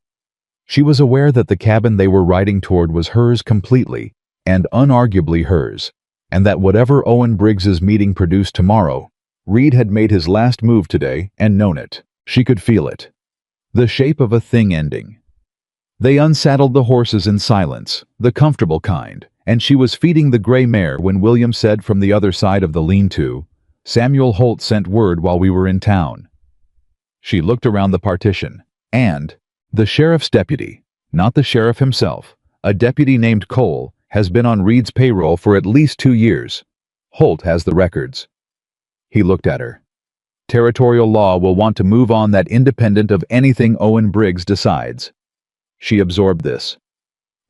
She was aware that the cabin they were riding toward was hers completely, and unarguably hers, and that whatever Owen Briggs's meeting produced tomorrow, Reed had made his last move today and known it. She could feel it. The shape of a thing ending. They unsaddled the horses in silence, the comfortable kind, and she was feeding the gray mare when William said from the other side of the lean-to, "Samuel Holt sent word while we were in town." She looked around the partition, and the sheriff's deputy, not the sheriff himself, a deputy named Cole, has been on Reed's payroll for at least 2 years. Holt has the records. He looked at her. Territorial law will want to move on that independent of anything Owen Briggs decides. She absorbed this.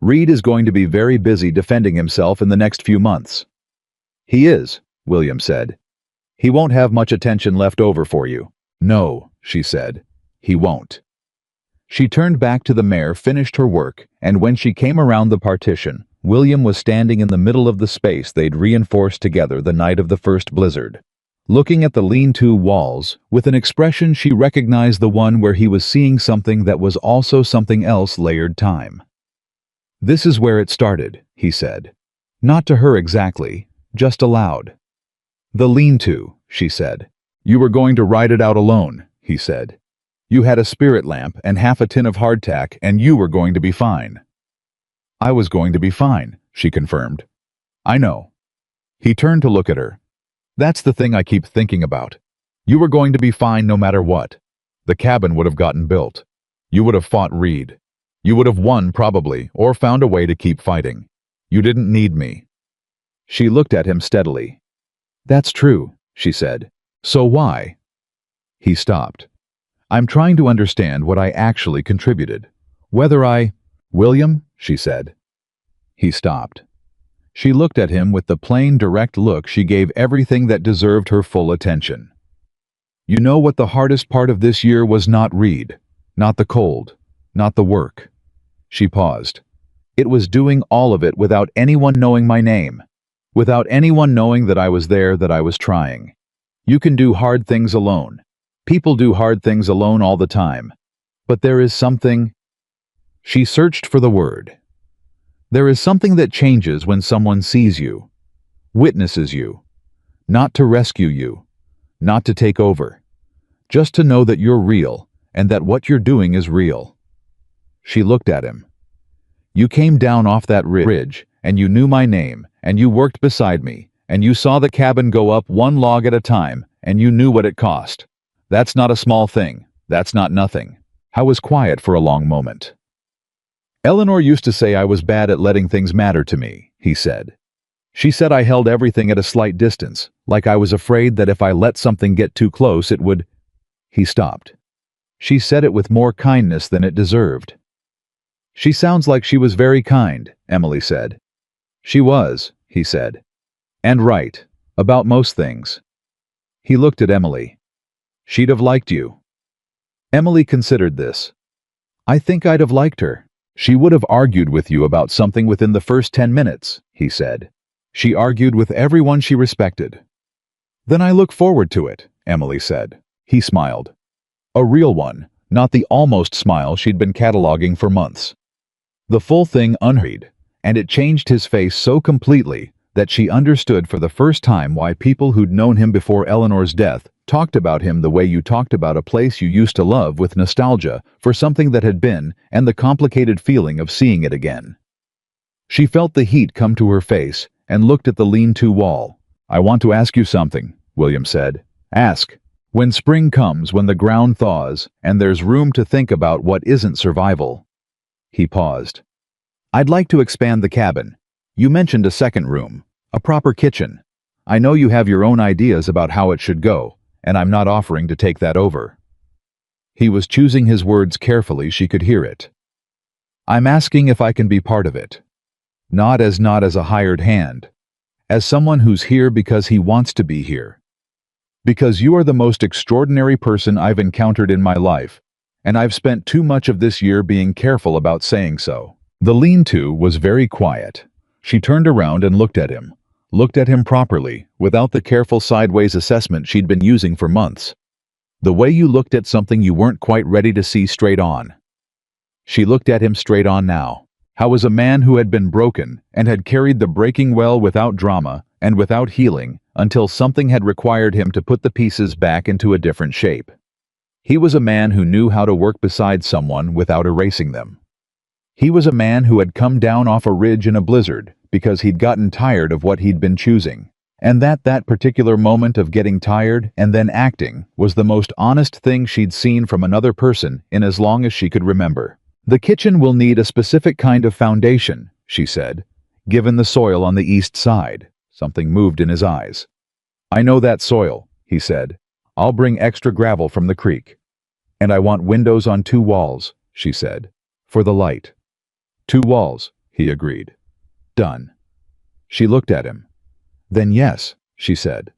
Reed is going to be very busy defending himself in the next few months. He is, William said. He won't have much attention left over for you. No, she said. He won't. She turned back to the mare, finished her work, and when she came around the partition, William was standing in the middle of the space they'd reinforced together the night of the first blizzard, looking at the lean-to walls with an expression she recognized, the one where he was seeing something that was also something else, layered time. "This is where it started," he said. Not to her exactly, just aloud. "The lean-to," she said. "You were going to ride it out alone," he said. "You had a spirit lamp and half a tin of hardtack, and you were going to be fine." "I was going to be fine," she confirmed. "I know." He turned to look at her. "That's the thing I keep thinking about. You were going to be fine no matter what. The cabin would have gotten built. You would have fought Reed. You would have won probably, or found a way to keep fighting. You didn't need me." She looked at him steadily. "That's true," she said. "So why?" He stopped. "I'm trying to understand what I actually contributed. Whether I—" "William," she said. He stopped. She looked at him with the plain, direct look she gave everything that deserved her full attention. "You know what the hardest part of this year was? Not Reed, not the cold, not the work." She paused. "It was doing all of it without anyone knowing my name, without anyone knowing that I was there, that I was trying. You can do hard things alone. People do hard things alone all the time. But there is something—" She searched for the word. "There is something that changes when someone sees you, witnesses you, not to rescue you, not to take over, just to know that you're real and that what you're doing is real." She looked at him. "You came down off that ridge, and you knew my name, and you worked beside me, and you saw the cabin go up one log at a time, and you knew what it cost. That's not a small thing. That's not nothing." I was quiet for a long moment. "Eleanor used to say I was bad at letting things matter to me," he said. "She said I held everything at a slight distance, like I was afraid that if I let something get too close it would—" He stopped. She said it with more kindness than it deserved. "She sounds like she was very kind," Emily said. "She was," he said. "And right. About most things." He looked at Emily. "She'd have liked you." Emily considered this. "I think I'd have liked her. She would have argued with you about something within the first 10 minutes, he said. She argued with everyone she respected. "Then I look forward to it," Emily said. He smiled. A real one, not the almost smile she'd been cataloging for months. The full thing unhurried, and it changed his face so completely that she understood for the first time why people who'd known him before Eleanor's death talked about him the way you talked about a place you used to love, with nostalgia for something that had been and the complicated feeling of seeing it again. She felt the heat come to her face and looked at the lean-to wall. "I want to ask you something," William said. "Ask. When spring comes, when the ground thaws, and there's room to think about what isn't survival." He paused. "I'd like to expand the cabin. You mentioned a second room, a proper kitchen. I know you have your own ideas about how it should go, and I'm not offering to take that over." He was choosing his words carefully, she could hear it. "I'm asking if I can be part of it. Not as a hired hand. As someone who's here because he wants to be here. Because you are the most extraordinary person I've encountered in my life, And I've spent too much of this year being careful about saying so. The lean-to was very quiet. She turned around and looked at him properly, without the careful sideways assessment she'd been using for months. The way you looked at something you weren't quite ready to see straight on. She looked at him straight on now. How was a man who had been broken and had carried the breaking well without drama and without healing until something had required him to put the pieces back into a different shape. He was a man who knew how to work beside someone without erasing them. He was a man who had come down off a ridge in a blizzard because he'd gotten tired of what he'd been choosing, and that particular moment of getting tired and then acting was the most honest thing she'd seen from another person in as long as she could remember. The kitchen will need a specific kind of foundation, she said, given the soil on the east side. Something moved in his eyes. I know that soil, he said. I'll bring extra gravel from the creek. And I want windows on 2 walls, she said, for the light. 2 walls, he agreed. Done. She looked at him. Then yes, she said.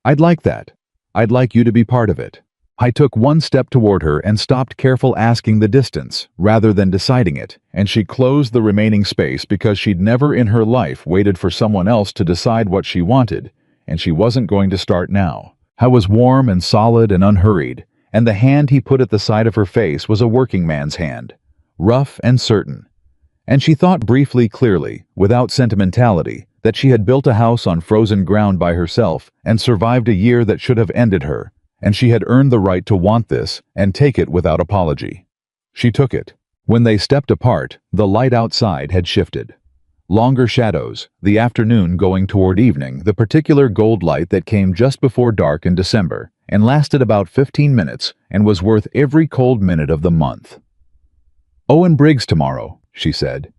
I'd like that. I'd like you to be part of it. I took 1 step toward her and stopped careful asking the distance, rather than deciding it, and she closed the remaining space because she'd never in her life waited for someone else to decide what she wanted, and she wasn't going to start now. I was warm and solid and unhurried, and the hand he put at the side of her face was a working man's hand, rough and certain. And she thought briefly, clearly, without sentimentality, that she had built a house on frozen ground by herself and survived a year that should have ended her, and she had earned the right to want this and take it without apology. She took it. When they stepped apart, the light outside had shifted. Longer shadows, the afternoon going toward evening, the particular gold light that came just before dark in December and lasted about 15 minutes and was worth every cold minute of the month. Owen Briggs tomorrow, she said.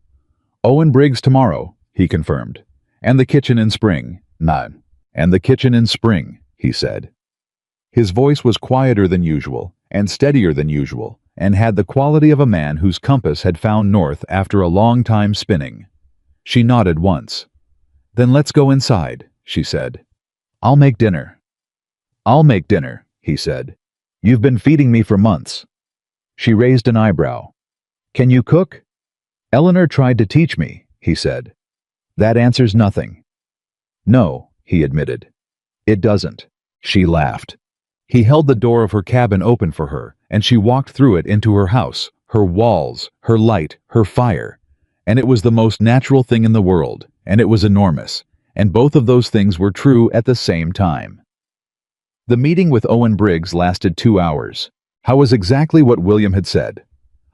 Owen Briggs tomorrow, he confirmed. And the kitchen in spring. None. And the kitchen in spring, he said. His voice was quieter than usual and steadier than usual and had the quality of a man whose compass had found north after a long time spinning. She nodded once. Then let's go inside, she said. I'll make dinner. I'll make dinner, he said. You've been feeding me for months. She raised an eyebrow. Can you cook? Eleanor tried to teach me, he said. That answers nothing. No, he admitted. It doesn't. She laughed. He held the door of her cabin open for her, and she walked through it into her house, her walls, her light, her fire. And it was the most natural thing in the world, and it was enormous, and both of those things were true at the same time. The meeting with Owen Briggs lasted 2 hours. How was exactly what William had said.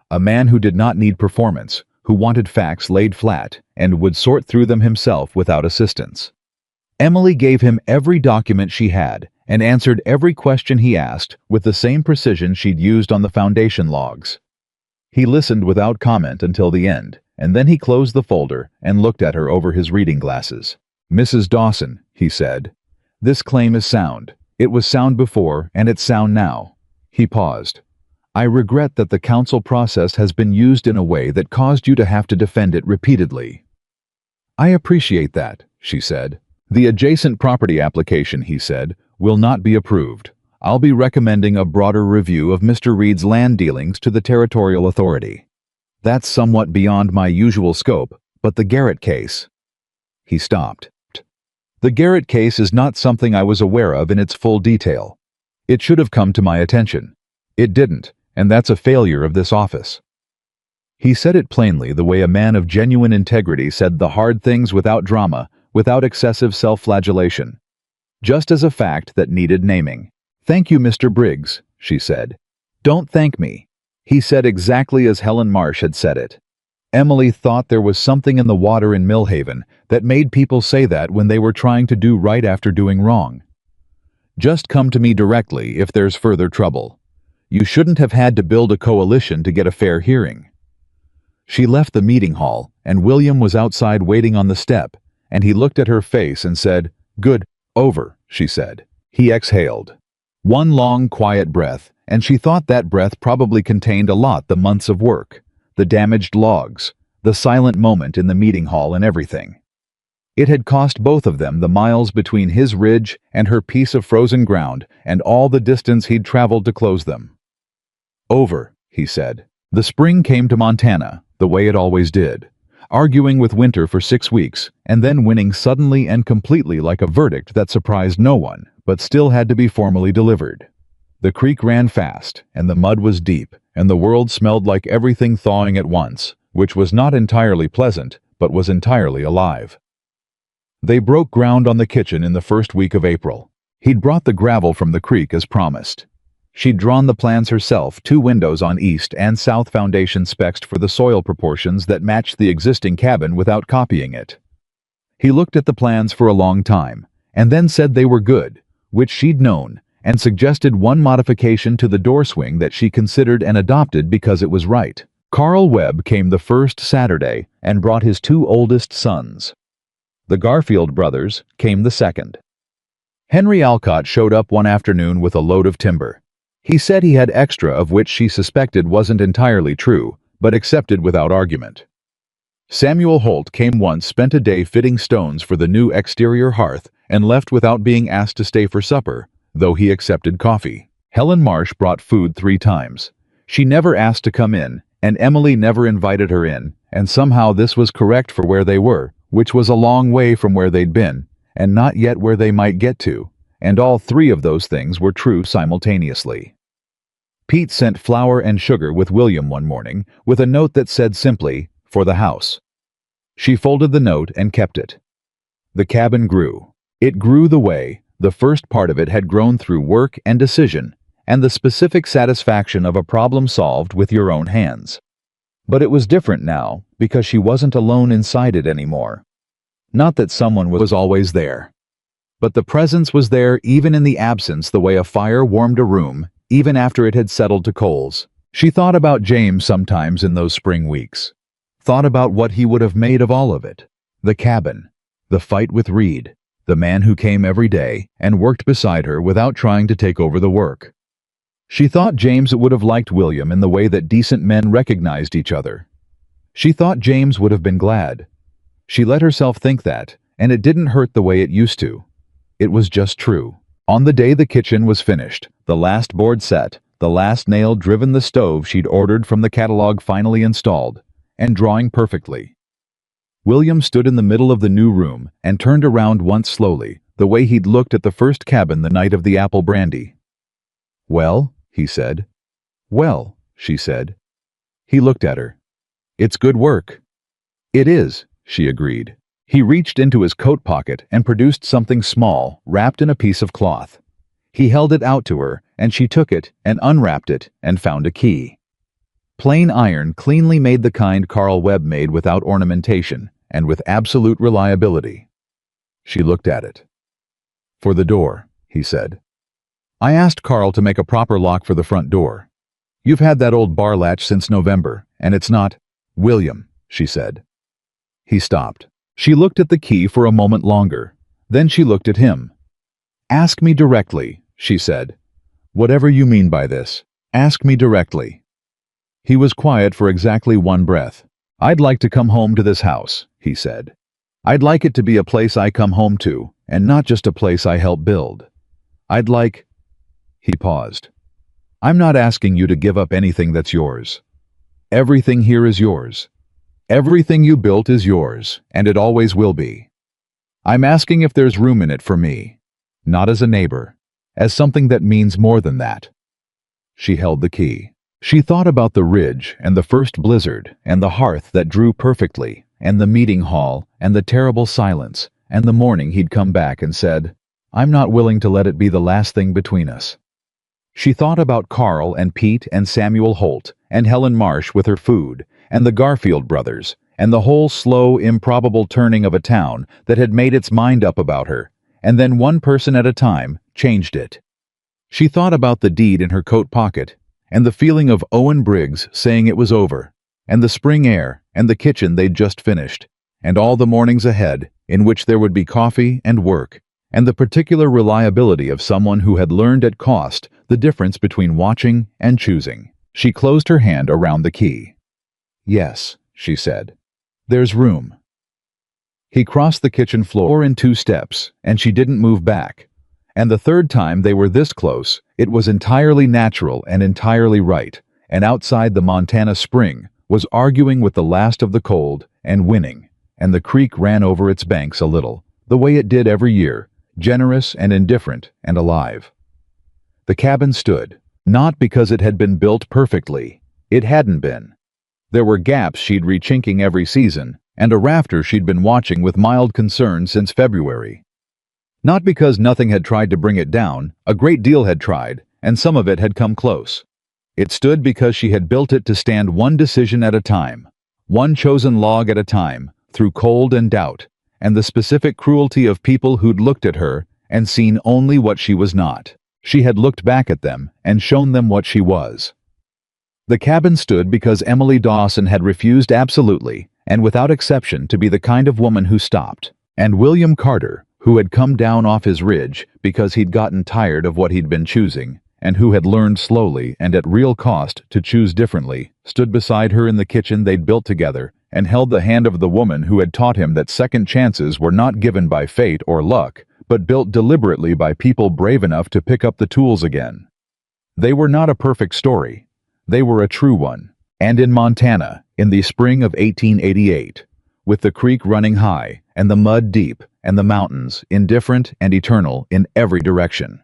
A man who did not need performance, who wanted facts laid flat, and would sort through them himself without assistance. Emily gave him every document she had, and answered every question he asked with the same precision she'd used on the foundation logs. He listened without comment until the end, and then he closed the folder and looked at her over his reading glasses. Mrs. Dawson, he said, this claim is sound. It was sound before, and it's sound now. He paused. I regret that the counsel process has been used in a way that caused you to have to defend it repeatedly. I appreciate that, she said. The adjacent property application, he said, will not be approved. I'll be recommending a broader review of Mr. Reed's land dealings to the Territorial Authority. That's somewhat beyond my usual scope, but the Garrett case... He stopped. The Garrett case is not something I was aware of in its full detail. It should have come to my attention. It didn't, and that's a failure of this office. He said it plainly, the way a man of genuine integrity said the hard things without drama, without excessive self-flagellation. Just as a fact that needed naming. Thank you, Mr. Briggs, she said. Don't thank me. He said exactly as Helen Marsh had said it. Emily thought there was something in the water in Millhaven that made people say that when they were trying to do right after doing wrong. Just come to me directly if there's further trouble. You shouldn't have had to build a coalition to get a fair hearing. She left the meeting hall, and William was outside waiting on the step, and he looked at her face and said, Good, over, she said. He exhaled. One long, quiet breath, and she thought that breath probably contained a lot: the months of work, the damaged logs, the silent moment in the meeting hall, and everything. It had cost both of them the miles between his ridge and her piece of frozen ground and all the distance he'd traveled to close them. Over, he said. The spring came to Montana, the way it always did, arguing with winter for 6 weeks, and then winning suddenly and completely like a verdict that surprised no one, but still had to be formally delivered. The creek ran fast, and the mud was deep, and the world smelled like everything thawing at once, which was not entirely pleasant, but was entirely alive. They broke ground on the kitchen in the first week of April. He'd brought the gravel from the creek as promised. She'd drawn the plans herself, 2 windows on east and south foundation specs for the soil proportions that matched the existing cabin without copying it. He looked at the plans for a long time, and then said they were good, which she'd known, and suggested one modification to the door swing that she considered and adopted because it was right. Carl Webb came the first Saturday and brought his 2 oldest sons. The Garfield brothers came the second. Henry Alcott showed up one afternoon with a load of timber. He said he had extra, of which she suspected wasn't entirely true, but accepted without argument. Samuel Holt came once, spent a day fitting stones for the new exterior hearth, and left without being asked to stay for supper, though he accepted coffee. Helen Marsh brought food 3 times. She never asked to come in, and Emily never invited her in, and somehow this was correct for where they were, which was a long way from where they'd been, and not yet where they might get to, and all 3 of those things were true simultaneously. Pete sent flour and sugar with William one morning, with a note that said simply, "For the house." She folded the note and kept it. The cabin grew. It grew the way the first part of it had grown through work and decision, and the specific satisfaction of a problem solved with your own hands. But it was different now, because she wasn't alone inside it anymore. Not that someone was always there, but the presence was there even in the absence, the way a fire warmed a room, even after it had settled to coals. She thought about James sometimes in those spring weeks. Thought about what he would have made of all of it. The cabin, the fight with Reed, the man who came every day and worked beside her without trying to take over the work. She thought James would have liked William in the way that decent men recognized each other. She thought James would have been glad. She let herself think that, and it didn't hurt the way it used to. It was just true. On the day the kitchen was finished, the last board set, the last nail driven, the stove she'd ordered from the catalog finally installed, and drawing perfectly. William stood in the middle of the new room and turned around once slowly, the way he'd looked at the first cabin the night of the apple brandy. "Well?" he said. "Well," she said. He looked at her. "It's good work." "It is," she agreed. He reached into his coat pocket and produced something small, wrapped in a piece of cloth. He held it out to her, and she took it and unwrapped it and found a key. Plain iron, cleanly made, the kind Carl Webb made, without ornamentation and with absolute reliability. She looked at it. "For the door," he said. "I asked Carl to make a proper lock for the front door. You've had that old bar latch since November, and it's not—" "William," she said. He stopped. She looked at the key for a moment longer. Then she looked at him. "Ask me directly," she said. "Whatever you mean by this, ask me directly." He was quiet for exactly 1 breath. "I'd like to come home to this house," he said. "I'd like it to be a place I come home to, and not just a place I help build. I'd like—" He paused. "I'm not asking you to give up anything that's yours. Everything here is yours. Everything you built is yours, and it always will be. I'm asking if there's room in it for me, not as a neighbor, as something that means more than that." She held the key. She thought about the ridge and the first blizzard and the hearth that drew perfectly and the meeting hall and the terrible silence and the morning he'd come back and said, "I'm not willing to let it be the last thing between us." She thought about Carl and Pete and Samuel Holt and Helen Marsh with her food and the Garfield brothers and the whole slow, improbable turning of a town that had made its mind up about her, and then one person at a time changed it. She thought about the deed in her coat pocket and the feeling of Owen Briggs saying it was over, and the spring air and the kitchen they'd just finished, and all the mornings ahead in which there would be coffee and work, and the particular reliability of someone who had learned at cost the difference between watching and choosing. She closed her hand around the key. "Yes," she said. "There's room." He crossed the kitchen floor in 2 steps, and she didn't move back. And the third time they were this close, it was entirely natural and entirely right, and outside the Montana spring was arguing with the last of the cold and winning, and the creek ran over its banks a little, the way it did every year, generous and indifferent and alive. The cabin stood, not because it had been built perfectly. It hadn't been. There were gaps she'd rechinking every season, and a rafter she'd been watching with mild concern since February. Not because nothing had tried to bring it down, a great deal had tried, and some of it had come close. It stood because she had built it to stand one decision at a time, one chosen log at a time, through cold and doubt, and the specific cruelty of people who'd looked at her and seen only what she was not. She had looked back at them and shown them what she was. The cabin stood because Emily Dawson had refused absolutely and without exception to be the kind of woman who stopped, and William Carter, who had come down off his ridge because he'd gotten tired of what he'd been choosing, and who had learned slowly and at real cost to choose differently, stood beside her in the kitchen they'd built together and held the hand of the woman who had taught him that second chances were not given by fate or luck, but built deliberately by people brave enough to pick up the tools again. They were not a perfect story. They were a true one. And in Montana, in the spring of 1888, with the creek running high and the mud deep and the mountains indifferent and eternal in every direction.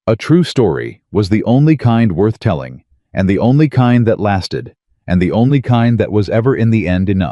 A true story was the only kind worth telling, and the only kind that lasted, and the only kind that was ever in the end enough.